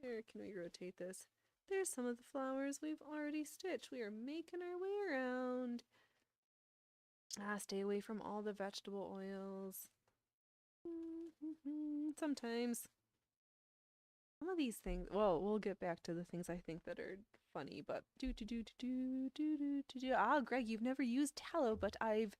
here, can we rotate this? There's some of the flowers we've already stitched. We are making our way around. Stay away from all the vegetable oils. Sometimes. Some of these things, well, we'll get back to the things I think that are funny, but Greg, you've never used tallow, but I've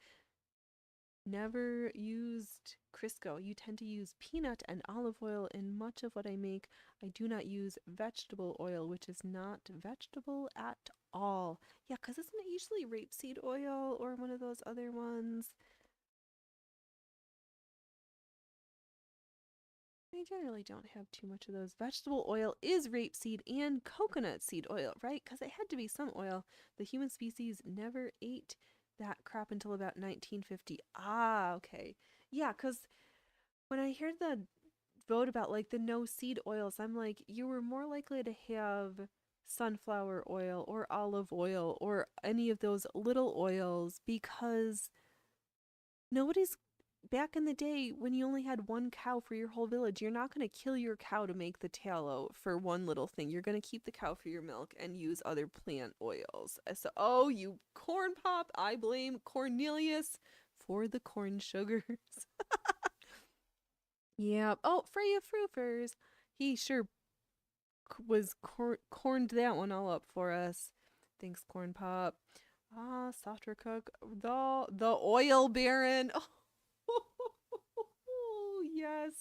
never used Crisco. You tend to use peanut and olive oil in much of what I make. I do not use vegetable oil, which is not vegetable at all. Yeah, because isn't it usually rapeseed oil or one of those other ones? I generally don't have too much of those. Vegetable oil is rapeseed and coconut seed oil, right? Because it had to be some oil. The human species never ate that crap until about 1950. Okay. Yeah, because when I heard the vote about like the no seed oils, I'm like, you were more likely to have sunflower oil or olive oil or any of those little oils because nobody's back in the day when you only had one cow for your whole village, you're not going to kill your cow to make the tallow for one little thing. You're going to keep the cow for your milk and use other plant oils. So, oh, you Corn Pop, I blame Cornelius for the corn sugars. Yeah. Oh, Freya Fruifers. He sure was corned that one all up for us. Thanks, Corn Pop. Software Cook. The Oil Baron. Oh, yes.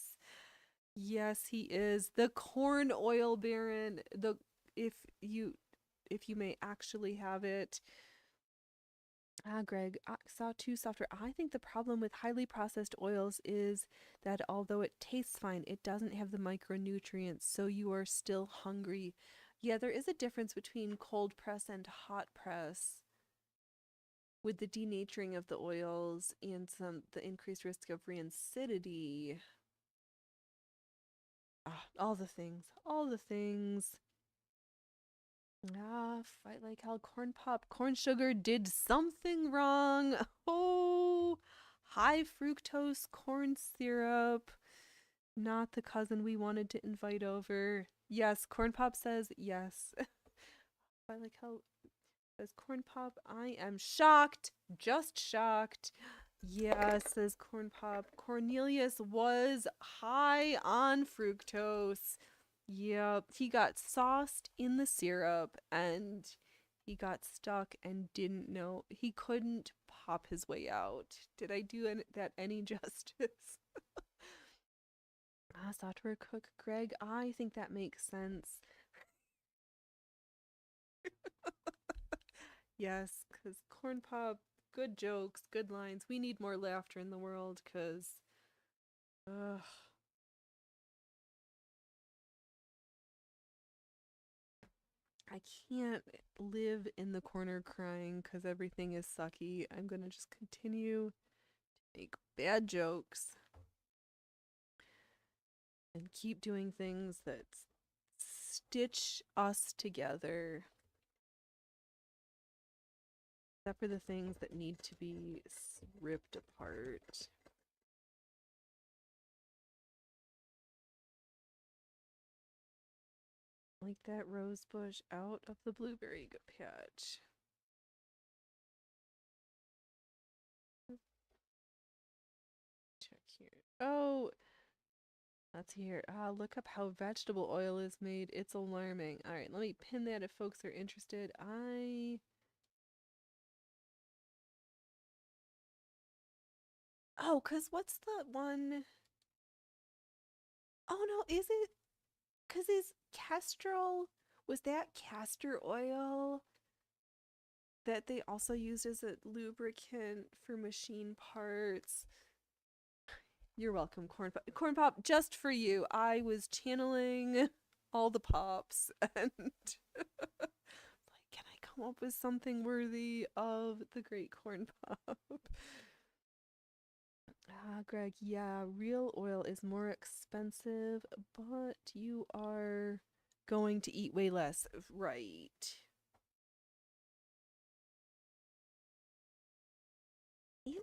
Yes, he is. The Corn Oil Baron. If you may actually have it. Greg, Sawtooth Software. I think the problem with highly processed oils is that although it tastes fine, it doesn't have the micronutrients, so you are still hungry. Yeah, there is a difference between cold press and hot press with the denaturing of the oils and the increased risk of rancidity. All the things. All the things. Fight like hell. Corn Pop. Corn sugar did something wrong. Oh, high fructose corn syrup. not the cousin we wanted to invite over. Yes, Corn Pop says yes. I like how says Corn Pop, I am shocked, just shocked. Yes, says Corn Pop. Cornelius was high on fructose. Yep, he got sauced in the syrup and he got stuck and didn't know. He couldn't pop his way out. Did I do that any justice? Software cook Greg, I think that makes sense. Yes, because Corn Pop, good jokes, good lines. We need more laughter in the world, because, ugh. I can't live in the corner crying because everything is sucky. I'm gonna just continue to make bad jokes and keep doing things that stitch us together. Except for the things that need to be ripped apart. Like that rose bush out of the blueberry patch. Check here. Oh, let's hear. Look up how vegetable oil is made. It's alarming. All right, let me pin that if folks are interested. Oh, 'cause what's the one? Oh no, is it? 'Cause is Kestrel, was that castor oil that they also used as a lubricant for machine parts? You're welcome, Corn Pop. Corn Pop, just for you. I was channeling all the pops and like, can I come up with something worthy of the great Corn Pop? Greg, yeah, real oil is more expensive, but you are going to eat way less, right? And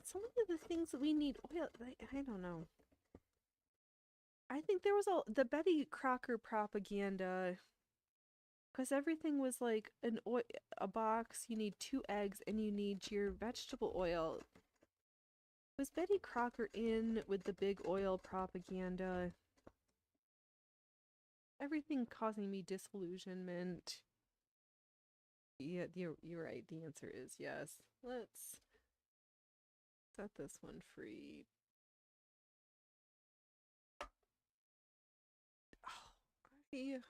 some of the things that we need oil, I don't know. I think there was the Betty Crocker propaganda, because everything was like a box, you need 2 eggs, and you need your vegetable oil. Was Betty Crocker in with the big oil propaganda? Everything causing me disillusionment. Yeah, you're right. The answer is yes. Let's set this one free. Oh, I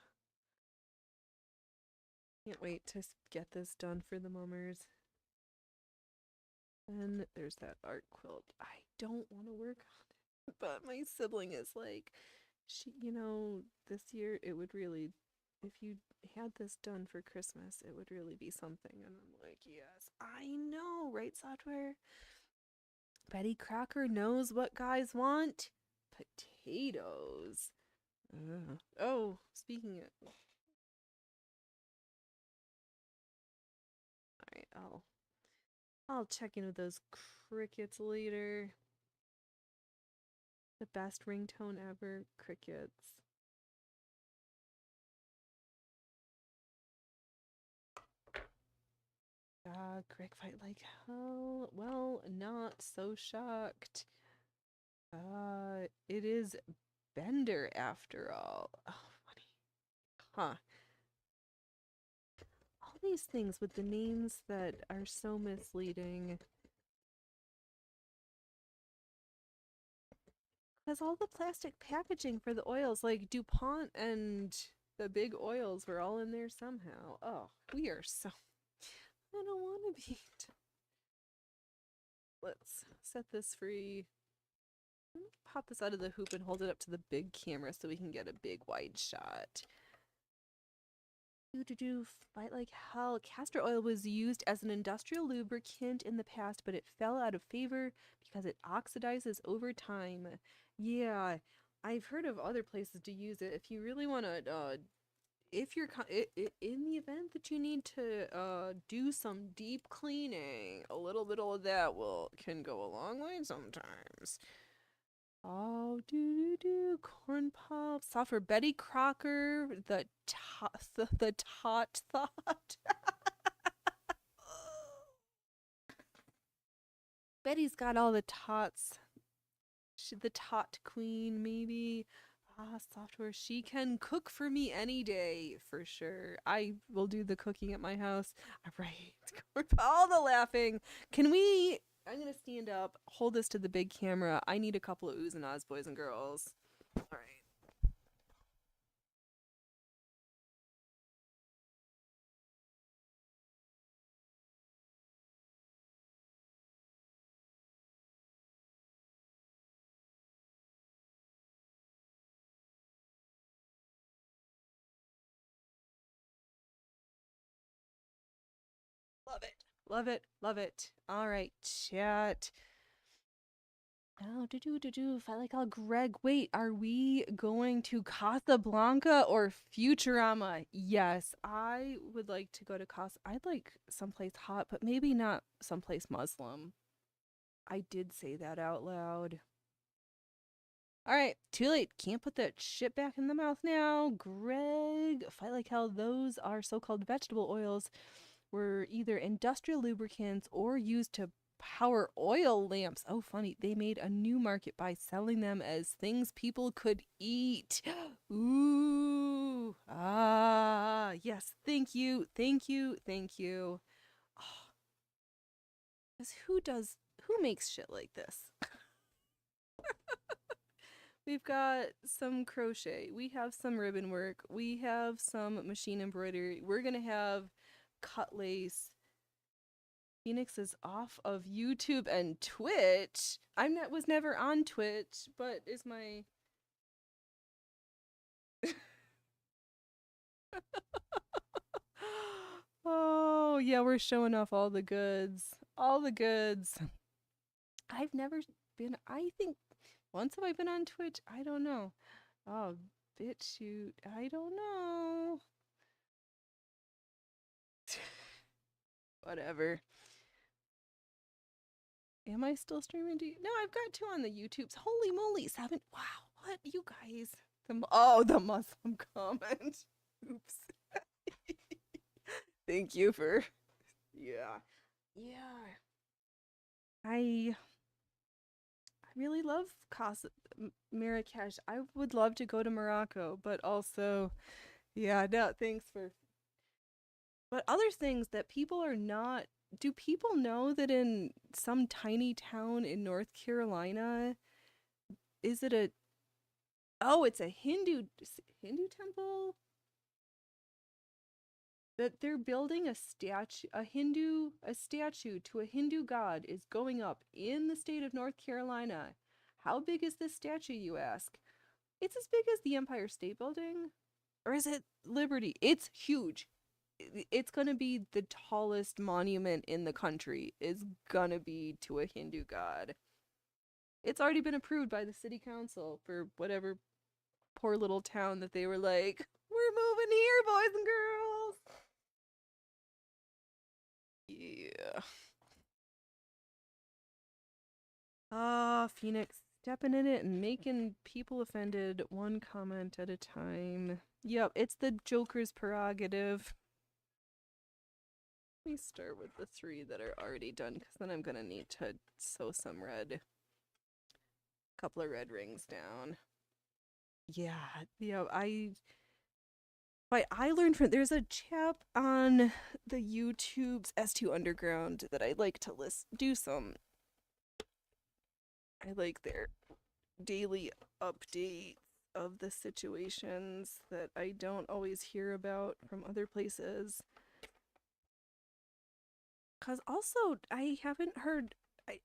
can't wait to get this done for the mummers. And there's that art quilt. I don't want to work on it, but my sibling is like, this year it would really, if you had this done for Christmas, it would really be something. And I'm like, yes, I know, right, Software? Betty Crocker knows what guys want. Potatoes. Ugh. Oh, speaking of... Alright, I'll check in with those crickets later. The best ringtone ever, crickets. Greg fight like hell. Well, not so shocked. It is Bender after all. Oh, funny. Huh. All these things with the names that are so misleading. Because all the plastic packaging for the oils, like DuPont and the big oils, were all in there somehow. Oh, we are so... I don't want to be... Let's set this free. Pop this out of the hoop and hold it up to the big camera so we can get a big wide shot. Fight like hell. Castor oil was used as an industrial lubricant in the past, but it fell out of favor because it oxidizes over time. Yeah, I've heard of other places to use it. If you really want to, if you're in the event that you need to do some deep cleaning, a little bit of that can go a long way sometimes. Oh, corn pops. Software Betty Crocker, the tot thought. Betty's got all the tots. The tot queen, maybe. Software. She can cook for me any day, for sure. I will do the cooking at my house. All right. All the laughing. Can we... I'm going to stand up, hold this to the big camera. I need a couple of oohs and ahs, boys and girls. All right. Love it. Love it. Love it. All right, chat. Oh, if I like all Greg. Wait, are we going to Casablanca or Futurama? Yes, I would like to go to I'd like someplace hot, but maybe not someplace Muslim. I did say that out loud. All right, too late. Can't put that shit back in the mouth now. Greg, fight like hell. Those are so-called vegetable oils. Were either industrial lubricants or used to power oil lamps. Oh, funny. They made a new market by selling them as things people could eat. Ooh. Ah, yes. Thank you. Thank you. Thank you. Oh. 'Cause who makes shit like this? We've got some crochet. We have some ribbon work. We have some machine embroidery. We're going to have cut lace. Phoenix is off of YouTube and Twitch. Was never on Twitch, but is my Oh, yeah, we're showing off all the goods. All the goods. I've never been, I think once have I been on Twitch? I don't know. Oh, BitChute. I don't know. Whatever. Am I still streaming? No, I've got 2 on the YouTubes. Holy moly, 7. Wow, what? You guys. The Muslim comment. Oops. Thank you for... Yeah. Yeah. I really love Marrakesh. I would love to go to Morocco, but also... Yeah, no, thanks for... But other things that people are not... Do people know that in some tiny town in North Carolina, is it a... Oh, it's a Hindu temple? That they're building a statue to a Hindu god is going up in the state of North Carolina. How big is this statue, you ask? It's as big as the Empire State Building? Or is it Liberty? It's huge. It's gonna be the tallest monument in the country, is gonna be to a Hindu god. It's already been approved by the city council for whatever poor little town that they were like, we're moving here, boys and girls. Yeah. Phoenix stepping in it and making people offended one comment at a time. Yep, it's the Joker's prerogative. Let me start with the 3 that are already done, because then I'm gonna need to sew some red. Couple of red rings down. Yeah, I learned from, there's a chap on the YouTube's S2 Underground that I like to do some. I like their daily updates of the situations that I don't always hear about from other places. Cause also I haven't heard,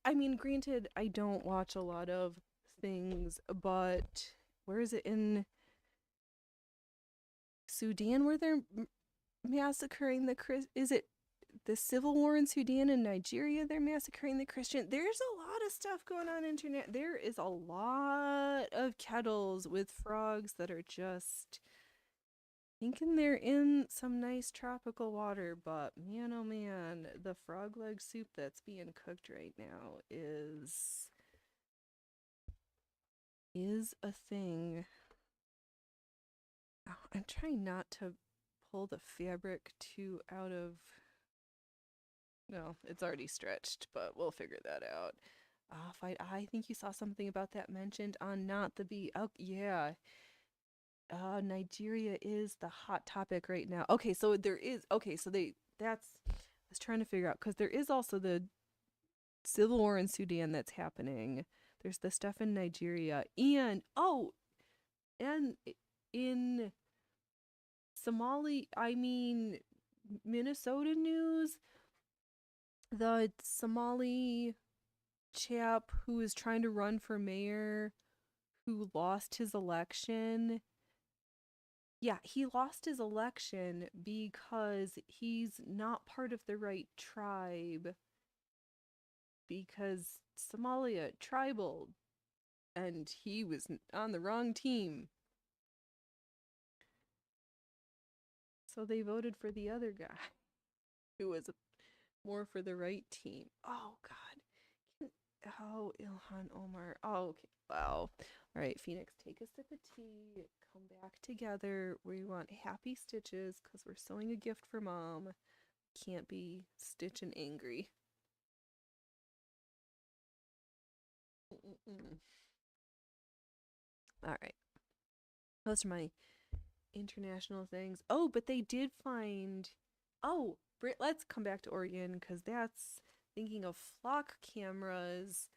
I mean, granted, I don't watch a lot of things, but where is it in Sudan where they're massacring is it the civil war in Sudan and Nigeria? They're massacring the Christian. There's a lot of stuff going on internet. There is a lot of kettles with frogs that are just thinking they're in some nice tropical water, but man, oh man, the frog leg soup that's being cooked right now is is a thing. Oh, I'm trying not to pull the fabric too out of. No, it's already stretched, but we'll figure that out. I think you saw something about that mentioned on Not the Bee. Oh, yeah. Nigeria is the hot topic right now. Okay, so there is. Okay, so that's. I was trying to figure out because there is also the civil war in Sudan that's happening. There's the stuff in Nigeria and in Minnesota news, the Somali chap who is trying to run for mayor who lost his election. Yeah, he lost his election because he's not part of the right tribe because Somalia tribal and he was on the wrong team. So they voted for the other guy who was more for the right team. Oh God. Oh, Ilhan Omar. Oh, okay. Wow. All right, Phoenix, take a sip of tea. Come back together. We want happy stitches because we're sewing a gift for mom. Can't be stitching angry. All right. Those are my international things. Oh, but they did find. Oh, let's come back to Oregon because that's thinking of flock cameras.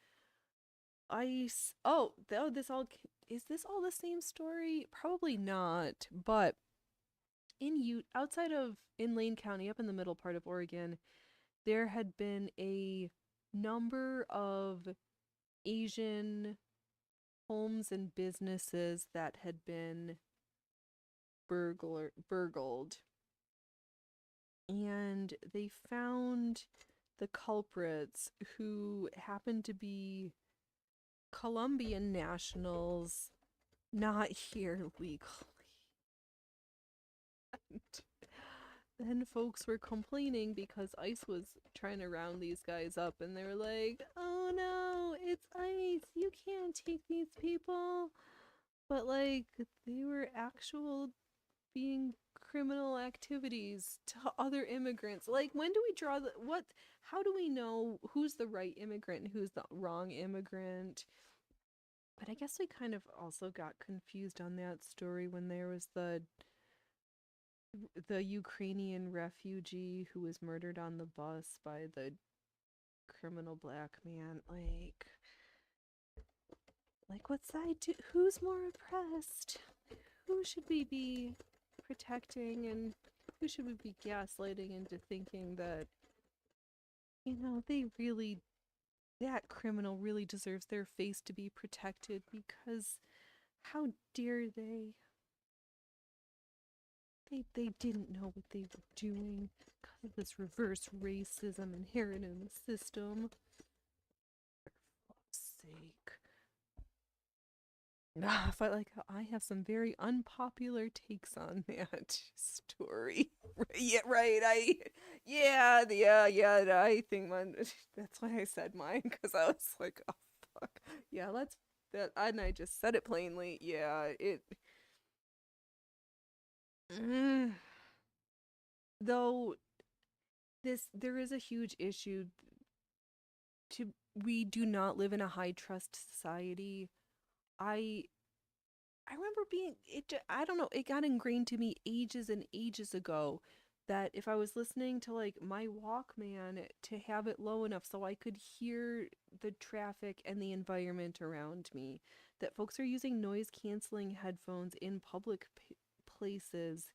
Ice. Oh, this all is this all the same story? Probably not. But outside of in Lane County, up in the middle part of Oregon, there had been a number of Asian homes and businesses that had been burgled, and they found the culprits who happened to be Colombian nationals not here legally. And then folks were complaining because ICE was trying to round these guys up and they were like, oh no, it's ICE, you can't take these people. But like they were actual being criminal activities to other immigrants. Like when do we draw how do we know who's the right immigrant and who's the wrong immigrant? But I guess we kind of also got confused on that story when there was the Ukrainian refugee who was murdered on the bus by the criminal black man. Like what side who's more oppressed? Who should we be protecting and who should we be gaslighting into thinking that that criminal really deserves their face to be protected because how dare they? They didn't know what they were doing because of this reverse racism inherent in the system. For fuck's sake. I have some very unpopular takes on that story. Yeah, right. I think that's why I said mine because I was like, oh fuck. Yeah, and I just said it plainly. Yeah, though there is a huge issue we do not live in a high trust society. I remember I don't know, it got ingrained to me ages and ages ago that if I was listening to like my Walkman to have it low enough so I could hear the traffic and the environment around me, that folks are using noise canceling headphones in public places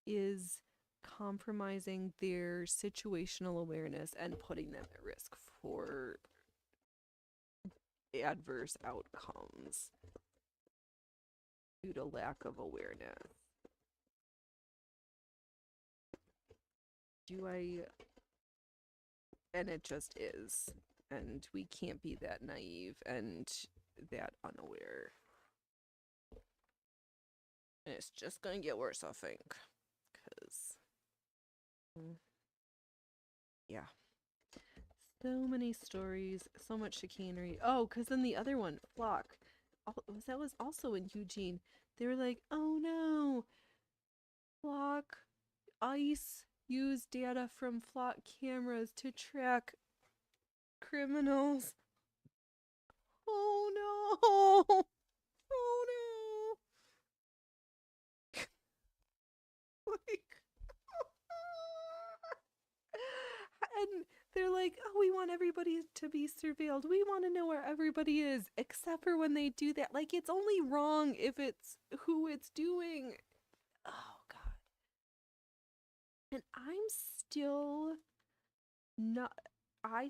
is compromising their situational awareness and putting them at risk for adverse outcomes due to lack of awareness. And it just is. And we can't be that naive and that unaware. And it's just gonna get worse, I think. Because, yeah. So many stories, so much chicanery. Oh, because then the other one, Flock. that was also in Eugene. They were like, "Oh no, Flock ICE used data from Flock cameras to track criminals." Oh no! Oh no! Like, and they're like, "Oh, we want everybody to be surveilled. We want to know where everybody is, except for when they do that. Like, it's only wrong if it's who it's doing." Oh God. And I'm still not. I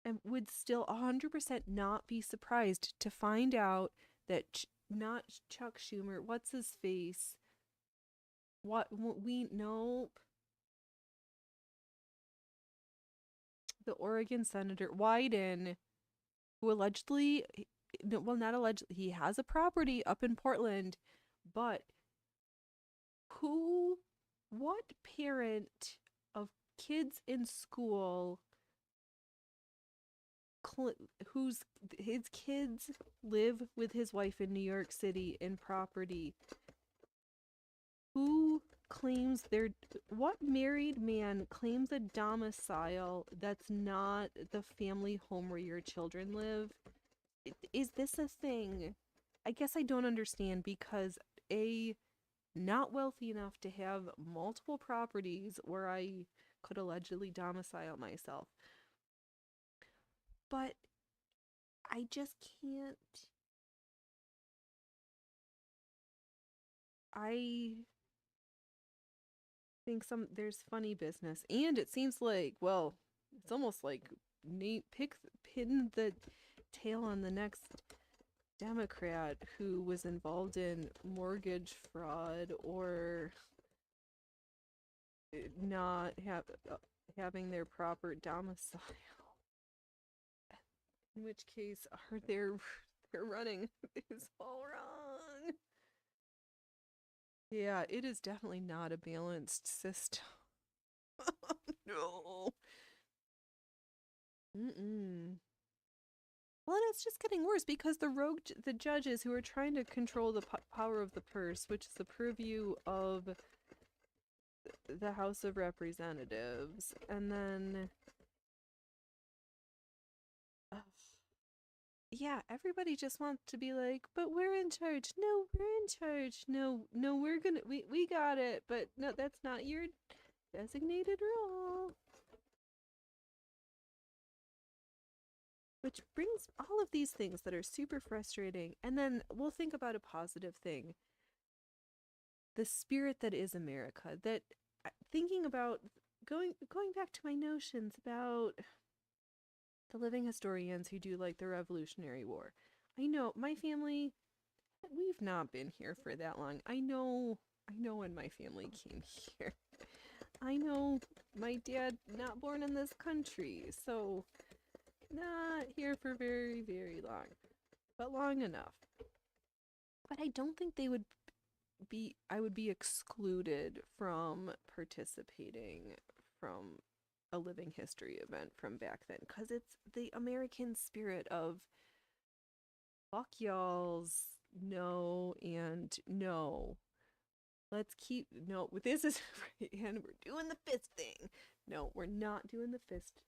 am would still 100% not be surprised to find out that not Chuck Schumer, what's his face? What we nope. The Oregon Senator Wyden, who allegedly, no, well, not allegedly, he has a property up in Portland, but who, what parent of kids in school whose his kids live with his wife in New York City in property, who claims their what married man claims a domicile that's not the family home where your children live? Is this a thing? I guess I don't understand because not wealthy enough to have multiple properties where I could allegedly domicile myself. But I just can't. I think there's funny business, and it seems like, well, it's almost like pin the tail on the next Democrat who was involved in mortgage fraud or not having their proper domicile. In which case, they're running is all wrong. Yeah, it is definitely not a balanced system. No. Mm-mm. Well, and it's just getting worse because the judges who are trying to control the power of the purse, which is the purview of the House of Representatives, and then, yeah, everybody just wants to be like, but we're in charge. No, we're in charge. No, we got it. But no, that's not your designated role. Which brings all of these things that are super frustrating. And then we'll think about a positive thing. The spirit that is America. That thinking about going back to my notions about the living historians who do like the Revolutionary War. I know my family, we've not been here for that long. I know when my family came here. I know my dad not born in this country, so not here for very, very long, but long enough. But I don't think I would be excluded from participating from a living history event from back then because it's the American spirit of fuck y'all's no and no. Let's keep no. This is and we're doing the fist thing. No, we're not doing the fist.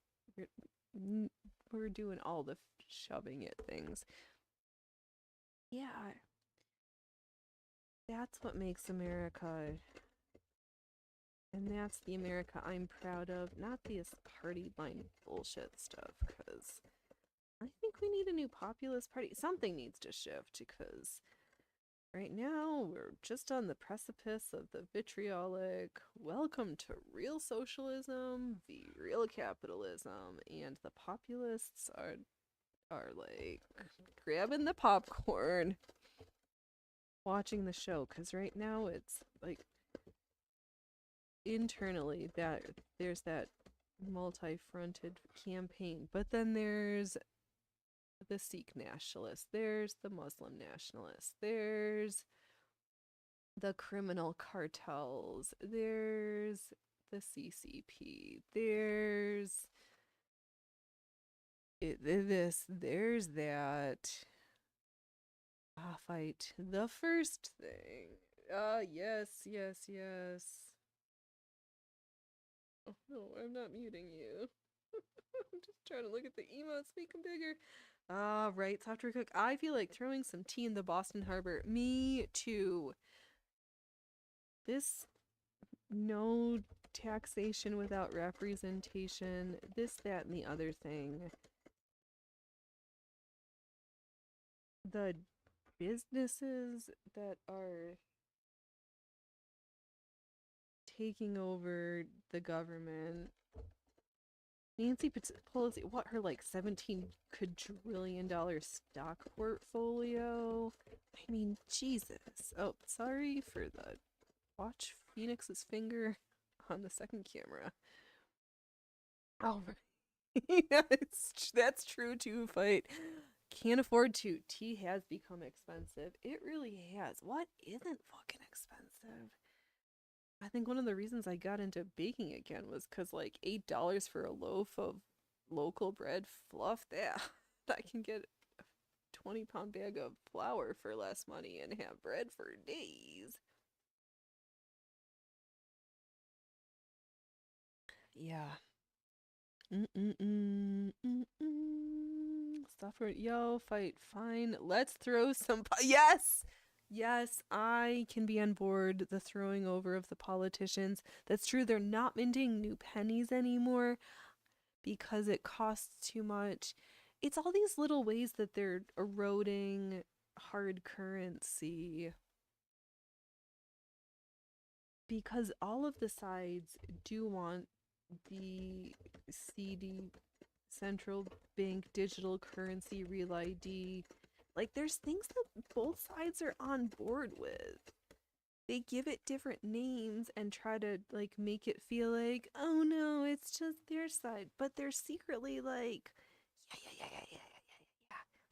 We're doing all the shoving it things. Yeah, that's what makes America, and that's the America I'm proud of. Not this party line bullshit stuff. Because I think we need a new populist party. Something needs to shift because right now we're just on the precipice of the vitriolic welcome to real socialism, the real capitalism, and the populists are like grabbing the popcorn watching the show because right now it's like internally that there's that multi-fronted campaign, but then there's the Sikh nationalists, there's the Muslim nationalists, there's the criminal cartels, there's the CCP, there's there's that. Fight. The first thing. Yes, yes, yes. Oh no, I'm not muting you. I'm just trying to look at the emotes, make them bigger. Right, Software Cook. I feel like throwing some tea in the Boston Harbor. Me too. This no taxation without representation. This, that, and the other thing. The businesses that are taking over the government. Nancy Pelosi, what, her like $17 quadrillion stock portfolio? I mean, Jesus. Oh, sorry for the watch Phoenix's finger on the second camera. Oh, yeah, that's true too, Fight. Can't afford to. Tea has become expensive. It really has. What isn't fucking expensive? I think one of the reasons I got into baking again was because like $8 for a loaf of local bread, fluff that. I can get a 20-pound bag of flour for less money and have bread for days. Yeah. Software, yo, Fight, fine. Let's throw some. Yes! Yes, I can be on board the throwing over of the politicians. That's true, they're not minting new pennies anymore because it costs too much. It's all these little ways that they're eroding hard currency. Because all of the sides do want the CD, central bank digital currency real ID. Like, there's things that both sides are on board with. They give it different names and try to like make it feel like, oh no, it's just their side, but they're secretly like, yeah,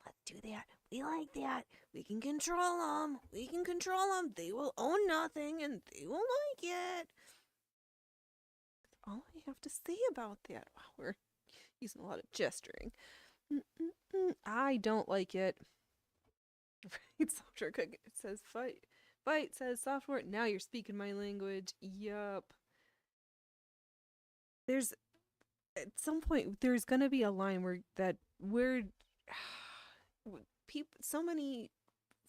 let's do that. We like that. We can control them. We can control them. They will own nothing and they will like it. That's all I have to say about that. Wow, we're using a lot of gesturing. I don't like it. Right, Software Cook. It says fight. Fight says software. Now you're speaking my language. Yup. There's at some point there's gonna be a line where we're people. So many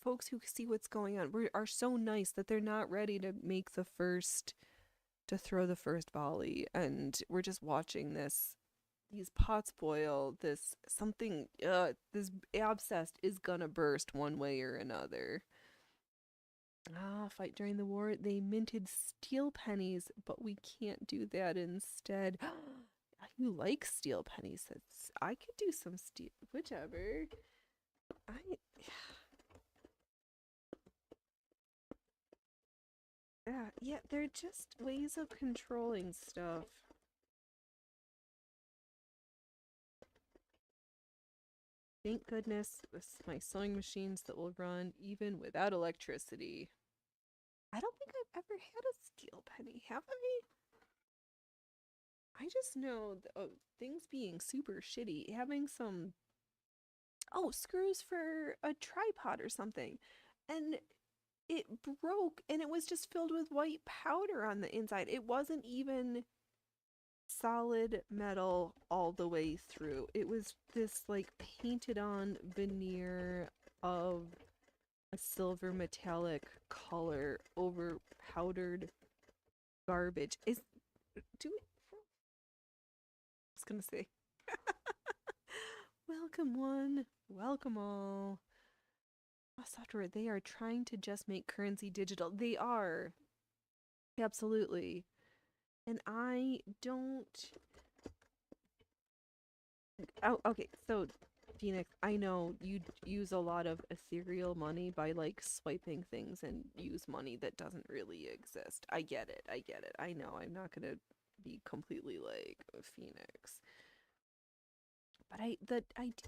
folks who see what's going on are so nice that they're not ready to make the first to throw the first volley, and we're just watching these pots boil. This abscess is gonna burst one way or another. Fight during the war. They minted steel pennies, but we can't do that instead. You like steel pennies? I could do some steel. Whichever. Yeah, they're just ways of controlling stuff. Thank goodness, with my sewing machines that will run even without electricity. I don't think I've ever had a steel penny, have I? I just know things being super shitty, having some screws for a tripod or something, and it broke, and it was just filled with white powder on the inside. It wasn't even solid metal all the way through. It was this like painted on veneer of a silver metallic color over powdered garbage. I was gonna say welcome one, welcome all. Software, they are trying to just make currency digital. They are. Absolutely. And I don't... Oh, okay, so Phoenix, I know you use a lot of ethereal money by like swiping things and use money that doesn't really exist. I get it. I know I'm not gonna be completely like a Phoenix. But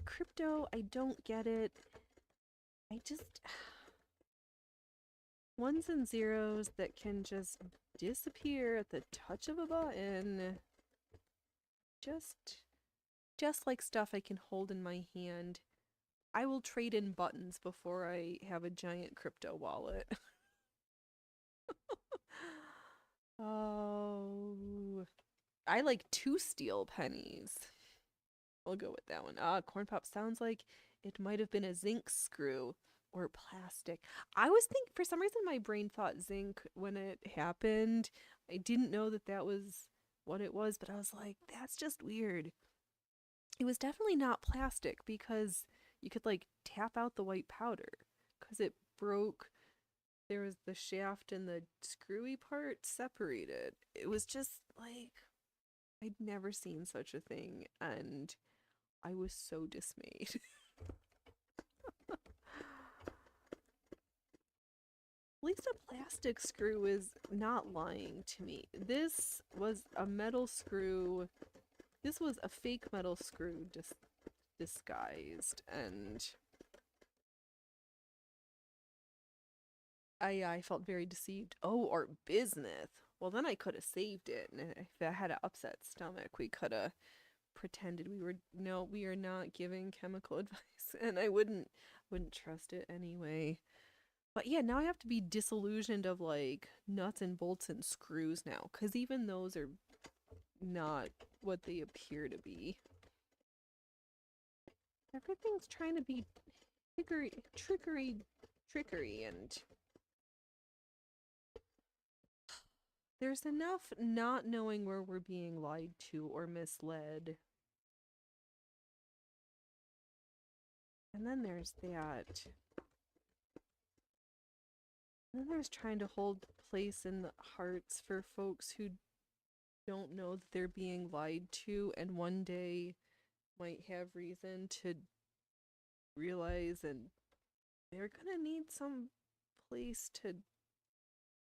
crypto, I don't get it. I just ones and zeros that can just disappear at the touch of a button. Just just like stuff I can hold in my hand. I will trade in buttons before I have a giant crypto wallet. Oh, I like 2 steel pennies. I'll go with that one. Corn Pop sounds like it might have been a zinc screw or plastic. I was thinking, for some reason, my brain thought zinc when it happened. I didn't know that that was what it was, but I was like, that's just weird. It was definitely not plastic because you could like tap out the white powder because it broke. There was the shaft and the screwy part separated. It was just like I'd never seen such a thing, and I was so dismayed. At least a plastic screw is not lying to me. This was a metal screw. This was a fake metal screw disguised, and I felt very deceived. Oh, or bismuth. Well, then I could have saved it, and if I had an upset stomach, we could have pretended we were no, we are not giving chemical advice, and I wouldn't trust it anyway. But yeah, now I have to be disillusioned of like nuts and bolts and screws now, because even those are not what they appear to be. Everything's trying to be trickery, and there's enough not knowing where we're being lied to or misled. And then there's that. And then there's trying to hold place in the hearts for folks who don't know that they're being lied to and one day might have reason to realize, and they're gonna need some place to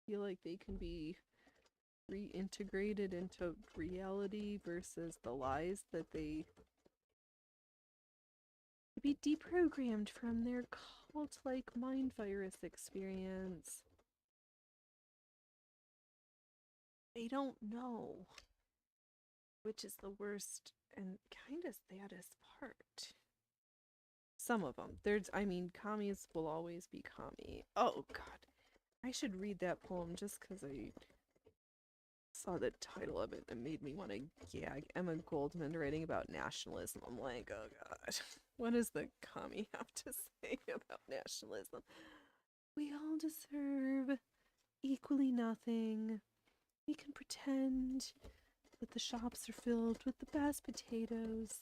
feel like they can be reintegrated into reality versus the lies that they be deprogrammed from their cult-like mind virus experience. They don't know, which is the worst and kind of saddest part. Some of them. Commies will always be commie. Oh, God. I should read that poem just because I saw the title of it and made me want to gag. Emma Goldman writing about nationalism. I'm like, oh, God. What does the commie have to say about nationalism? We all deserve equally nothing. We can pretend that the shops are filled with the best potatoes,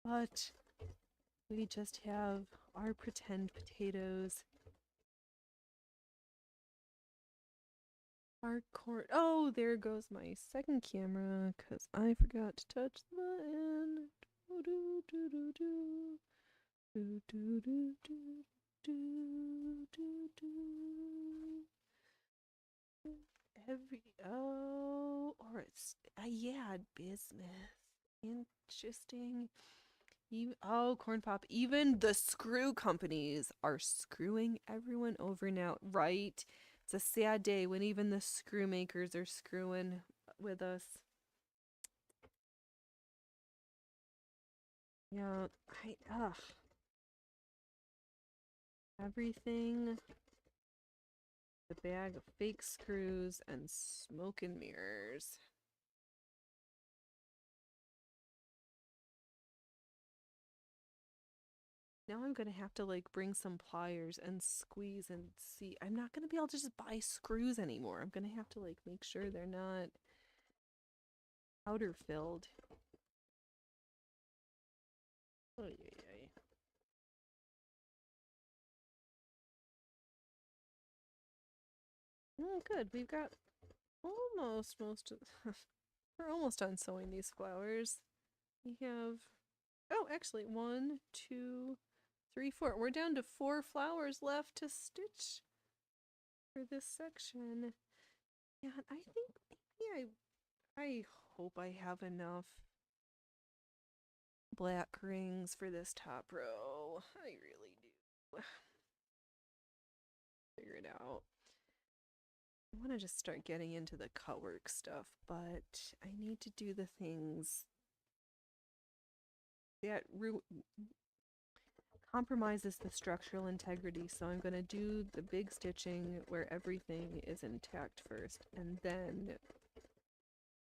but we just have our pretend potatoes. Our corn. Oh, there goes my second camera because I forgot to touch the button. Do do do do do do do do do do do. Or it's yeah, bismuth. Interesting. Corn Pop. Even the screw companies are screwing everyone over now, right? It's a sad day when even the screw makers are screwing with us. Yeah, everything. The bag of fake screws and smoke and mirrors. Now I'm gonna have to like bring some pliers and squeeze and see. I'm not gonna be able to just buy screws anymore. I'm gonna have to like make sure they're not powder filled. Oh yeah. Oh, good. We've got almost most of. We're almost done sewing these flowers. We have. Oh, actually, 1, 2, 3, 4. We're down to 4 flowers left to stitch for this section. Yeah, I think maybe I hope I have enough black rings for this top row. I really do. Figure it out. I want to just start getting into the cut work stuff, but I need to do the things that compromises the structural integrity. So I'm going to do the big stitching where everything is intact first, and then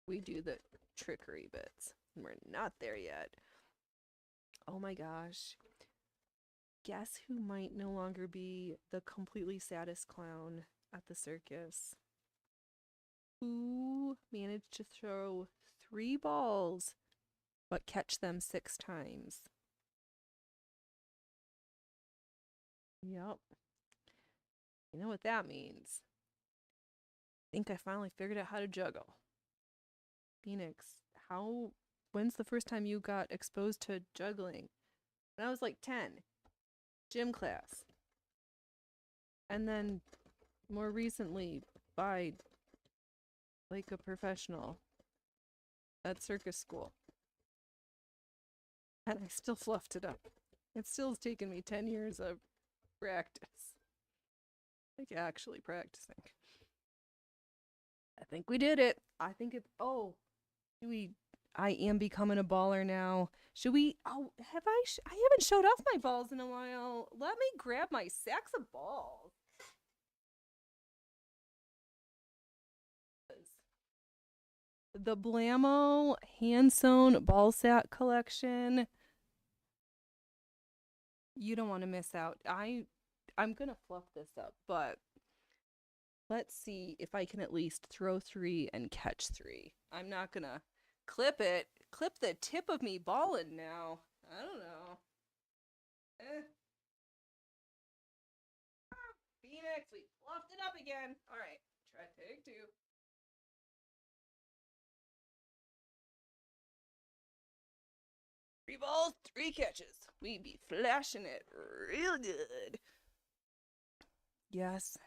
we do the trickery bits. We're not there yet. Oh my gosh. Guess who might no longer be the completely saddest clown at the circus? Who managed to throw 3 balls but catch them 6 times? Yep. You know what that means. I think I finally figured out how to juggle. Phoenix, when's the first time you got exposed to juggling? When I was like 10. Gym class. And then more recently by like a professional at circus school. And I still fluffed it up. It still has taken me 10 years of practice. Like actually practicing. I think we did it. I think it. Oh, I am becoming a baller now. Should we? Oh, have I? I haven't showed off my balls in a while. Let me grab my sacks of balls. The Blammo hand sewn ball sack collection. You don't want to miss out. I'm gonna fluff this up, but let's see if I can at least throw 3 and catch 3. I'm not gonna clip the tip of me balling now. I don't know. Phoenix, we fluffed it up again. All right, try take 2. Three balls, 3 catches. We be flashing it real good. Yes.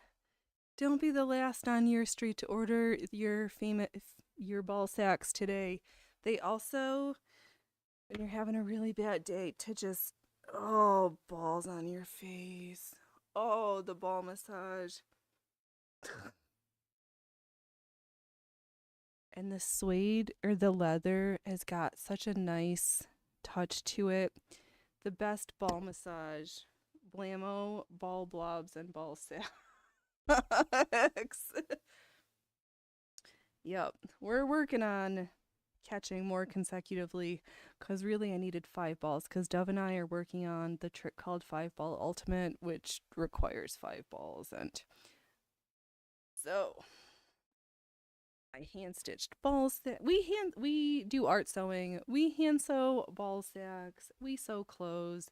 Don't be the last on your street to order your ball sacks today. They also, when you're having a really bad day, to just, balls on your face. Oh, the ball massage. And the suede or the leather has got such a nice touch to it. The best ball massage. Blammo, ball blobs, and ball sacks. Yep, we're working on catching more consecutively because really I needed 5 balls because Dove and I are working on the trick called 5-ball ultimate, which requires 5 balls. And so I hand stitched balls. We do art sewing. We hand sew ball sacks. We sew clothes.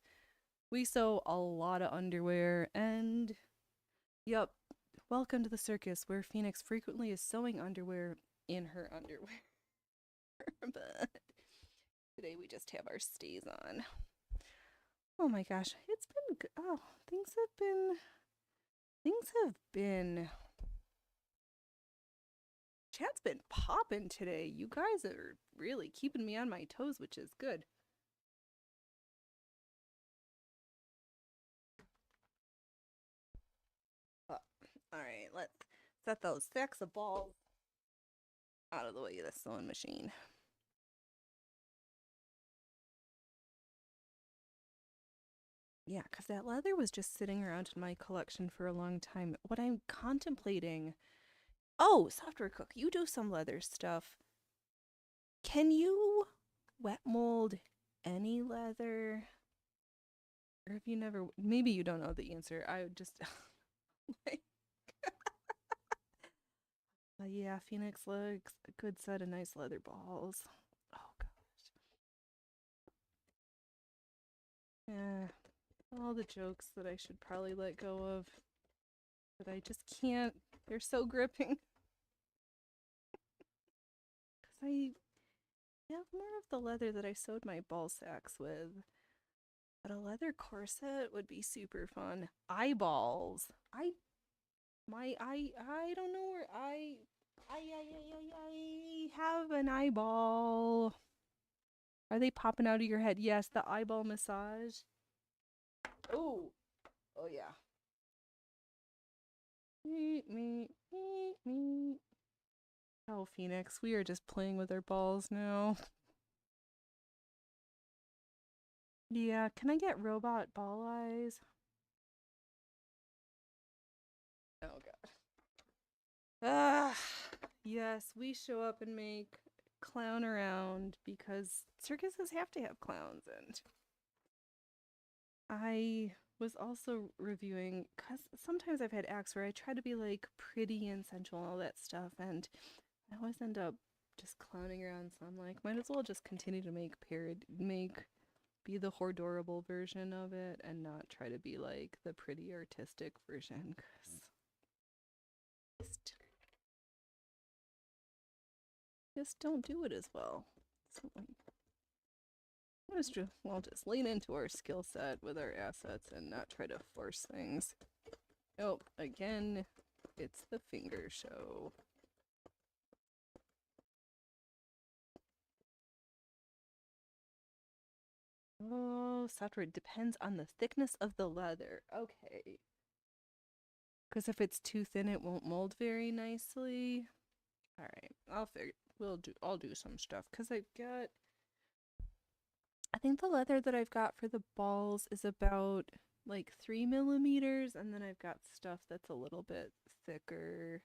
We sew a lot of underwear. And yep, welcome to the circus where Phoenix frequently is sewing underwear in her underwear. But today we just have our stays on. Oh my gosh, it's been good. Oh, things have been chat's been popping today. You guys are really keeping me on my toes, which is good. All right, let's set those sacks of balls out of the way of the sewing machine. Yeah, because that leather was just sitting around in my collection for a long time. What I'm contemplating... Oh, Software Cook, you do some leather stuff. Can you wet mold any leather? Or have you never... Maybe you don't know the answer. I would just... like... yeah, Phoenix looks a good set of nice leather balls. Oh, gosh. Yeah. All the jokes that I should probably let go of. But I just can't. They're so gripping. Because I have more of the leather that I sewed my ball sacks with. But a leather corset would be super fun. Eyeballs. I don't know where I have an eyeball. Are they popping out of your head? Yes, the eyeball massage. Oh yeah. Me. Oh, Phoenix, we are just playing with our balls now. Yeah, can I get robot ball eyes? Oh god. Ah, yes, we show up and make clown around because circuses have to have clowns, and I was also reviewing because sometimes I've had acts where I try to be like pretty and sensual and all that stuff, and I always end up just clowning around. So I'm like, might as well just continue to be the horrible version of it, and not try to be like the pretty artistic version, because just don't do it as well. So I'll just lean into our skill set with our assets and not try to force things. Oh, again, it's the finger show. Oh, software depends on the thickness of the leather. Okay. Because if it's too thin, it won't mold very nicely. All right, I'll do some stuff because I think the leather that I've got for the balls is about like 3 millimeters, and then I've got stuff that's a little bit thicker.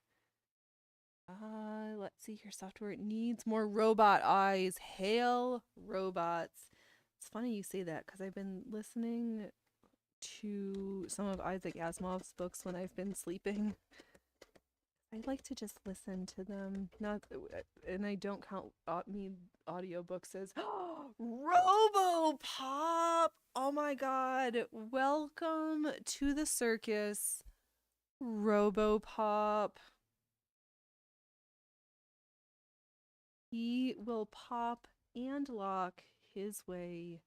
Let's see here. Software, it needs more robot eyes. Hail robots. It's funny you say that because I've been listening to some of Isaac Asimov's books when I've been sleeping. I like to just listen to them. And I don't count me audiobooks as RoboPop. Oh my god. Welcome to the circus, RoboPop. He will pop and lock his way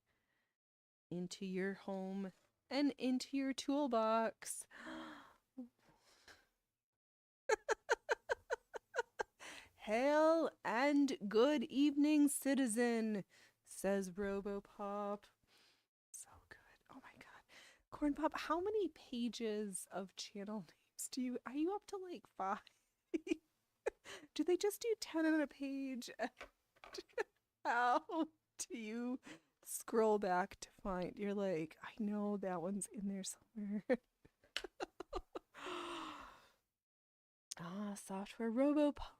into your home and into your toolbox. Hail and good evening, citizen, says RoboPop. So good. Oh my god. Corn Pop, how many pages of channel names are you up to like 5? Do they just do 10 on a page? How do you scroll back to find? You're like, I know that one's in there somewhere. Software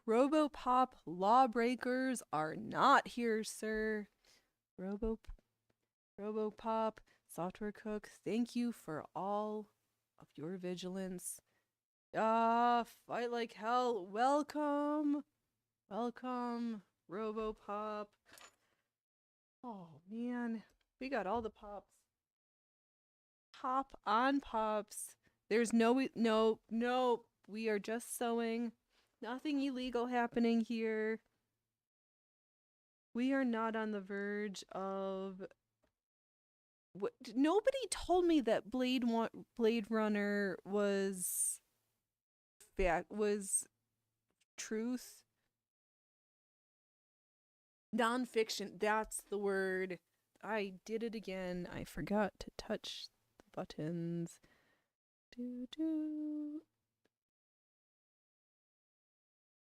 RoboPop lawbreakers are not here, sir. RoboPop software cook, thank you for all of your vigilance. Fight like hell. Welcome, RoboPop. Oh man, we got all the pops. Pop on pops. There's no. We are just sewing. Nothing illegal happening here. We are not on the verge of. Nobody told me that Blade Runner was truth. Nonfiction. That's the word. I did it again. I forgot to touch the buttons.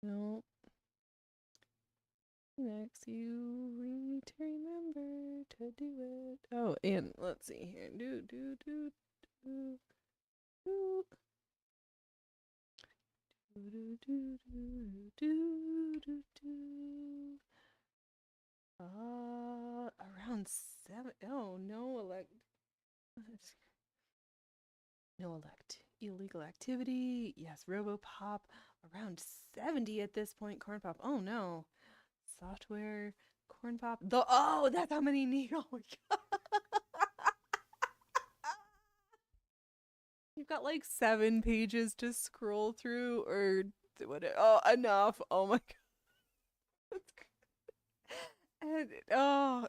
No. Next, you need to remember to do it. Oh, and let's see here. Do. Around 7. Oh, illegal activity. Yes, RoboPop. Around 70 at this point. Corn Pop. Oh no. Software. Corn Pop. That's how many need. Oh my god. You've got like 7 pages to scroll through, or what? Oh, enough. Oh my god.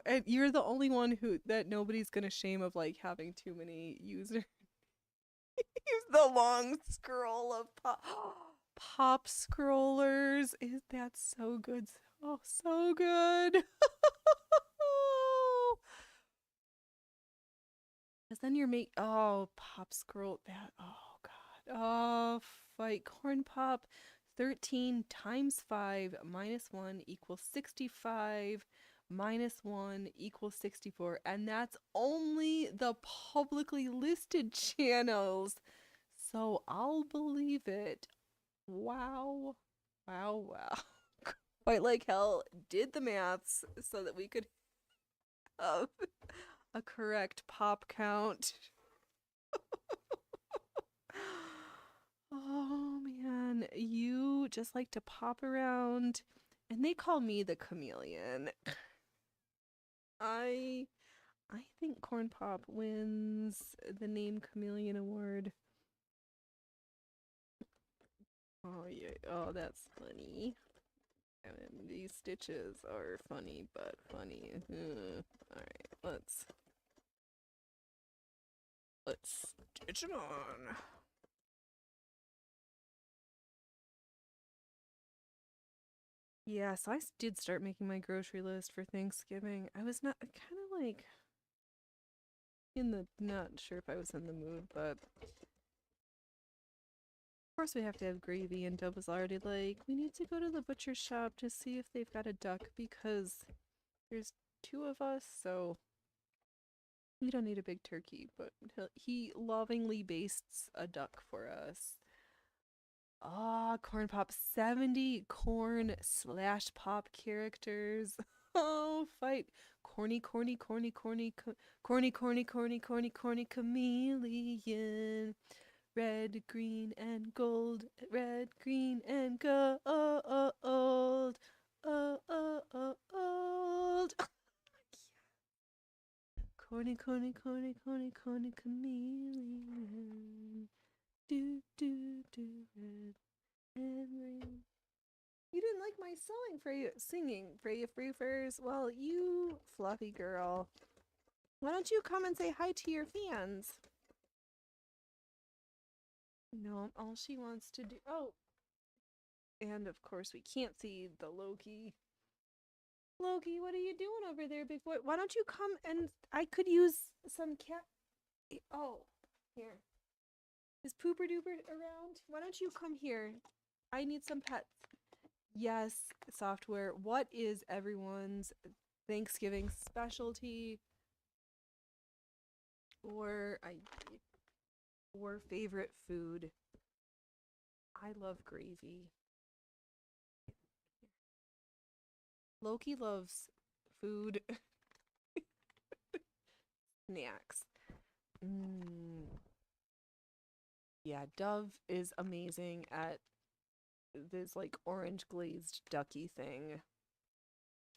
And you're the only one that nobody's gonna shame of like having too many users. Use the long scroll of pop scrollers. Is that so good? Oh, so good. Because then pop scroll that. Oh god. Oh, fight Corn Pop. 13 times 5 minus 1 equals 65. minus 1 equals 64, and that's only the publicly listed channels. So I'll believe it. Wow. Wow, wow. Quite like hell did the maths so that we could have a correct pop count. Oh man, you just like to pop around, and they call me the chameleon. I I think Corn Pop wins the Name Chameleon Award. Oh yeah, oh that's funny. I mean, these stitches are funny, but funny. All right, let's stitch it on. Yeah, so I did start making my grocery list for Thanksgiving. I was not kind of like not sure if I was in the mood, but of course we have to have gravy, and Dub was already like, we need to go to the butcher shop to see if they've got a duck because there's 2 of us, so we don't need a big turkey, but he lovingly bastes a duck for us. Ah, Corn Pop, 70 corn/pop characters. Oh, fight. Corny chameleon. Red, green, and gold. Red, green, and gold. Corny chameleon. Do, red and green. You didn't like my singing, Freya Fruifers? Well, you fluffy girl. Why don't you come and say hi to your fans? No, all she wants to do. Oh! And of course, we can't see the Loki. Loki, what are you doing over there, big boy? Why don't you come and I could use some cat. Oh, here. Is Pooper Duper around? Why don't you come here? I need some pets. Yes, software. What is everyone's Thanksgiving specialty or favorite food? I love gravy. Loki loves food. Snacks. Yeah, Dove is amazing at this like orange glazed ducky thing.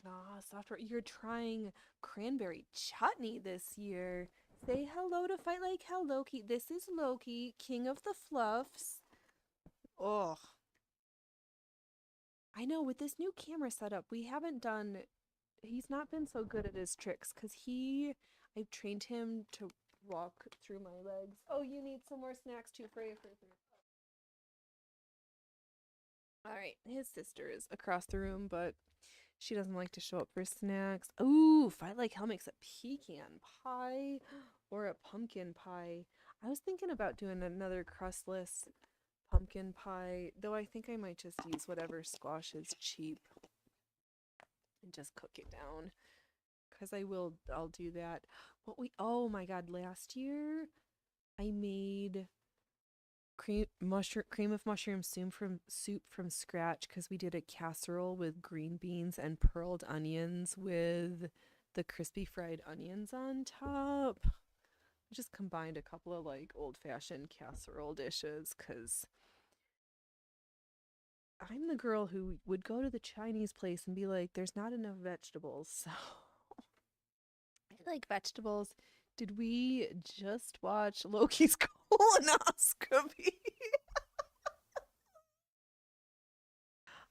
Ah, software, you're trying cranberry chutney this year. Say hello to Fight Like Hell Loki. This is Loki, king of the fluffs. Oh. I know, with this new camera setup, he's not been so good at his tricks because I've trained him to walk through my legs. Oh, you need some more snacks too, Freya. Alright, his sister is across the room, but she doesn't like to show up for snacks. Ooh, Fight Like Hell makes a pecan pie or a pumpkin pie. I was thinking about doing another crustless pumpkin pie, though I think I might just use whatever squash is cheap and just cook it down. Because I'll do that. Oh my god, last year I made cream of mushroom soup from scratch because we did a casserole with green beans and pearled onions with the crispy fried onions on top. I just combined a couple of like old-fashioned casserole dishes because I'm the girl who would go to the Chinese place and be like, there's not enough vegetables, so I like vegetables. Did we just watch Loki's colonoscopy?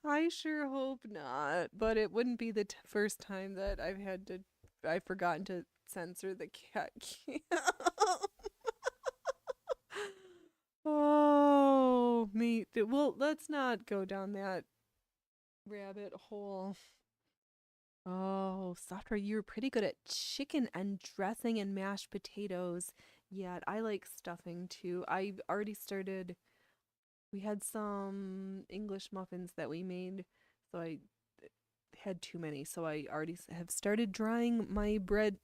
I sure hope not, but it wouldn't be the first time that I've forgotten to censor the cat cam. Oh, me. Well, let's not go down that rabbit hole. Oh, software, you're pretty good at chicken and dressing and mashed potatoes. Yeah, I like stuffing too. I've already started. We had some English muffins that we made, so I had too many, so I already have started drying my bread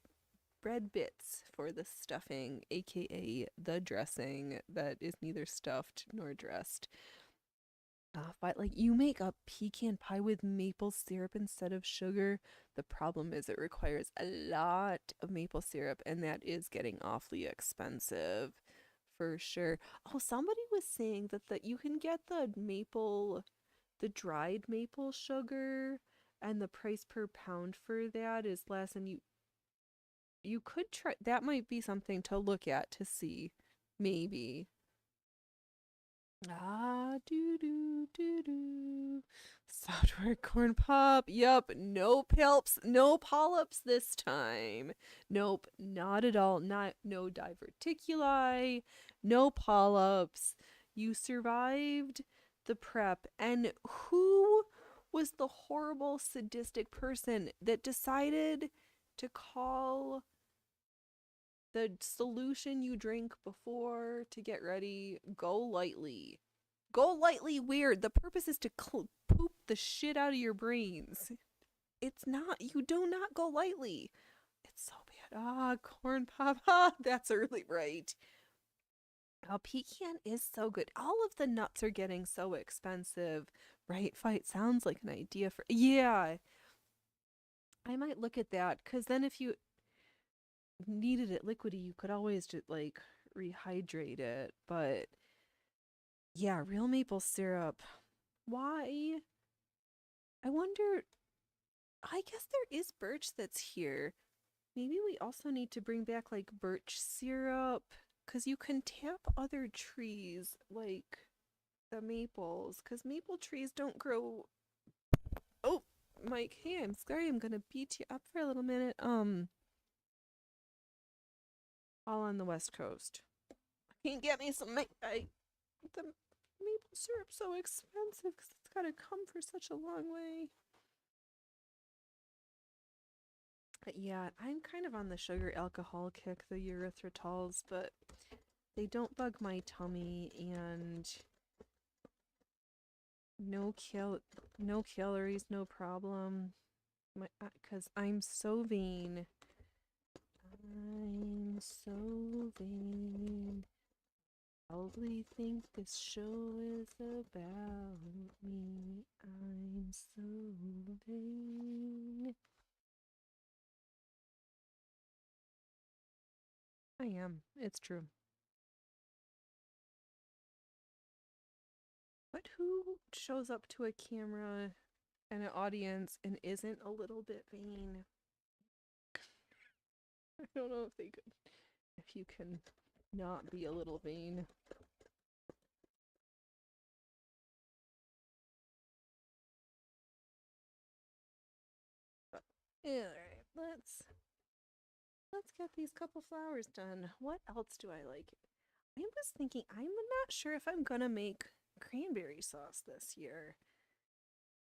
bits for the stuffing, aka the dressing that is neither stuffed nor dressed. But like you make a pecan pie with maple syrup instead of sugar. The problem is it requires a lot of maple syrup, and that is getting awfully expensive for sure. Oh, somebody was saying that you can get the dried maple sugar, and the price per pound for that is less, and you could try that. Might be something to look at to see, maybe. Do do do do. Software corn pop. Yup. No palps, no polyps this time. Nope, not at all. No diverticuli, no polyps. You survived the prep. And who was the horrible sadistic person that decided to call the solution you drink before to get ready Go Lightly? Go Lightly weird. The purpose is to poop the shit out of your brains. It's not. You do not go lightly. It's so bad. Corn pop. That's early, right? Pecan is so good. All of the nuts are getting so expensive. Right Fight sounds like an idea for. Yeah. I might look at that, because then if you needed it liquidy, you could always just like rehydrate it. But yeah, real maple syrup. Why? I wonder. I guess there is birch that's here. Maybe we also need to bring back like birch syrup, because you can tap other trees like the maples, because maple trees don't grow. Oh, Mike, hey, I'm sorry, I'm gonna beat you up for a little minute. All on the West Coast. Can you get me some the maple syrup's so expensive because it's gotta come for such a long way. But yeah, I'm kind of on the sugar alcohol kick, the erythritols, but they don't bug my tummy, and no calories, no problem. Because I'm so vain. I'm so vain. Probably think this show is about me. I'm so vain. I am. It's true. But who shows up to a camera and an audience and isn't a little bit vain? I don't know if you can not be a little vain. But, alright, let's get these couple flowers done. What else do I like? I was thinking, I'm not sure if I'm gonna make cranberry sauce this year.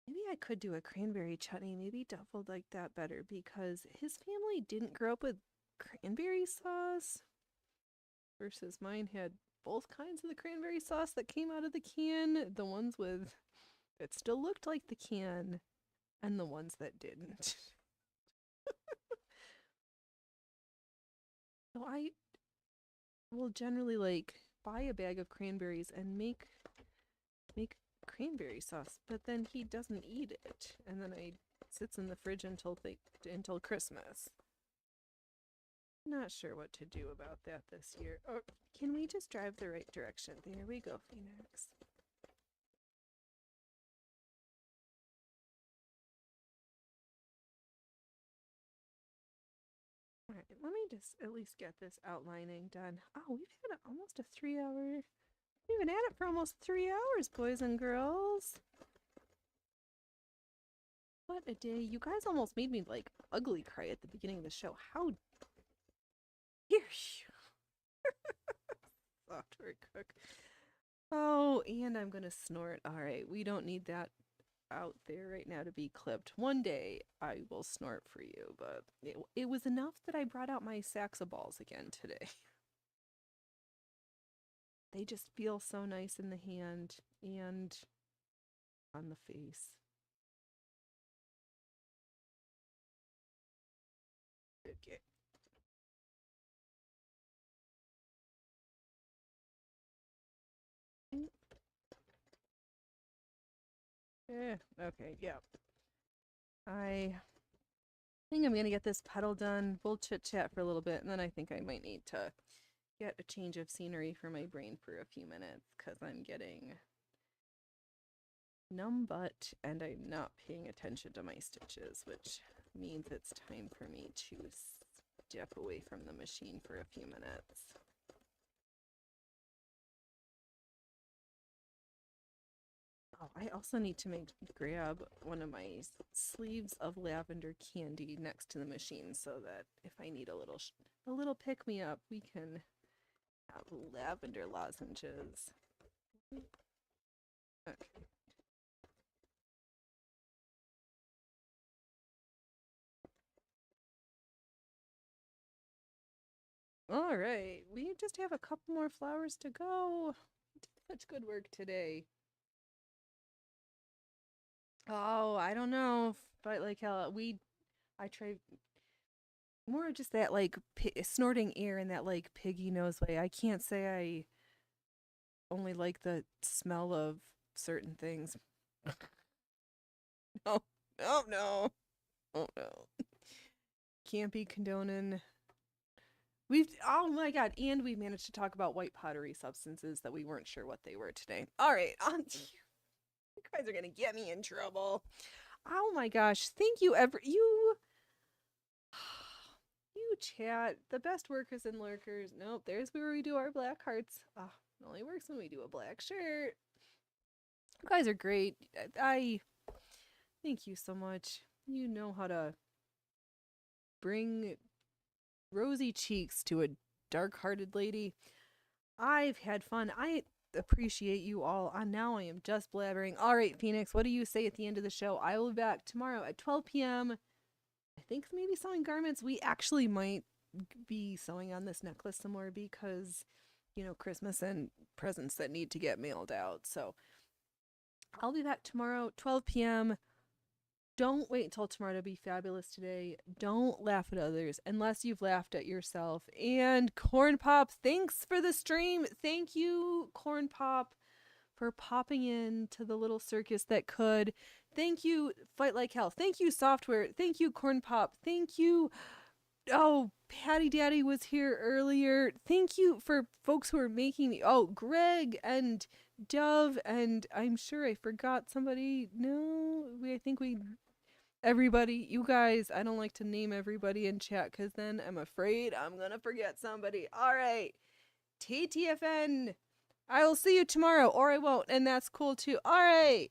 Maybe I could do a cranberry chutney. Maybe Duff would like that better, because his family didn't grow up with cranberry sauce, versus mine had both kinds of the cranberry sauce that came out of the can. The ones with that still looked like the can, and the ones that didn't. So I will generally like buy a bag of cranberries and make cranberry sauce, but then he doesn't eat it, and then it sits in the fridge until Christmas. Not sure what to do about that this year. Or can we just drive the right direction? There we go, Phoenix. Alright, let me just at least get this outlining done. Oh, we've had almost a 3-hour. We've been at it for almost 3 hours, boys and girls. What a day. You guys almost made me like ugly cry at the beginning of the show. How dare you? Software cook. Oh, and I'm gonna snort. Alright, we don't need that out there right now to be clipped. One day I will snort for you, but it was enough that I brought out my Saxa balls again today. They just feel so nice in the hand and on the face. Okay. Okay, yeah. I think I'm gonna get this pedal done. We'll chit chat for a little bit, and then I think I might need to get a change of scenery for my brain for a few minutes because I'm getting numb butt and I'm not paying attention to my stitches, which means it's time for me to step away from the machine for a few minutes. Oh, I also need to grab one of my sleeves of lavender candy next to the machine so that if I need a little pick me up, we can have lavender lozenges. Okay. All right, we just have a couple more flowers to go. Such good work today. Oh, I don't know, but like how I try more of just that like snorting air in that like piggy nose way. I can't say I only like the smell of certain things. No, no, no, oh no. Can't be condoning. Oh my god, and we managed to talk about white pottery substances that we weren't sure what they were today. All right, on to you. You guys are gonna get me in trouble. Oh my gosh, thank you you chat, the best workers and lurkers. Nope, there's where we do our black hearts. It only works when we do a black shirt. You guys are great. I thank you so much. You know how to bring rosy cheeks to a dark-hearted lady. I've had fun. I appreciate you all. Now I am just blabbering. All right, Phoenix, what do you say at the end of the show? I will be back tomorrow at 12 p.m. I think maybe sewing garments. We actually might be sewing on this necklace some more because, you know, Christmas and presents that need to get mailed out. So I'll be back tomorrow, 12 p.m. Don't wait until tomorrow to be fabulous today. Don't laugh at others unless you've laughed at yourself. And Corn Pop, thanks for the stream. Thank you, Corn Pop, for popping in to the little circus that could. Thank you, Fight Like Hell. Thank you, Software. Thank you, Corn Pop. Thank you. Oh, Patty Daddy was here earlier. Thank you for folks who are making me. Oh, Greg and Dove, and I'm sure I forgot somebody. No, everybody, you guys, I don't like to name everybody in chat because then I'm afraid I'm going to forget somebody. All right. TTFN. I will see you tomorrow, or I won't, and that's cool too. All right.